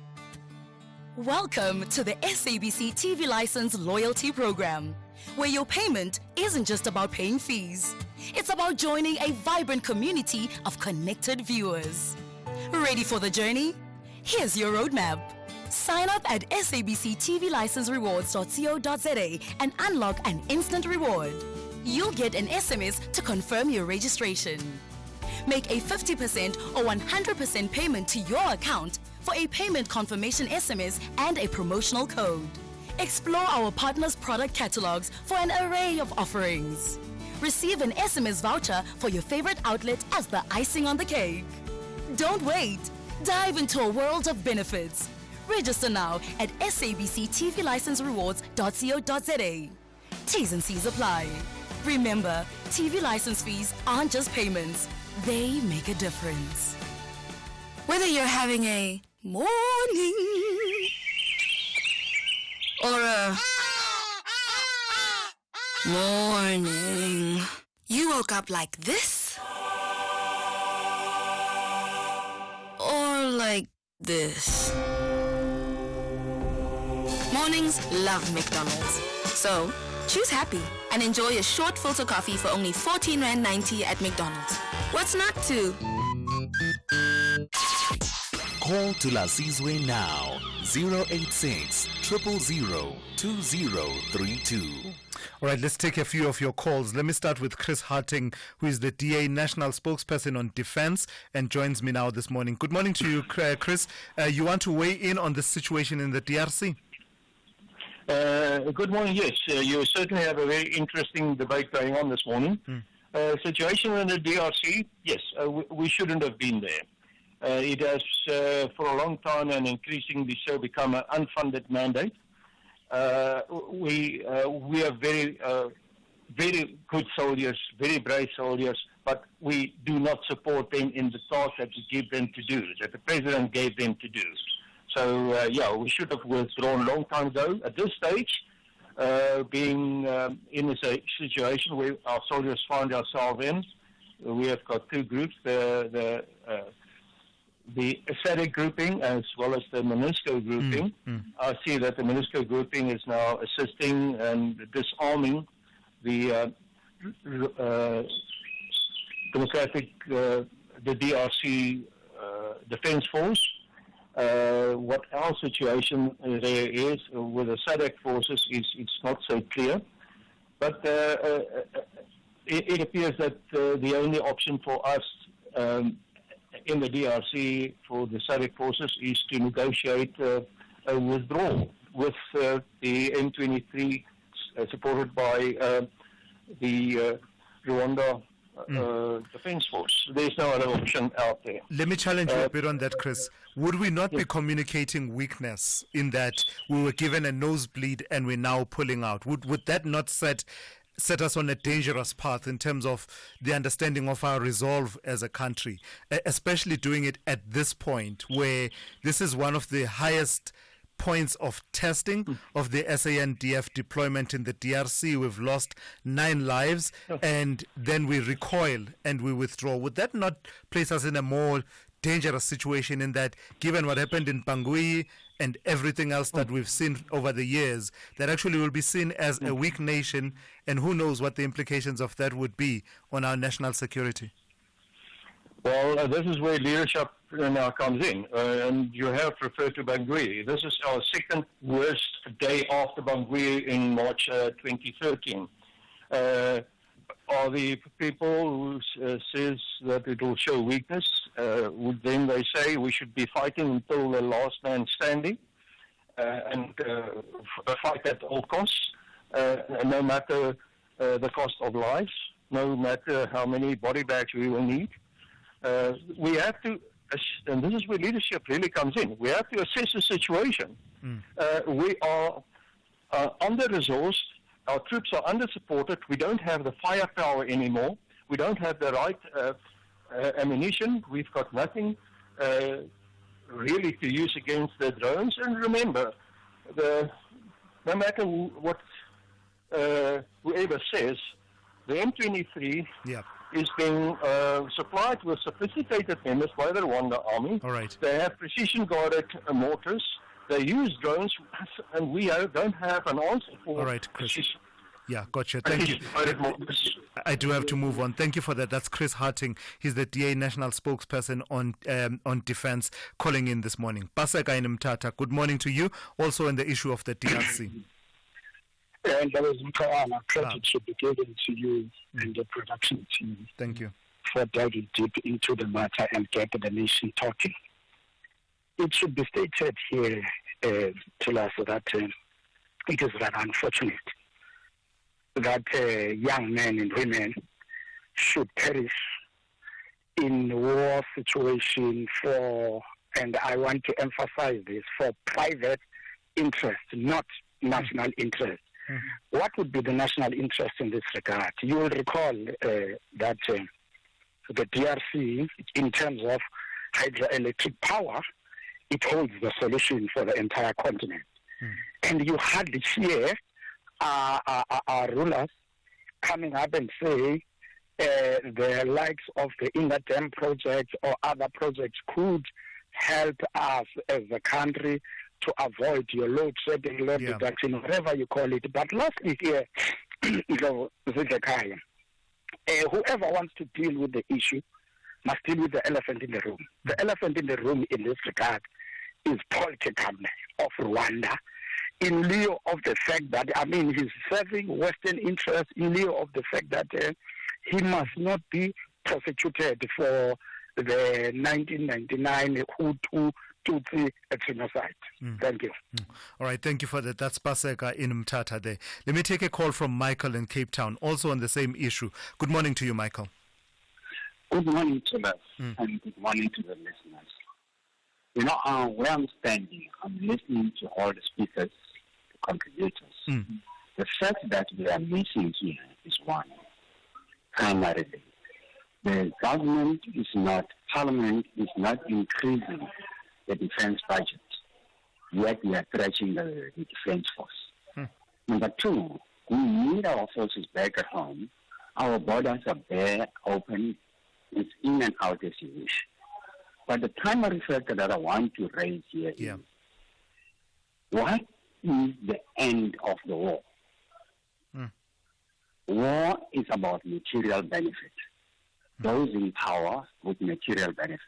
Welcome to the SABC TV License Loyalty Program, where your payment isn't just about paying fees. It's about joining a vibrant community of connected viewers. Ready for the journey? Here's your roadmap. Sign up at sabctvlicenserewards.co.za and unlock an instant reward. You'll get an SMS to confirm your registration. Make a 50% or 100% payment to your account for a payment confirmation SMS and a promotional code. Explore our partners' product catalogs for an array of offerings. Receive an SMS voucher for your favorite outlet as the icing on the cake. Don't wait. Dive into a world of benefits. Register now at sabctvlicenserewards.co.za. T's and C's apply. Remember, TV license fees aren't just payments. They make a difference. Whether you're having a morning or a morning, you woke up like this or like this. Mornings love McDonald's. So, choose happy and enjoy a short filter coffee for only R14.90 at McDonald's. What's not to? Call Thulasizwe now. 086 000 2032. All right, let's take a few of your calls. Let me start with Chris Harting, who is the DA National Spokesperson on Defense and joins me now this morning. Good morning to you, Chris. You want to weigh in on the situation in the DRC? Good morning. Yes, you certainly have a very interesting debate going on this morning. Situation in the DRC, yes, we shouldn't have been there. It has, for a long time and increasingly so, become an unfunded mandate. We are very good soldiers, very brave soldiers, but we do not support them in the task that we give them to do, that the president gave them to do. So, we should have withdrawn a long time ago. At this stage, being in a situation where our soldiers find ourselves in, we have got two groups, the SADC grouping as well as the MONUSCO grouping. I see that the MONUSCO grouping is now assisting and disarming the the DRC Defense Force. What our situation there is with the SADC forces is it's not so clear. But it appears that the only option for us in the DRC for the SADC forces is to negotiate a withdrawal with the M23 supported by the Rwanda Defense Force. There's no other option out there. Let me challenge you a bit on that, Chris. Would we not be communicating weakness in that we were given a nosebleed and we're now pulling out? Would that not set set us on a dangerous path in terms of the understanding of our resolve as a country, especially doing it at this point where this is one of the highest points of testing of the SANDF deployment in the DRC. We've lost 9 lives and then we recoil and we withdraw. Would that not place us in a more dangerous situation, in that given what happened in Bangui and everything else that we've seen over the years, that actually will be seen as a weak nation, and who knows what the implications of that would be on our national security? Well, this is where leadership now comes in, and you have referred to Bangui. This is our second worst day after Bangui in March 2013. Are the people who says that it will show weakness, would then they say we should be fighting until the last man standing and fight at all costs, no matter the cost of lives, no matter how many body bags we will need. We have to, and this is where leadership really comes in, we have to assess the situation. We are under-resourced. Our troops are under-supported. We don't have the firepower anymore. We don't have the right ammunition. We've got nothing really to use against the drones. And remember, no matter what whoever says, the M23 is being supplied with sophisticated members by the Rwanda army. All right. They have precision-guided mortars. They use drones, and we don't have an answer for. All right, Chris. Yeah, gotcha. Thank you. I do have to move on. Thank you for that. That's Chris Harting. He's the DA national spokesperson on defense, calling in this morning. Paseka Mtata, good morning to you. Also on the issue of the DRC. And there was credit should be given to you and the production team. Thank you for diving deep into the matter and getting the nation talking. It should be stated here, Thulas, that it is rather unfortunate that young men and women should perish in war situation for, and I want to emphasize this, for private interest, not national interest. What would be the national interest in this regard? You will recall that the DRC, in terms of hydroelectric power, it holds the solution for the entire continent. And you hardly hear our rulers coming up and say the likes of the Inner Dam project or other projects could help us as a country to avoid your load shedding, load reduction, whatever you call it. But lastly here, whoever wants to deal with the issue must deal with the elephant in the room. The elephant in the room in this regard is Paul Kagame of Rwanda, in lieu of the fact that, he's serving Western interests, in lieu of the fact that he must not be prosecuted for the 1999 Hutu-Tutsi genocide. Thank you. All right, thank you for that. That's Paseka in Mtata there. Let me take a call from Michael in Cape Town, also on the same issue. Good morning to you, Michael. Good morning to us, and good morning to the listeners. You know, where I'm standing, I'm listening to all the speakers, the contributors. The fact that we are missing here is one. Primarily, the government is not, Parliament is not increasing the defense budget, yet we are stretching the defense force. Number two, we need our forces back at home. Our borders are bare, open, it's in and out as you wish. But the primary factor that I want to raise here is, what is the end of the war? War is about material benefit. Those in power with material benefit.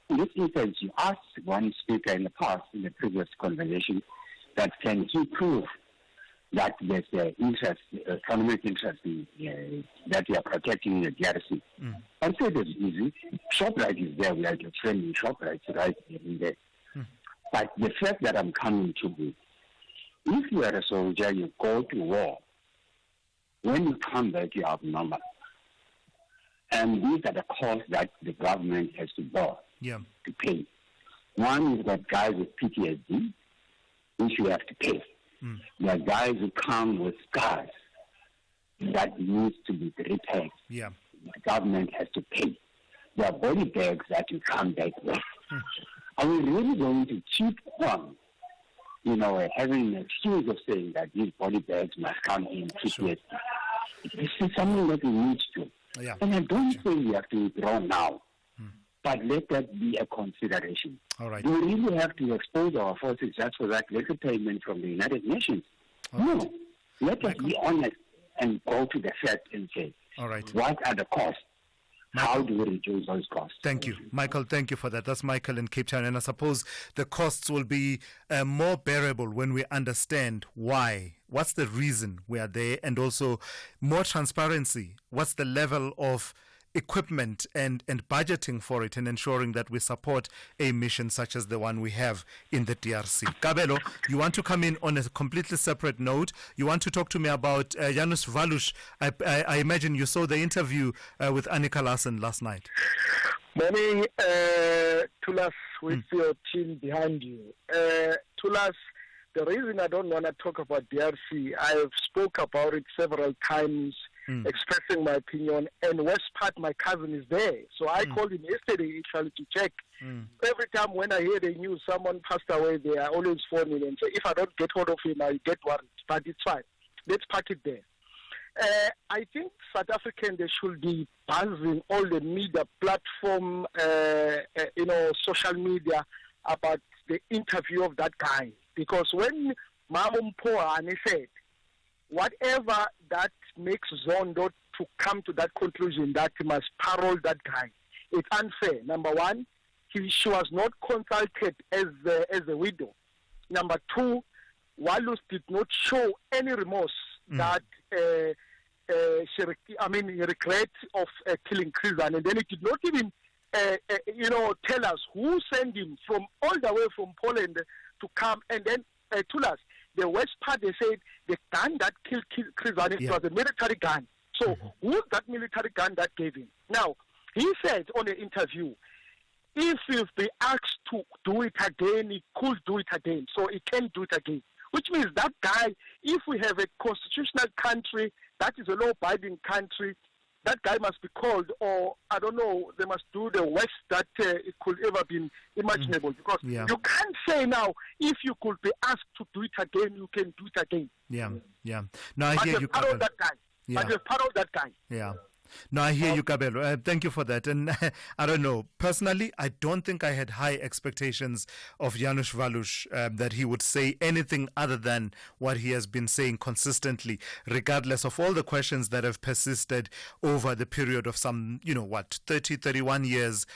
In this instance, you asked one speaker in the past, in the previous conversation, that can he prove that there's the interest, economic interest that we are protecting the DRC. I say it's easy. ShopRite is there. We are training ShopRite right in there. But the fact that I'm coming to is, if you are a soldier, you go to war. When you come back, you have number. And these are the costs that the government has to bear, to pay. One is that guys with PTSD, which you have to pay. There are guys who come with scars. that needs to be repaired. Yeah. The government has to pay. There are body bags that you come back with. Are we really going to keep on, having an excuse of saying that these body bags must come in PTSD? This is something that we need to. Yeah. And I don't say we have to withdraw now, but let that be a consideration. All right. Do we really have to expose our forces just for that little payment from the United Nations? No. Let us be honest and go to the fact and say, all right, what are the costs? How do we reduce those costs? Thank you, Michael. Thank you for that. That's Michael in Cape Town. And I suppose the costs will be more bearable when we understand why. What's the reason we are there? And also more transparency. What's the level of equipment and budgeting for it, and ensuring that we support a mission such as the one we have in the DRC. Kabelo, you want to come in on a completely separate note. You want to talk to me about Janus Valush. I imagine you saw the interview with Annika Larsen last night. Morning, Thulas, with your team behind you. Thulas, the reason I don't want to talk about DRC, I've spoke about it several times, expressing my opinion, and West Part, my cousin, is there. So I called him yesterday actually to check. Every time when I hear the news, someone passed away, they are always phoning and say, if I don't get hold of him, I get worried. But it's fine. Let's park it there. I think South African, they should be buzzing all the media platform, social media about the interview of that guy. Because when Mamum Poane said, whatever that makes Zondo to come to that conclusion that he must parole that guy, it's unfair. Number one, she was not consulted as a widow. Number two, Walus did not show any remorse that he regret of killing Chrysan, and then he did not even tell us who sent him from all the way from Poland to come, and then to us. The West Part, they said the gun that killed Chrysan was a military gun. So who's that military gun that gave him? Now, he said on the interview, if he'll be asked to do it again, he could do it again. So he can do it again. Which means that guy, if we have a constitutional country, that is a law-abiding country, that guy must be called, or I don't know, they must do the worst that it could ever be imaginable. Because you can't say now, if you could be asked to do it again, you can do it again. Yeah. No, I hear you, Kabelo. That guy. But you've paroled that guy. Yeah. No, I hear you, Kabelo. Thank you for that. And I don't know. Personally, I don't think I had high expectations of Janusz Valush that he would say anything other than what he has been saying consistently, regardless of all the questions that have persisted over the period of some, 31 years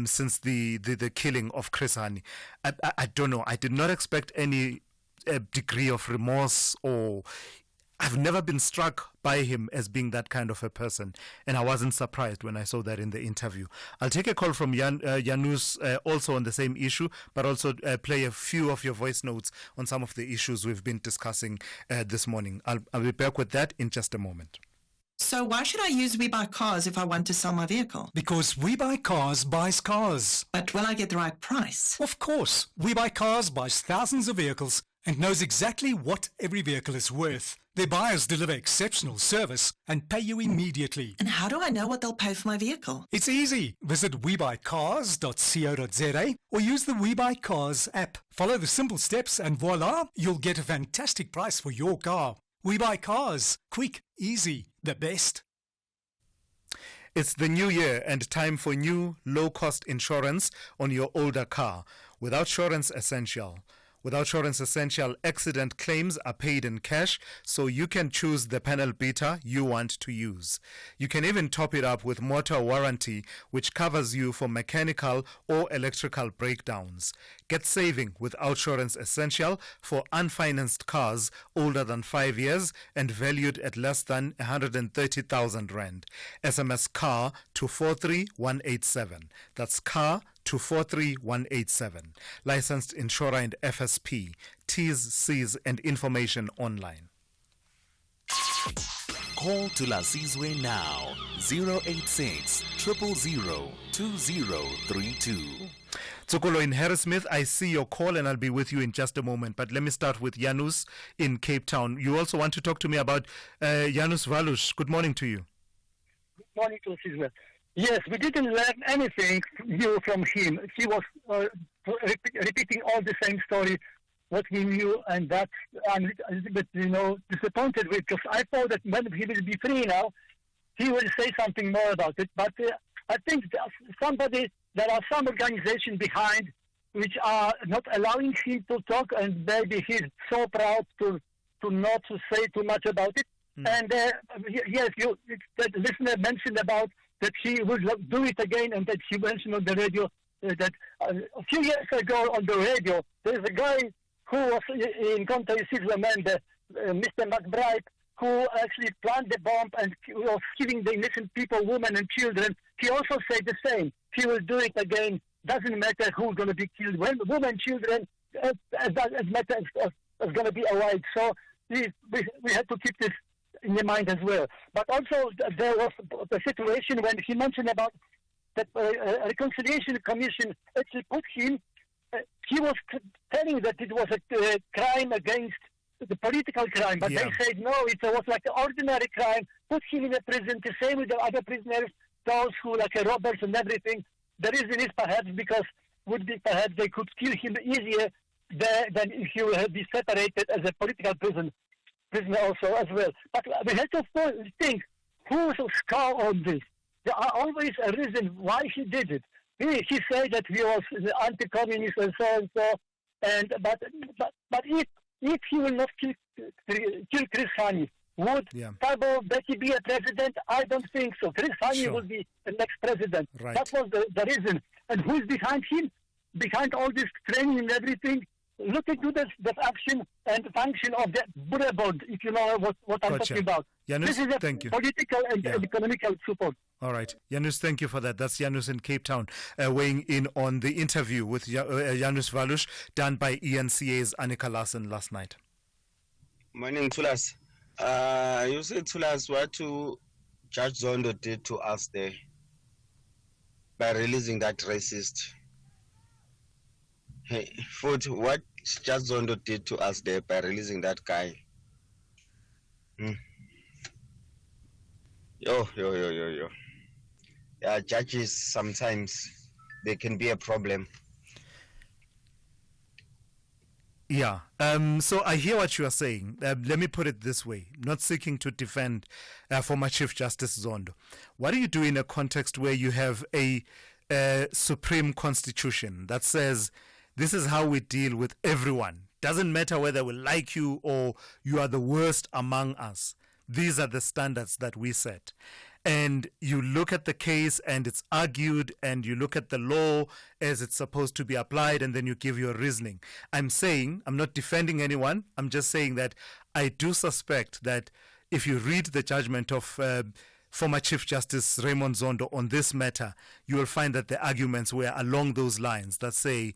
since the killing of Chrysan. I don't know. I did not expect any degree of remorse, or I've never been struck by him as being that kind of a person, and I wasn't surprised when I saw that in the interview. I'll take a call from Janus also on the same issue, but also play a few of your voice notes on some of the issues we've been discussing this morning. I'll be back with that in just a moment. So why should I use We Buy Cars if I want to sell my vehicle? Because We Buy Cars buys cars. But will I get the right price? Of course. We Buy Cars buys thousands of vehicles and knows exactly what every vehicle is worth. Their buyers deliver exceptional service and pay you immediately. And how do I know what they'll pay for my vehicle? It's easy. Visit webuycars.co.za or use the We Buy Cars app. Follow the simple steps and voila, you'll get a fantastic price for your car. We Buy Cars. Quick, easy, the best. It's the new year and time for new low-cost insurance on your older car. Without Insurance Essential. Without Insurance Essential, accident claims are paid in cash, so you can choose the panel beater you want to use. You can even top it up with motor warranty, which covers you for mechanical or electrical breakdowns. Get saving with Insurance Essential for unfinanced cars older than 5 years and valued at less than 130,000 Rand. SMS CAR to 43187. That's CAR to 43187. Licensed insurer and FSP. T's, C's and information online. Call Thulasizwe now. 086 000 2032. Tsokolo in Harrismith, I see your call and I'll be with you in just a moment. But let me start with Janus in Cape Town. You also want to talk to me about Janus Valush. Good morning to you. Good morning to Sizwe. Yes, we didn't learn anything new from him. He was repeating all the same story, what we knew, and that I'm a little bit, disappointed with, because I thought that when he will be free now, he will say something more about it. But I think there are some organizations behind which are not allowing him to talk, and maybe he's so proud to not to say too much about it. And yes, the listener mentioned about that he would do it again, and that he mentioned on the radio that a few years ago on the radio, there's a guy who was in contact with Simelane, Mr. McBride, who actually planted the bomb and was killing the innocent people, women and children. He also said the same. He will do it again. Doesn't matter who's going to be killed. When women, children, doesn't matter is going to be alive. So we have to keep this in your mind as well. But also there was a situation when he mentioned about that Reconciliation Commission actually put him. He was telling that it was a crime against the political crime, but they said no, it was like an ordinary crime. Put him in a prison the same with the other prisoners, those who like robbers and everything. The reason is perhaps because perhaps they could kill him easier than if he would be separated as a political prisoner also as well. But we have to think who's score on this. There are always a reason why he did it. He said that he was anti-communist and so, but if he will not kill Chris Hani, would Thabo Mbeki be a president? I don't think so. Chris Hani will be the next president. Right. That was the reason. And who's behind him? Behind all this training and everything? Look into the action and function of the Buddha board, if you know what I'm talking about. Janus, this is a thank you. Political and economical support. All right. Janus, thank you for that. That's Janus in Cape Town weighing in on the interview with Janus Valush done by ENCA's Annika Larsen last night. Morning, Thulas. You said, Thulas, what Judge Zondo did to us there by releasing that racist. Hey, Food, what Judge Zondo did to us there by releasing that guy. Yo. Yeah, judges, sometimes they can be a problem. Yeah. So I hear what you are saying. Let me put it this way. Not seeking to defend former Chief Justice Zondo. What do you do in a context where you have a Supreme Constitution that says this is how we deal with everyone? Doesn't matter whether we like you or you are the worst among us. These are the standards that we set. And you look at the case and it's argued, and you look at the law as it's supposed to be applied, and then you give your reasoning. I'm not defending anyone. I'm just saying that I do suspect that if you read the judgment of former Chief Justice Raymond Zondo on this matter, you will find that the arguments were along those lines that say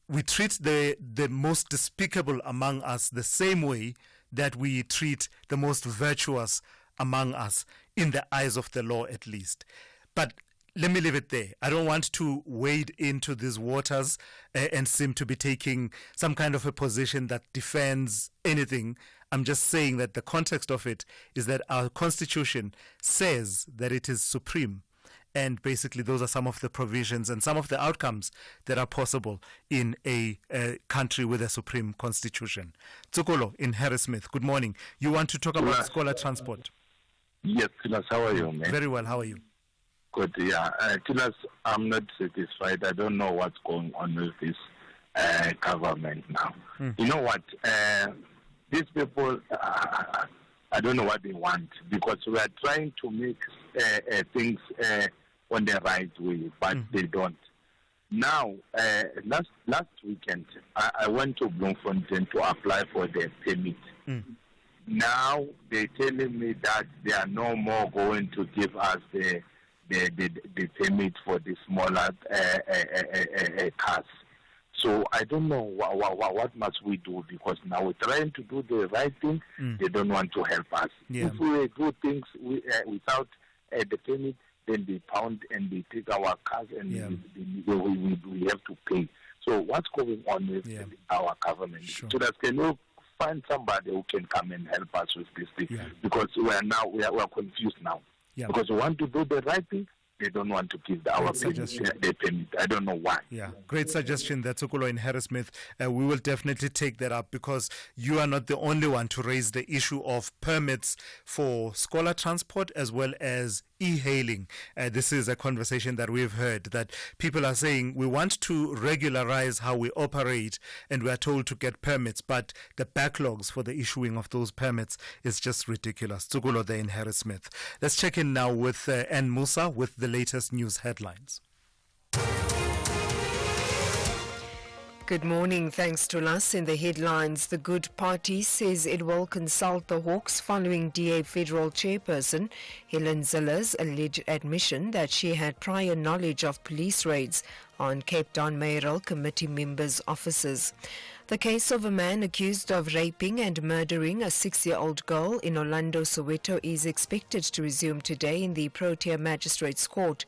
we treat the most despicable among us the same way that we treat the most virtuous among us, in the eyes of the law at least. But let me leave it there. I don't want to wade into these waters and seem to be taking some kind of a position that defends anything. I'm just saying that the context of it is that our Constitution says that it is supreme. And basically those are some of the provisions and some of the outcomes that are possible in a country with a supreme constitution. Tsokolo in Harrismith, good morning. You want to talk about scholar transport? Yes, Tilas, how are you, man? Very well, how are you? Good, yeah. Tilas, I'm not satisfied. I don't know what's going on with this government now. You know what? These people, I don't know what they want, because we are trying to make things on the right way, but they don't. Now, last weekend, I went to Bloemfontein to apply for the permit. Now they're telling me that they are no more going to give us the permit for the smaller cars. So I don't know what must we do, because now we're trying to do the right thing. They don't want to help us. If we do things without the permit, then they pound and they take our cars and we have to pay. So what's going on with our government? Sure. So that can you find somebody who can come and help us with this thing? Because we are confused now. Yeah. Because we want to do the right thing, they don't want to give our suggestion. payment. I don't know why. Yeah, great suggestion there, Tukulo in Harrismith. We will definitely take that up because you are not the only one to raise the issue of permits for scholar transport as well as e-hailing. This is a conversation that we've heard, that people are saying we want to regularize how we operate and we are told to get permits, but the backlogs for the issuing of those permits is just ridiculous. Tukulo there in Harrismith. Let's check in now with Ann Musa with the latest news headlines. Good morning. Thanks to us. In the headlines, the Good Party says it will consult the Hawks following DA Federal Chairperson Helen Zille's alleged admission that she had prior knowledge of police raids on Cape Town Mayoral Committee members' offices. The case of a man accused of raping and murdering a 6-year-old girl in Orlando, Soweto is expected to resume today in the Protea Magistrates Court.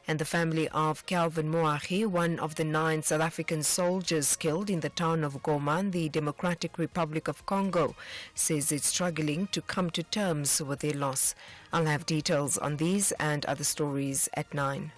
And the family of Calvin Moahi, one of the 9 South African soldiers killed in the town of Goma in the Democratic Republic of Congo, says it's struggling to come to terms with their loss. I'll have details on these and other stories at 9.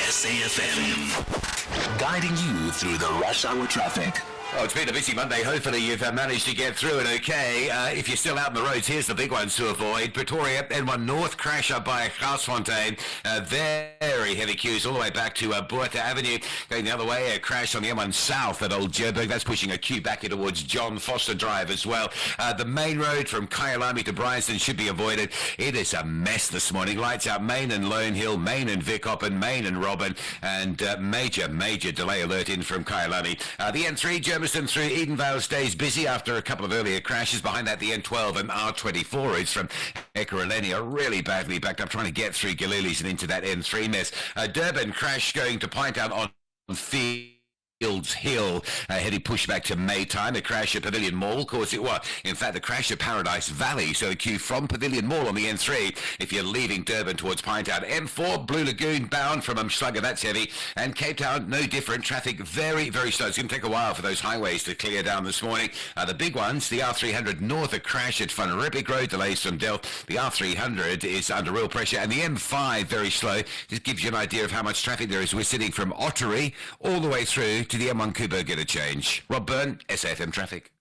SAFM, guiding you through the rush hour traffic. Oh, it's been a busy Monday. Hopefully you've managed to get through it okay. If you're still out on the roads, here's the big ones to avoid. Pretoria, N1 North, crash up by Gaasfontein. Very heavy queues all the way back to Boerta Avenue. Going the other way, a crash on the M1 South at Old Joburg. That's pushing a queue back towards John Foster Drive as well. The main road from Kyalami to Bryanston should be avoided. It is a mess this morning. Lights out Main and Lone Hill, Main and Vickoppen, Main and Robin, and major delay alert in from Kyalami. The N3, Germiston through Edenvale stays busy after a couple of earlier crashes. Behind that, the N12 and R24 routes from Ekurhuleni are really badly backed up, trying to get through Galilees and into that N3 mess. Durban crash going to Pinetown on Fields Hill, heading pushback to Maytime. A crash at Pavilion Mall caused it what? In fact, the crash at Paradise Valley. So a queue from Pavilion Mall on the N3 if you're leaving Durban towards Pinetown. M4, Blue Lagoon bound from Umhlanga, that's heavy. And Cape Town, no different. Traffic very, very slow. It's going to take a while for those highways to clear down this morning. The big ones, the R300 north, a crash at Van Riebeeck Road, delays from Delft. The R300 is under real pressure. And the M5, very slow. Just gives you an idea of how much traffic there is. We're sitting from Ottery all the way through to the M1 Kubo Interchange. Rob Byrne, SAFM Traffic.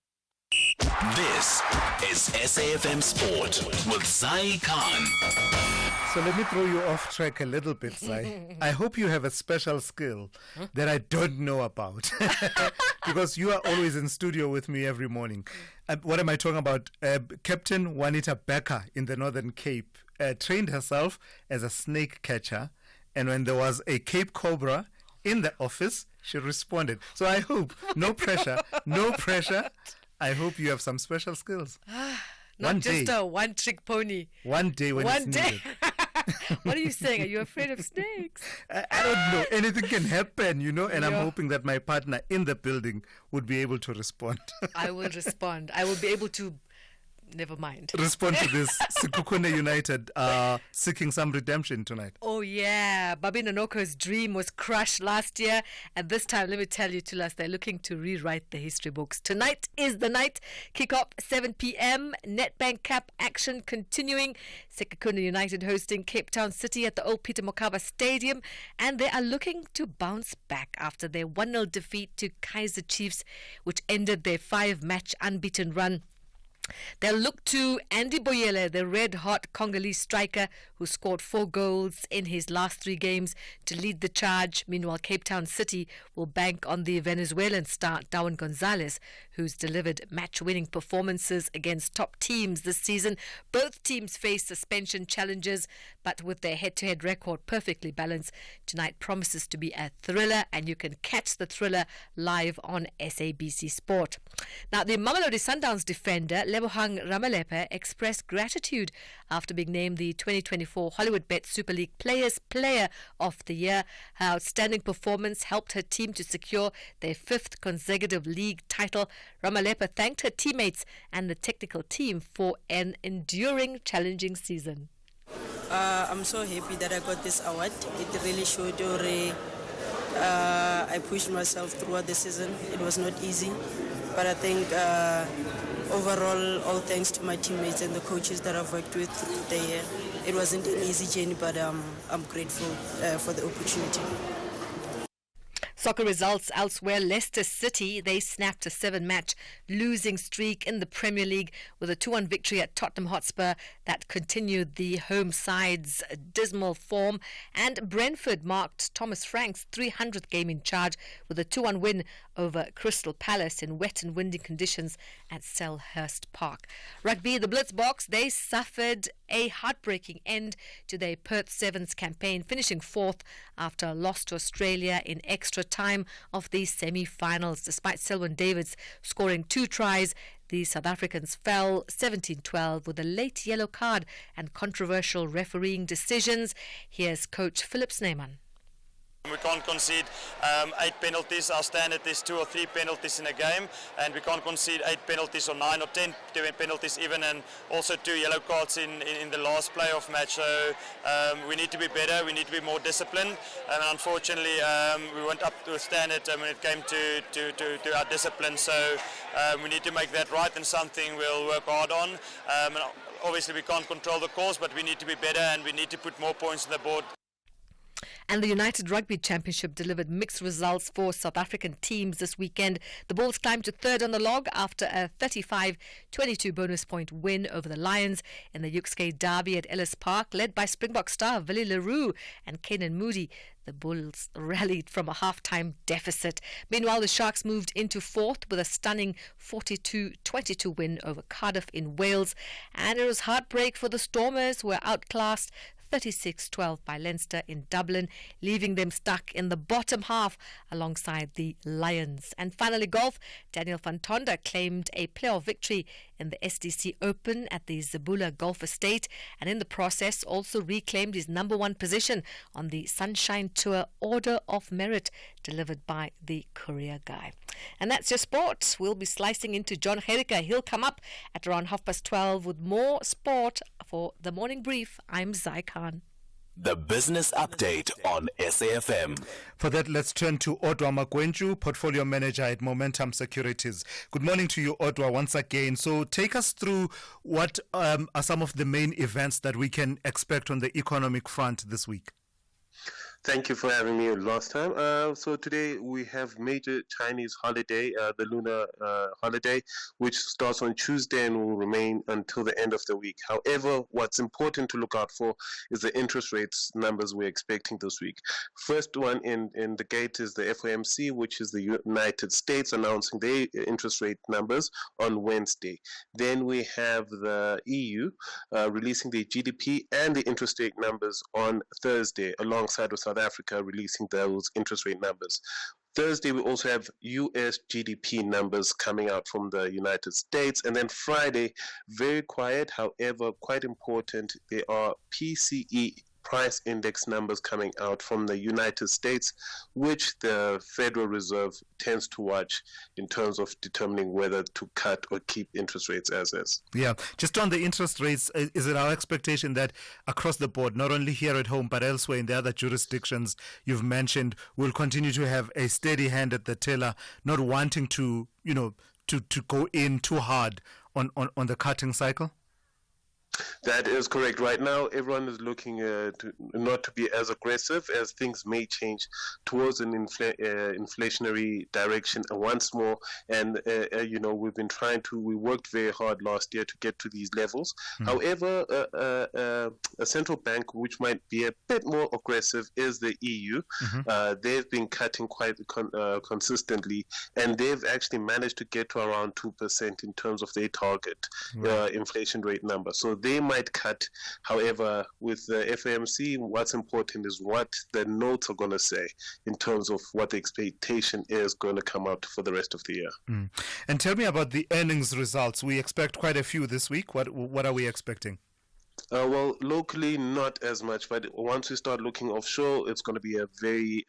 This is SAFM Sport with Sai Khan. So let me throw you off track a little bit, Sai. I hope you have a special skill that I don't know about. Because you are always in studio with me every morning. What am I talking about? Captain Juanita Becker in the Northern Cape trained herself as a snake catcher. And when there was a Cape Cobra in the office, she responded. So I hope, no pressure, I hope you have some special skills. Not just a one-trick pony. One day when it's needed. What are you saying? Are you afraid of snakes? I don't know. Anything can happen, and I'm hoping that my partner in the building would be able to respond. I will respond. I will be able to... Never mind. Respond to this. Sekhukhune United seeking some redemption tonight. Oh, yeah. Babi Nanoko's dream was crushed last year. And this time, let me tell you, Thulas, they're looking to rewrite the history books. Tonight is the night. Kick-off 7 p.m. Nedbank Cup action continuing. Sekhukhune United hosting Cape Town City at the old Peter Mokaba Stadium. And they are looking to bounce back after their 1-0 defeat to Kaizer Chiefs, which ended their 5-match unbeaten run. They'll look to Andy Boyele, the red-hot Congolese striker who scored 4 goals in his last 3 games to lead the charge. Meanwhile, Cape Town City will bank on the Venezuelan star Darwin Gonzalez, who's delivered match-winning performances against top teams this season. Both teams face suspension challenges, but with their head-to-head record perfectly balanced, tonight promises to be a thriller, and you can catch the thriller live on SABC Sport. Now, the Mamelodi Sundowns defender Lebohang Ramalepe expressed gratitude after being named the 2024 Hollywood Bet Super League Players Player of the Year. Her outstanding performance helped her team to secure their 5th consecutive league title. Ramalepe thanked her teammates and the technical team for an enduring, challenging season. I'm so happy that I got this award. It really showed I pushed myself throughout the season. It was not easy, but I think overall, all thanks to my teammates and the coaches that I've worked with through the year. It wasn't an easy journey, but I'm grateful for the opportunity. Soccer results elsewhere. Leicester City, they snapped a 7-match losing streak in the Premier League with a 2-1 victory at Tottenham Hotspur that continued the home side's dismal form. And Brentford marked Thomas Frank's 300th game in charge with a 2-1 win over Crystal Palace in wet and windy conditions at Selhurst Park. Rugby, the Blitzboks, they suffered a heartbreaking end to their Perth Sevens campaign, finishing 4th after a loss to Australia in extra time of the semi-finals. Despite Selwyn Davids scoring 2 tries, the South Africans fell 17-12 with a late yellow card and controversial refereeing decisions. Here's coach Philip Snyman. We can't concede 8 penalties. Our standard is 2 or 3 penalties in a game, and we can't concede 8 penalties or 9 or 10 penalties even, and also 2 yellow cards in the last playoff match. So we need to be better, we need to be more disciplined, and unfortunately we went up to a standard when it came to our discipline. So we need to make that right, and something we'll work hard on. And obviously we can't control the course, but we need to be better and we need to put more points on the board. And the United Rugby Championship delivered mixed results for South African teams this weekend. The Bulls climbed to 3rd on the log after a 35-22 bonus point win over the Lions in the Yuksky Derby at Ellis Park, led by Springbok star Willie Leroux and Kanan Moody. The Bulls rallied from a half-time deficit. Meanwhile, the Sharks moved into 4th with a stunning 42-22 win over Cardiff in Wales. And it was heartbreak for the Stormers, who were outclassed 36-12 by Leinster in Dublin, leaving them stuck in the bottom half alongside the Lions. And finally, golf. Daniel van Tonder claimed a playoff victory in the SDC Open at the Zabula Golf Estate, and in the process also reclaimed his number 1 position on the Sunshine Tour Order of Merit delivered by the courier guy. And that's your sport. We'll be slicing into John Gericke. He'll come up at around 12:30 with more sport. For the morning brief, I'm Zai Khan. The Business Update on SAFM. For that, let's turn to Odwa Magwenju, Portfolio Manager at Momentum Securities. Good morning to you, Odwa, once again. So take us through what are some of the main events that we can expect on the economic front this week. Thank you for having me last time. So today we have major Chinese holiday, the lunar holiday, which starts on Tuesday and will remain until the end of the week. However, what's important to look out for is the interest rates numbers we're expecting this week. First one in the gate is the FOMC, which is the United States, announcing their interest rate numbers on Wednesday. Then we have the EU releasing the GDP and the interest rate numbers on Thursday, alongside with South Africa releasing those interest rate numbers. Thursday, we also have US GDP numbers coming out from the United States. And then Friday, very quiet, however, quite important, there are PCE price index numbers coming out from the United States, which the Federal Reserve tends to watch in terms of determining whether to cut or keep interest rates as is. Yeah, just on the interest rates, is it our expectation that across the board, not only here at home, but elsewhere in the other jurisdictions you've mentioned, we'll continue to have a steady hand at the tiller, not wanting to, to go in too hard on the cutting cycle? That is correct. Right now, everyone is looking not to be as aggressive, as things may change towards an inflationary direction once more. And, we've been we worked very hard last year to get to these levels. However, a central bank which might be a bit more aggressive is the EU. They've been cutting quite consistently, and they've actually managed to get to around 2% in terms of their target inflation rate number. So they might cut. However, with the FOMC, what's important is what the notes are going to say in terms of what the expectation is going to come out for the rest of the year. And tell me about the earnings results. We expect quite a few this week. What are we expecting? Well, locally, not as much, but once we start looking offshore, it's going to be a very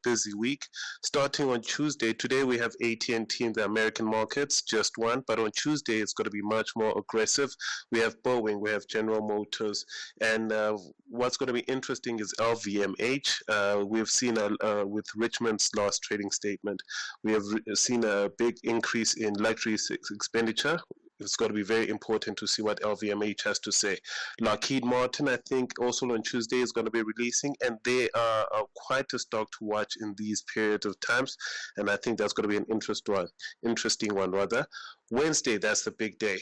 busy week. Starting on Tuesday, today we have AT&T in the American markets, just one, but on Tuesday it's going to be much more aggressive. We have Boeing, we have General Motors, and what's going to be interesting is LVMH. We've seen, with Richmond's last trading statement, we have seen a big increase in luxury expenditure. It's got to be very important to see what LVMH has to say. Lockheed Martin, I think, also on Tuesday is going to be releasing, and they are quite a stock to watch in these periods of times. And I think that's going to be an interesting one, rather. Wednesday, that's the big day.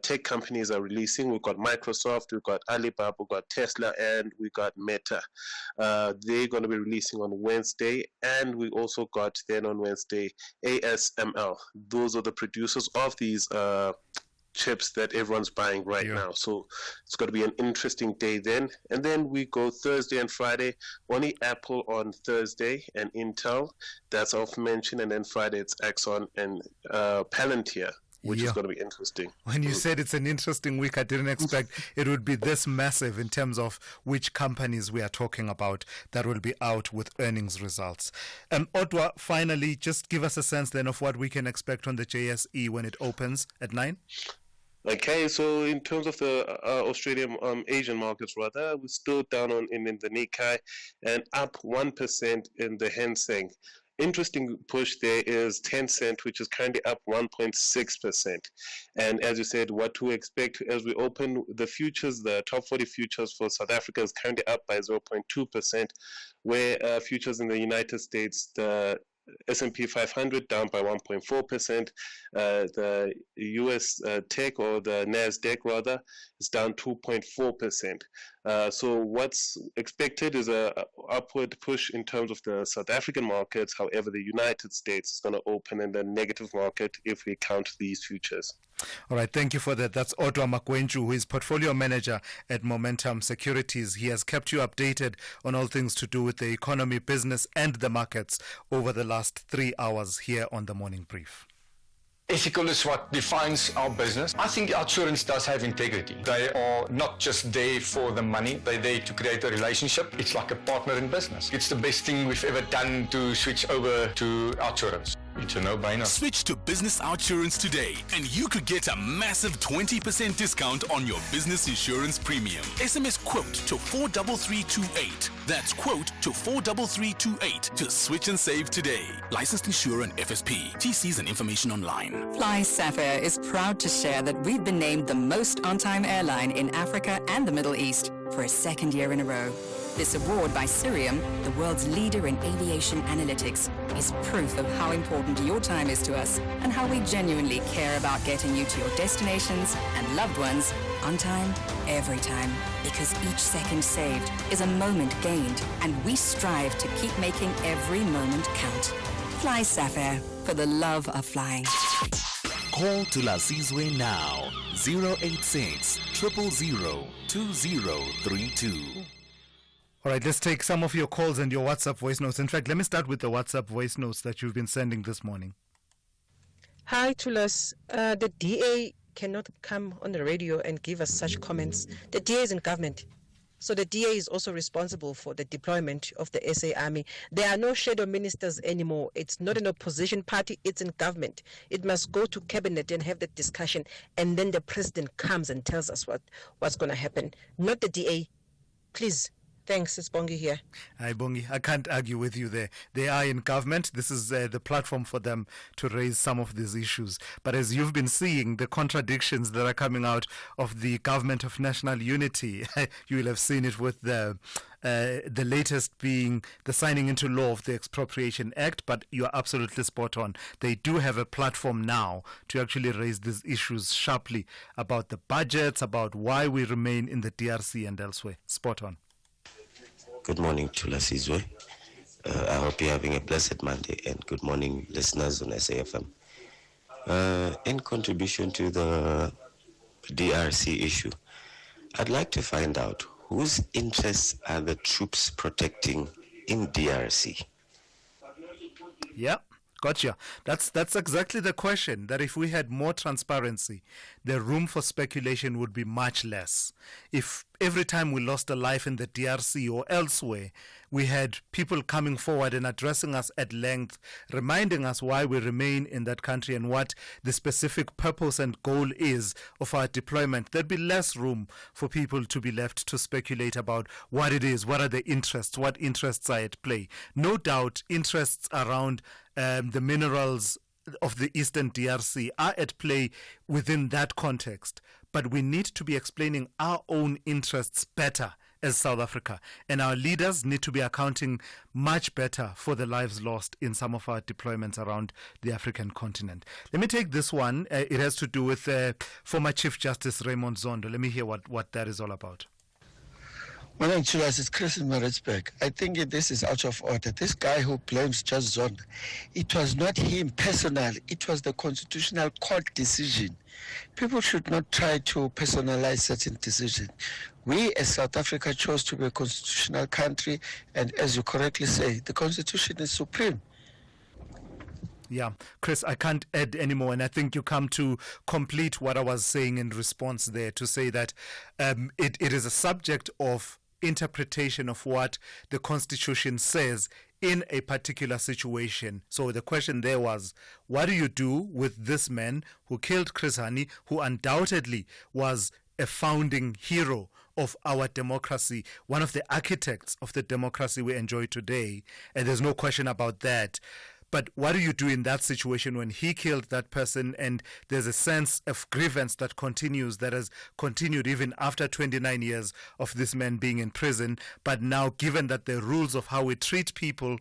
Tech companies are releasing. We've got Microsoft, we've got Alibaba, we've got Tesla, and we've got Meta. They're going to be releasing on Wednesday, and we also got then on Wednesday ASML. Those are the producers of these chips that everyone's buying right now. So it's going to be an interesting day then. And then we go Thursday and Friday. Only Apple on Thursday and Intel. That's off mentioned. And then Friday it's Exxon and Palantir, which is going to be interesting. When you said it's an interesting week, I didn't expect it would be this massive in terms of which companies we are talking about that will be out with earnings results. Otwa, finally, just give us a sense then of what we can expect on the JSE when it opens at 9. Okay, so in terms of the Australian Asian markets, rather, we're still down in the Nikkei and up 1% in the Hang Seng. Interesting push there is Tencent, which is currently up 1.6%. And as you said, what to expect as we open the futures, the top 40 futures for South Africa is currently up by 0.2%, where futures in the United States, the S&P 500 down by 1.4%. The US tech, or the NASDAQ rather, is down 2.4%. So what's expected is a upward push in terms of the South African markets. However, the United States is going to open in the negative market if we count these futures. All right, thank you for that. That's Otwa Makwenju, who is portfolio manager at Momentum Securities. He has kept you updated on all things to do with the economy, business, and the markets over the last 3 hours here on the Morning Brief. Ethical is what defines our business. I think insurance does have integrity. They are not just there for the money, they're there to create a relationship. It's like a partner in business. It's the best thing we've ever done to switch over to insurance. It's a no-brainer. Switch to Business Outsurance today and you could get a massive 20% discount on your business insurance premium. SMS quote to 43328. That's quote to 43328 to switch and save today. Licensed insurer and FSP. TCs and information online. Fly Sapphire is proud to share that we've been named the most on-time airline in Africa and the Middle East for a second year in a row. This award by Cirium, the world's leader in aviation analytics, is proof of how important your time is to us and how we genuinely care about getting you to your destinations and loved ones on time, every time. Because each second saved is a moment gained, and we strive to keep making every moment count. Fly Sapphire, for the love of flying. Call Thulasizwe now, 086 000 2032. All right, let's take some of your calls and your WhatsApp voice notes. In fact, let me start with the WhatsApp voice notes that you've been sending this morning. Hi, Thulas. The DA cannot come on the radio and give us such comments. The DA is in government. So the DA is also responsible for the deployment of the SA Army. There are no shadow ministers anymore. It's not an opposition party, it's in government. It must go to cabinet and have that discussion, and then the president comes and tells us what's going to happen. Not the DA. Please. Thanks, it's Bongi here. Hi, Bongi. I can't argue with you there. They are in government. This is the platform for them to raise some of these issues. But as you've been seeing, the contradictions that are coming out of the government of national unity, you will have seen it with the latest being the signing into law of the Expropriation Act. But you are absolutely spot on. They do have a platform now to actually raise these issues sharply about the budgets, about why we remain in the DRC and elsewhere. Spot on. Good morning, Thulasizwe. I hope you're having a blessed Monday, and good morning, listeners on SAFM. In contribution to the DRC issue, I'd like to find out whose interests are the troops protecting in DRC? Yeah, Gotcha. That's exactly the question, that if we had more transparency, the room for speculation would be much less. If every time we lost a life in the DRC or elsewhere, we had people coming forward and addressing us at length, reminding us why we remain in that country and what the specific purpose and goal is of our deployment, there'd be less room for people to be left to speculate about what it is, what are the interests, what interests are at play. No doubt interests around the minerals of the Eastern DRC are at play within that context, but we need to be explaining our own interests better as South Africa, and our leaders need to be accounting much better for the lives lost in some of our deployments around the African continent. Let me take this one. It has to do with former Chief Justice Raymond Zondo. Let me hear what that is all about. Well, it's Chris in Maritzburg. I think this is out of order. This guy who blames Judge Zondo, it was not him personally. It was the Constitutional Court decision. People should not try to personalize certain decisions. We, as South Africa, chose to be a constitutional country, and as you correctly say, the Constitution is supreme. Yeah, Chris, I can't add anymore, and I think you come to complete what I was saying in response there, to say that it is a subject of interpretation of what the Constitution says in a particular situation. So the question there was, what do you do with this man who killed Chris Hani, who undoubtedly was a founding hero of our democracy, one of the architects of the democracy we enjoy today, and there's no question about that. But what do you do in that situation when he killed that person and there's a sense of grievance that continues, that has continued even after 29 years of this man being in prison? But now, given that the rules of how we treat people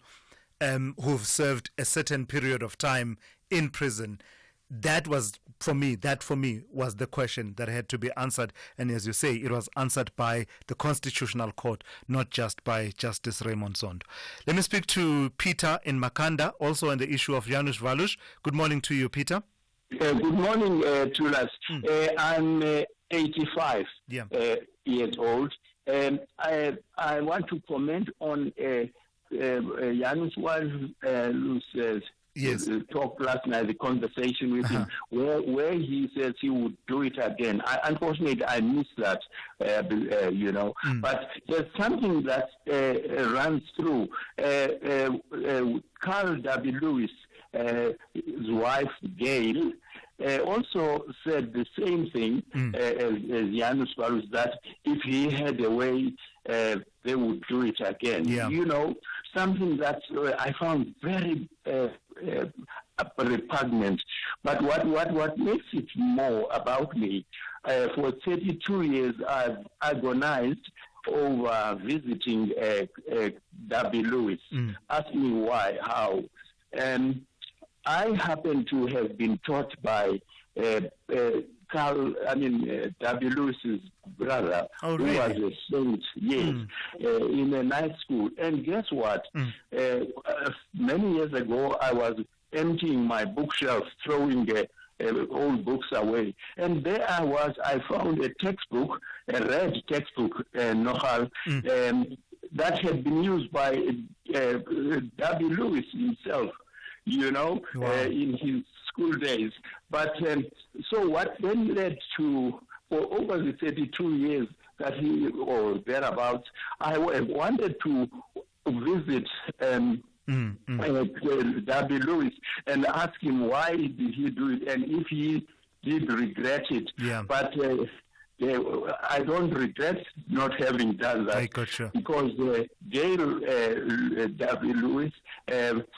who've served a certain period of time in prison, that for me was the question that had to be answered. And as you say, it was answered by the Constitutional Court, not just by Justice Raymond Zondo. Let me speak to Peter in Makanda, also on the issue of Janusz Walusz. Good morning to you, Peter. Good morning, Thulas. I'm 85 years old. I want to comment on Janusz Walusz's talk last night, the conversation with him, where he says he would do it again. Unfortunately, I missed that, But there's something that runs through. Carl W. Lewis, his wife, Gail, also said the same thing as Janusz Walusz, that if he had a way, they would do it again. Yeah. Something that I found very repugnant. But what makes it more about me, for 32 years I've agonized over visiting W. Lewis. Ask me why, how. I happen to have been taught by W. Lewis's brother, who was a saint, in a night school. And guess what? Many years ago, I was emptying my bookshelf, throwing old books away. And there I found a textbook, a red textbook, Nohal, that had been used by W. Lewis himself, in his school days. But so what then led to, for over the 32 years that he, or thereabouts, I wanted to visit W. Lewis and ask him why did he do it and if he did regret it. Yeah. But I don't regret not having done that. I gotcha. Because Gail W. Lewis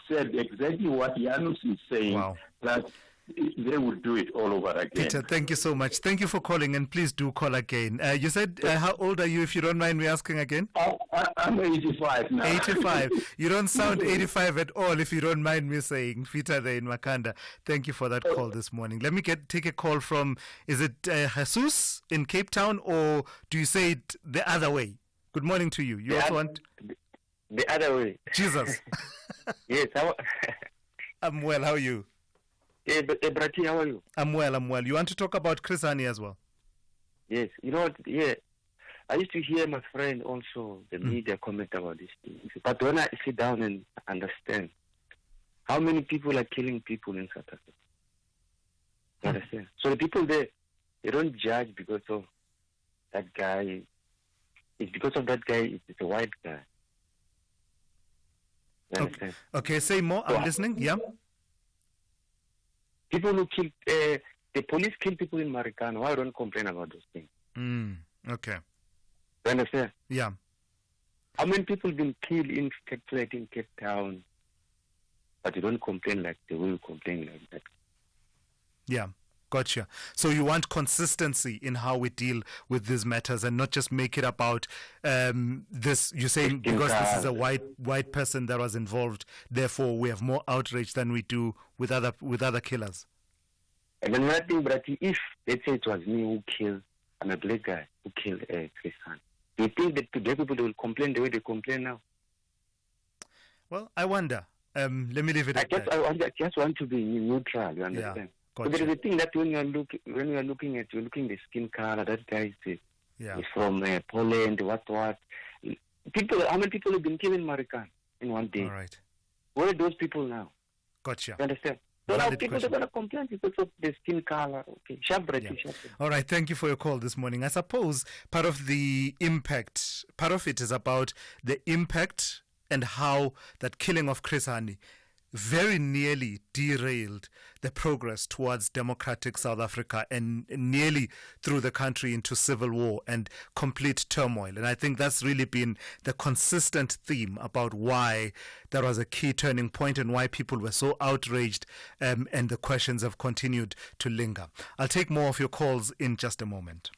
said exactly what Janusz is saying, that they would do it all over again. Peter, thank you so much. Thank you for calling, and please do call again. You said, how old are you, if you don't mind me asking again? I'm 85 now. 85. You don't sound 85 at all, if you don't mind me saying. Peter there in Makanda, thank you for that call this morning. Let me take a call from, is it Jesus in Cape Town, or do you say it the other way? Good morning to you. You also want... The other way. Jesus. Yes. I'm well. How are you? Hey, Brati, how are you? I'm well. You want to talk about Chris Hani as well? Yes. You know what? Yeah. I used to hear my friend also, the media comment about this thing. But when I sit down and understand How many people are killing people in South Africa? You understand? So the people there, they don't judge because of that guy. It's because of that guy. It's a white guy. You understand? Okay, say more. I'm listening. Yeah. People who kill, the police kill people in Marikana. Why don't complain about those things? Okay. You understand? Yeah. How many people been killed in Cape Town? But you don't complain like the way you complain like that. Yeah. Gotcha. So you want consistency in how we deal with these matters and not just make it about this. You're saying because this is a white person that was involved, therefore we have more outrage than we do with other killers. And then another thing, but if let's say it was me who killed, I'm a black guy who killed Chris Hani, do you think that today people will complain the way they complain now? Well, I wonder. Let me leave it at that. I just want to be neutral. You understand? Yeah. Gotcha. But there is a thing that when you are looking at the skin color, that guy is from Poland, what. People, how many people have been killed in Marikana in one day? All right. Where are those people now? Gotcha. You understand? So now people are going to complain because of the skin color. Okay, All right, thank you for your call this morning. I suppose part of it is about the impact and how that killing of Chris Hani very nearly derailed the progress towards democratic South Africa and nearly threw the country into civil war and complete turmoil. And I think that's really been the consistent theme about why there was a key turning point and why people were so outraged, and the questions have continued to linger. I'll take more of your calls in just a moment.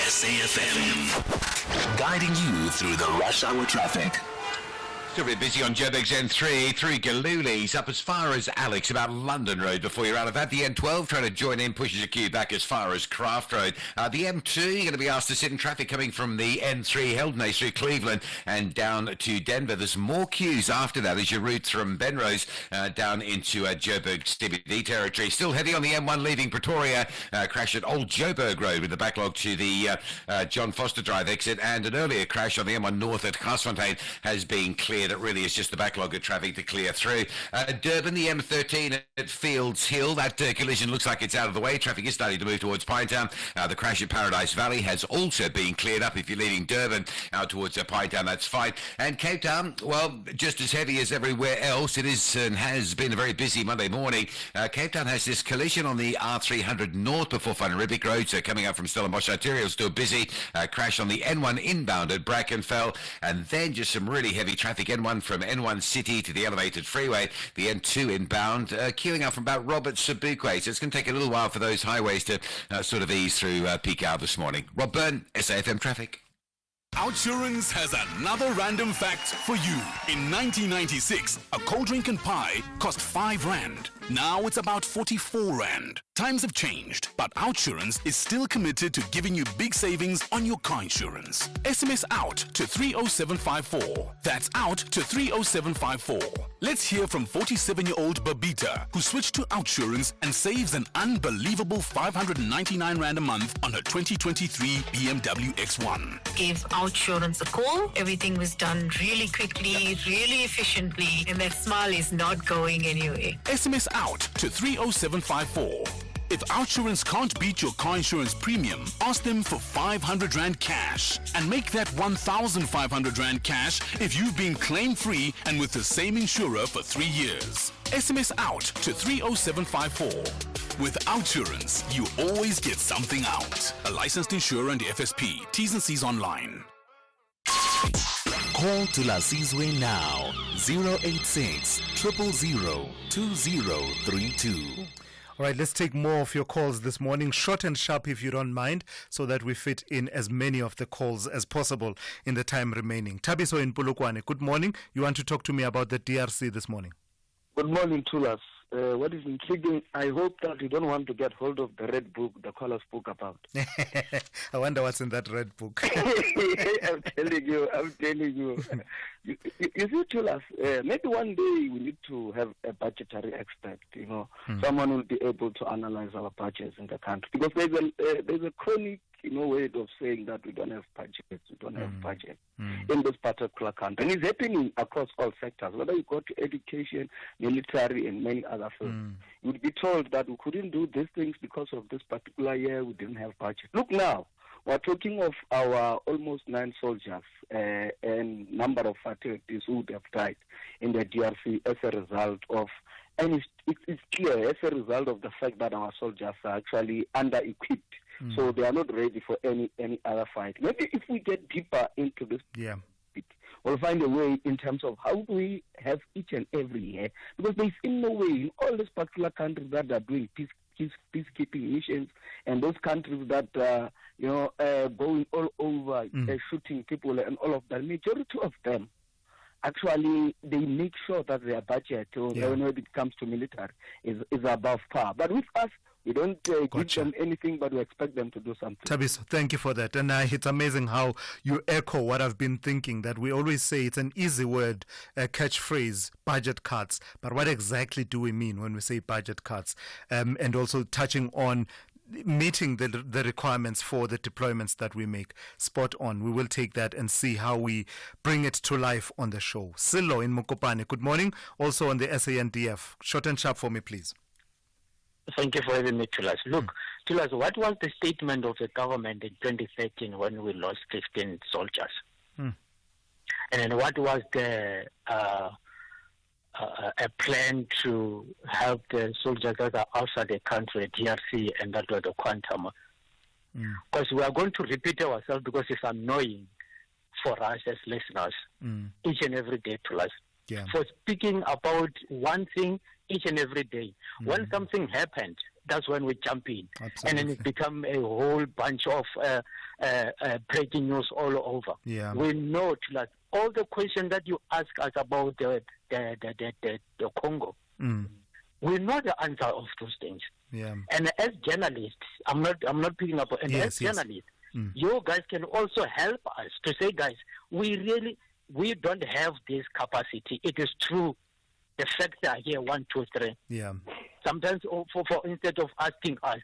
SAFM, guiding you through the rush hour traffic. Still a bit busy on Joburg's N3 through Galulis up as far as Alex, about London Road before you're out of that. The N12 trying to join in, pushes a queue back as far as Craft Road. The M2, you're going to be asked to sit in traffic coming from the N3 Heldney through Cleveland and down to Denver. There's more queues after that as you route from Benrose down into Joburg CBD territory. Still heavy on the M1 leaving Pretoria. Crash at Old Joburg Road with the backlog to the John Foster Drive exit, and an earlier crash on the M1 North at Garsfontein has been cleared. It really is just the backlog of traffic to clear through. Durban, the M13 at Fields Hill, that collision looks like it's out of the way. Traffic is starting to move towards Pinetown. The crash at Paradise Valley has also been cleared up. If you're leaving Durban out towards Pinetown, that's fine. And Cape Town, well, just as heavy as everywhere else. It is and has been a very busy Monday morning. Cape Town has this collision on the R300 North before Van Riebeeck Road, so coming up from Stellenbosch Arterial, still busy. Crash on the N1 inbound at Brackenfell, and then just some really heavy traffic N1 from N1 City to the elevated freeway, the N2 inbound, queuing up from about Robert Sobukwe. So it's going to take a little while for those highways to sort of ease through peak hour this morning. Rob Byrne, SAFM Traffic. Outsurance has another random fact for you. In 1996, a cold drink and pie cost 5 Rand. Now it's about 44 Rand. Times have changed, but Outsurance is still committed to giving you big savings on your car insurance. SMS out to 30754. That's out to 30754. Let's hear from 47-year-old Babita, who switched to Outsurance and saves an unbelievable 599 Rand a month on her 2023 BMW X1. Gave Outsurance a call. Everything was done really quickly, really efficiently, and that smile is not going anywhere. SMS out to 30754. If Outsurance can't beat your car insurance premium, ask them for 500 Rand cash and make that 1,500 Rand cash if you've been claim-free and with the same insurer for 3 years. SMS out to 30754. With Outsurance, you always get something out. A licensed insurer and FSP. T's and C's online. Call Thulasizwe now. 086 000 2032. All right, let's take more of your calls this morning, short and sharp if you don't mind, so that we fit in as many of the calls as possible in the time remaining. Tabiso in Polokwane, good morning. You want to talk to me about the DRC this morning? Good morning, Thulas. What is intriguing, I hope that you don't want to get hold of the red book the callers spoke about. I wonder what's in that red book. I'm telling you. You see, Thulas, maybe one day we need to have a budgetary expert, someone will be able to analyze our budgets in the country. Because there's a chronic way of saying that we don't have budgets, we don't have budget in this particular country. And it's happening across all sectors, whether you go to education, military, and many other fields. You would be told that we couldn't do these things because of this particular year, we didn't have budget. Look now, we're talking of our almost 9 soldiers and number of fatalities who would have died in the DRC as a result of, and it's clear, as a result of the fact that our soldiers are actually under-equipped. So they are not ready for any other fight. Maybe if we get deeper into this, we'll find a way in terms of how do we have each and every year, because there's in no way in all these particular countries that are doing peacekeeping missions, and those countries that going all over shooting people and all of that. Majority of them actually they make sure that their budget, when it comes to military, is above par. But with us, we don't give them anything, but we expect them to do something. Tabiso, thank you for that. And it's amazing how you echo what I've been thinking, that we always say it's an easy word, a catchphrase, budget cuts. But what exactly do we mean when we say budget cuts? And also touching on meeting the requirements for the deployments that we make. Spot on. We will take that and see how we bring it to life on the show. Silo in Mokopane, good morning. Also on the SANDF. Short and sharp for me, please. Thank you for having me, Thulas. Look, Thulas, what was the statement of the government in 2013 when we lost 15 soldiers? And then what was the a plan to help the soldiers that are outside the country, DRC, and that were the quantum? Because we are going to repeat ourselves because it's annoying for us as listeners each and every day, Thulas. For speaking about one thing each and every day. When something happened, that's when we jump in. And then it becomes a whole bunch of breaking news all over. We know that all the questions that you ask us about the Congo, we know the answer of those things. And as journalists, I'm not picking up. And as journalists, you guys can also help us to say, guys, we don't have this capacity. It is true. The facts are here, 1, 2, 3. Sometimes, for instead of asking us,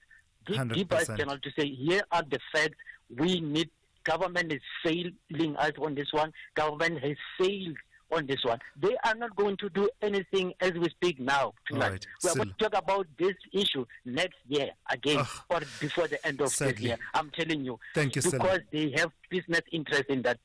give us channel to say, here are the facts. We need, government is failing us on this one. Government has failed on this one. They are not going to do anything as we speak now. We are going to talk about this issue next year again, or before the end of this year. I'm telling you, because they have business interest in that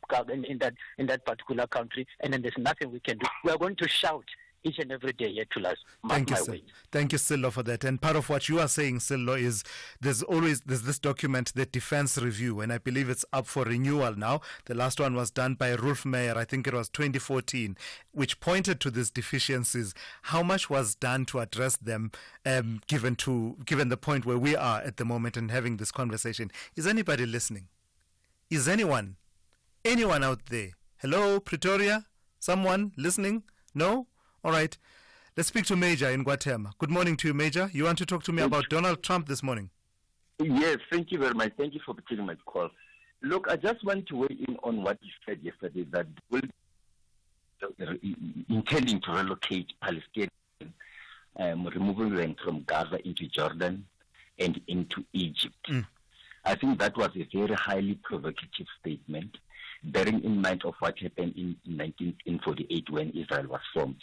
particular country, and then there's nothing we can do. We are going to shout each and every day here to us. Thank you, Silo. Thank you, Silo, for that. And part of what you are saying, Silo, is there's this document, the Defense Review, and I believe it's up for renewal now. The last one was done by Rolf Meyer, I think it was 2014, which pointed to these deficiencies. How much was done to address them, given the point where we are at the moment and having this conversation? Is anybody listening? Is anyone out there? Hello, Pretoria? Someone listening? No? All right. Let's speak to Major in Guatemala. Good morning to you, Major. You want to talk to me about Donald Trump this morning? Yes, thank you very much. Thank you for taking my call. Look, I just want to weigh in on what you said yesterday, that we're intending to relocate Palestinians, removing them from Gaza into Jordan and into Egypt. I think that was a very highly provocative statement, bearing in mind of what happened in 1948 when Israel was formed.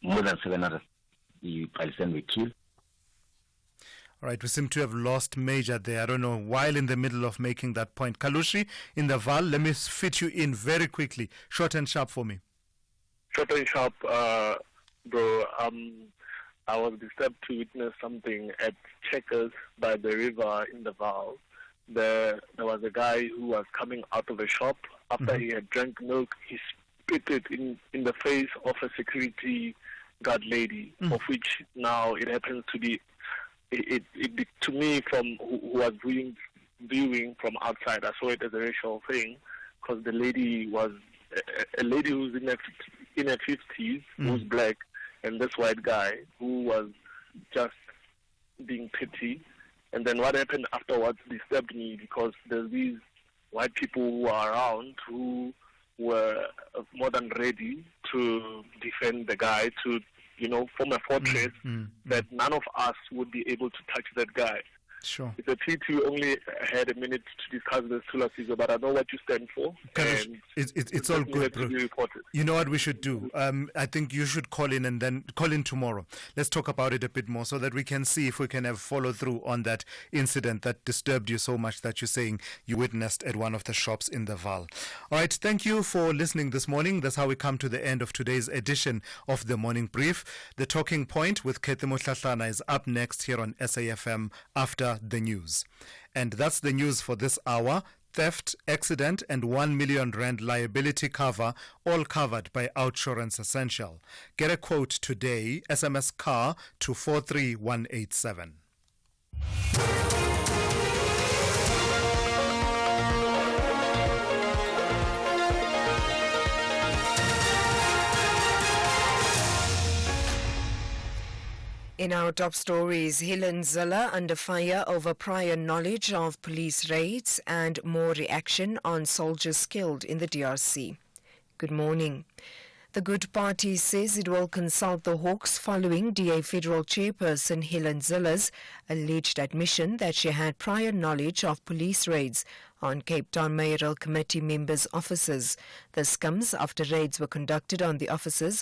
More than 700 Palestinians were killed. All right, we seem to have lost Major there. I don't know, while in the middle of making that point. Kalushi in the Val, let me fit you in very quickly. Short and sharp for me. Short and sharp, bro. I was disturbed to witness something at Checkers by the river in the Val. There was a guy who was coming out of a shop after he had drank milk. He spit it in the face of a security guard lady, of which now it happens to be, to me, from who was viewing from outside, I saw it as a racial thing, because the lady was a lady who's in her 50s, who's black, and this white guy who was just being petty. And then what happened afterwards disturbed me, because there's these white people who are around who were more than ready to defend the guy, to, form a fortress that none of us would be able to touch that guy. Sure. It's a pity we only had a minute to discuss this, Thulasizwe, but I know what you stand for. And it's all good, bro. You know what we should do? I think you should call in and then call in tomorrow. Let's talk about it a bit more so that we can see if we can have follow through on that incident that disturbed you so much that you're saying you witnessed at one of the shops in the Vaal. All right, thank you for listening this morning. That's how we come to the end of today's edition of the Morning Brief. The Talking Point with Kethe Motlatlana is up next here on SAFM after the news. And that's the news for this hour. Theft, accident and 1 million rand liability cover, all covered by Outsurance Essential. Get a quote today. SMS CAR to 43187. In our top stories, Helen Zilla under fire over prior knowledge of police raids and more reaction on soldiers killed in the DRC. Good morning. The Good Party says it will consult the Hawks following DA Federal Chairperson Helen Zilla's alleged admission that she had prior knowledge of police raids on Cape Town Mayoral Committee members' offices. This comes after raids were conducted on the offices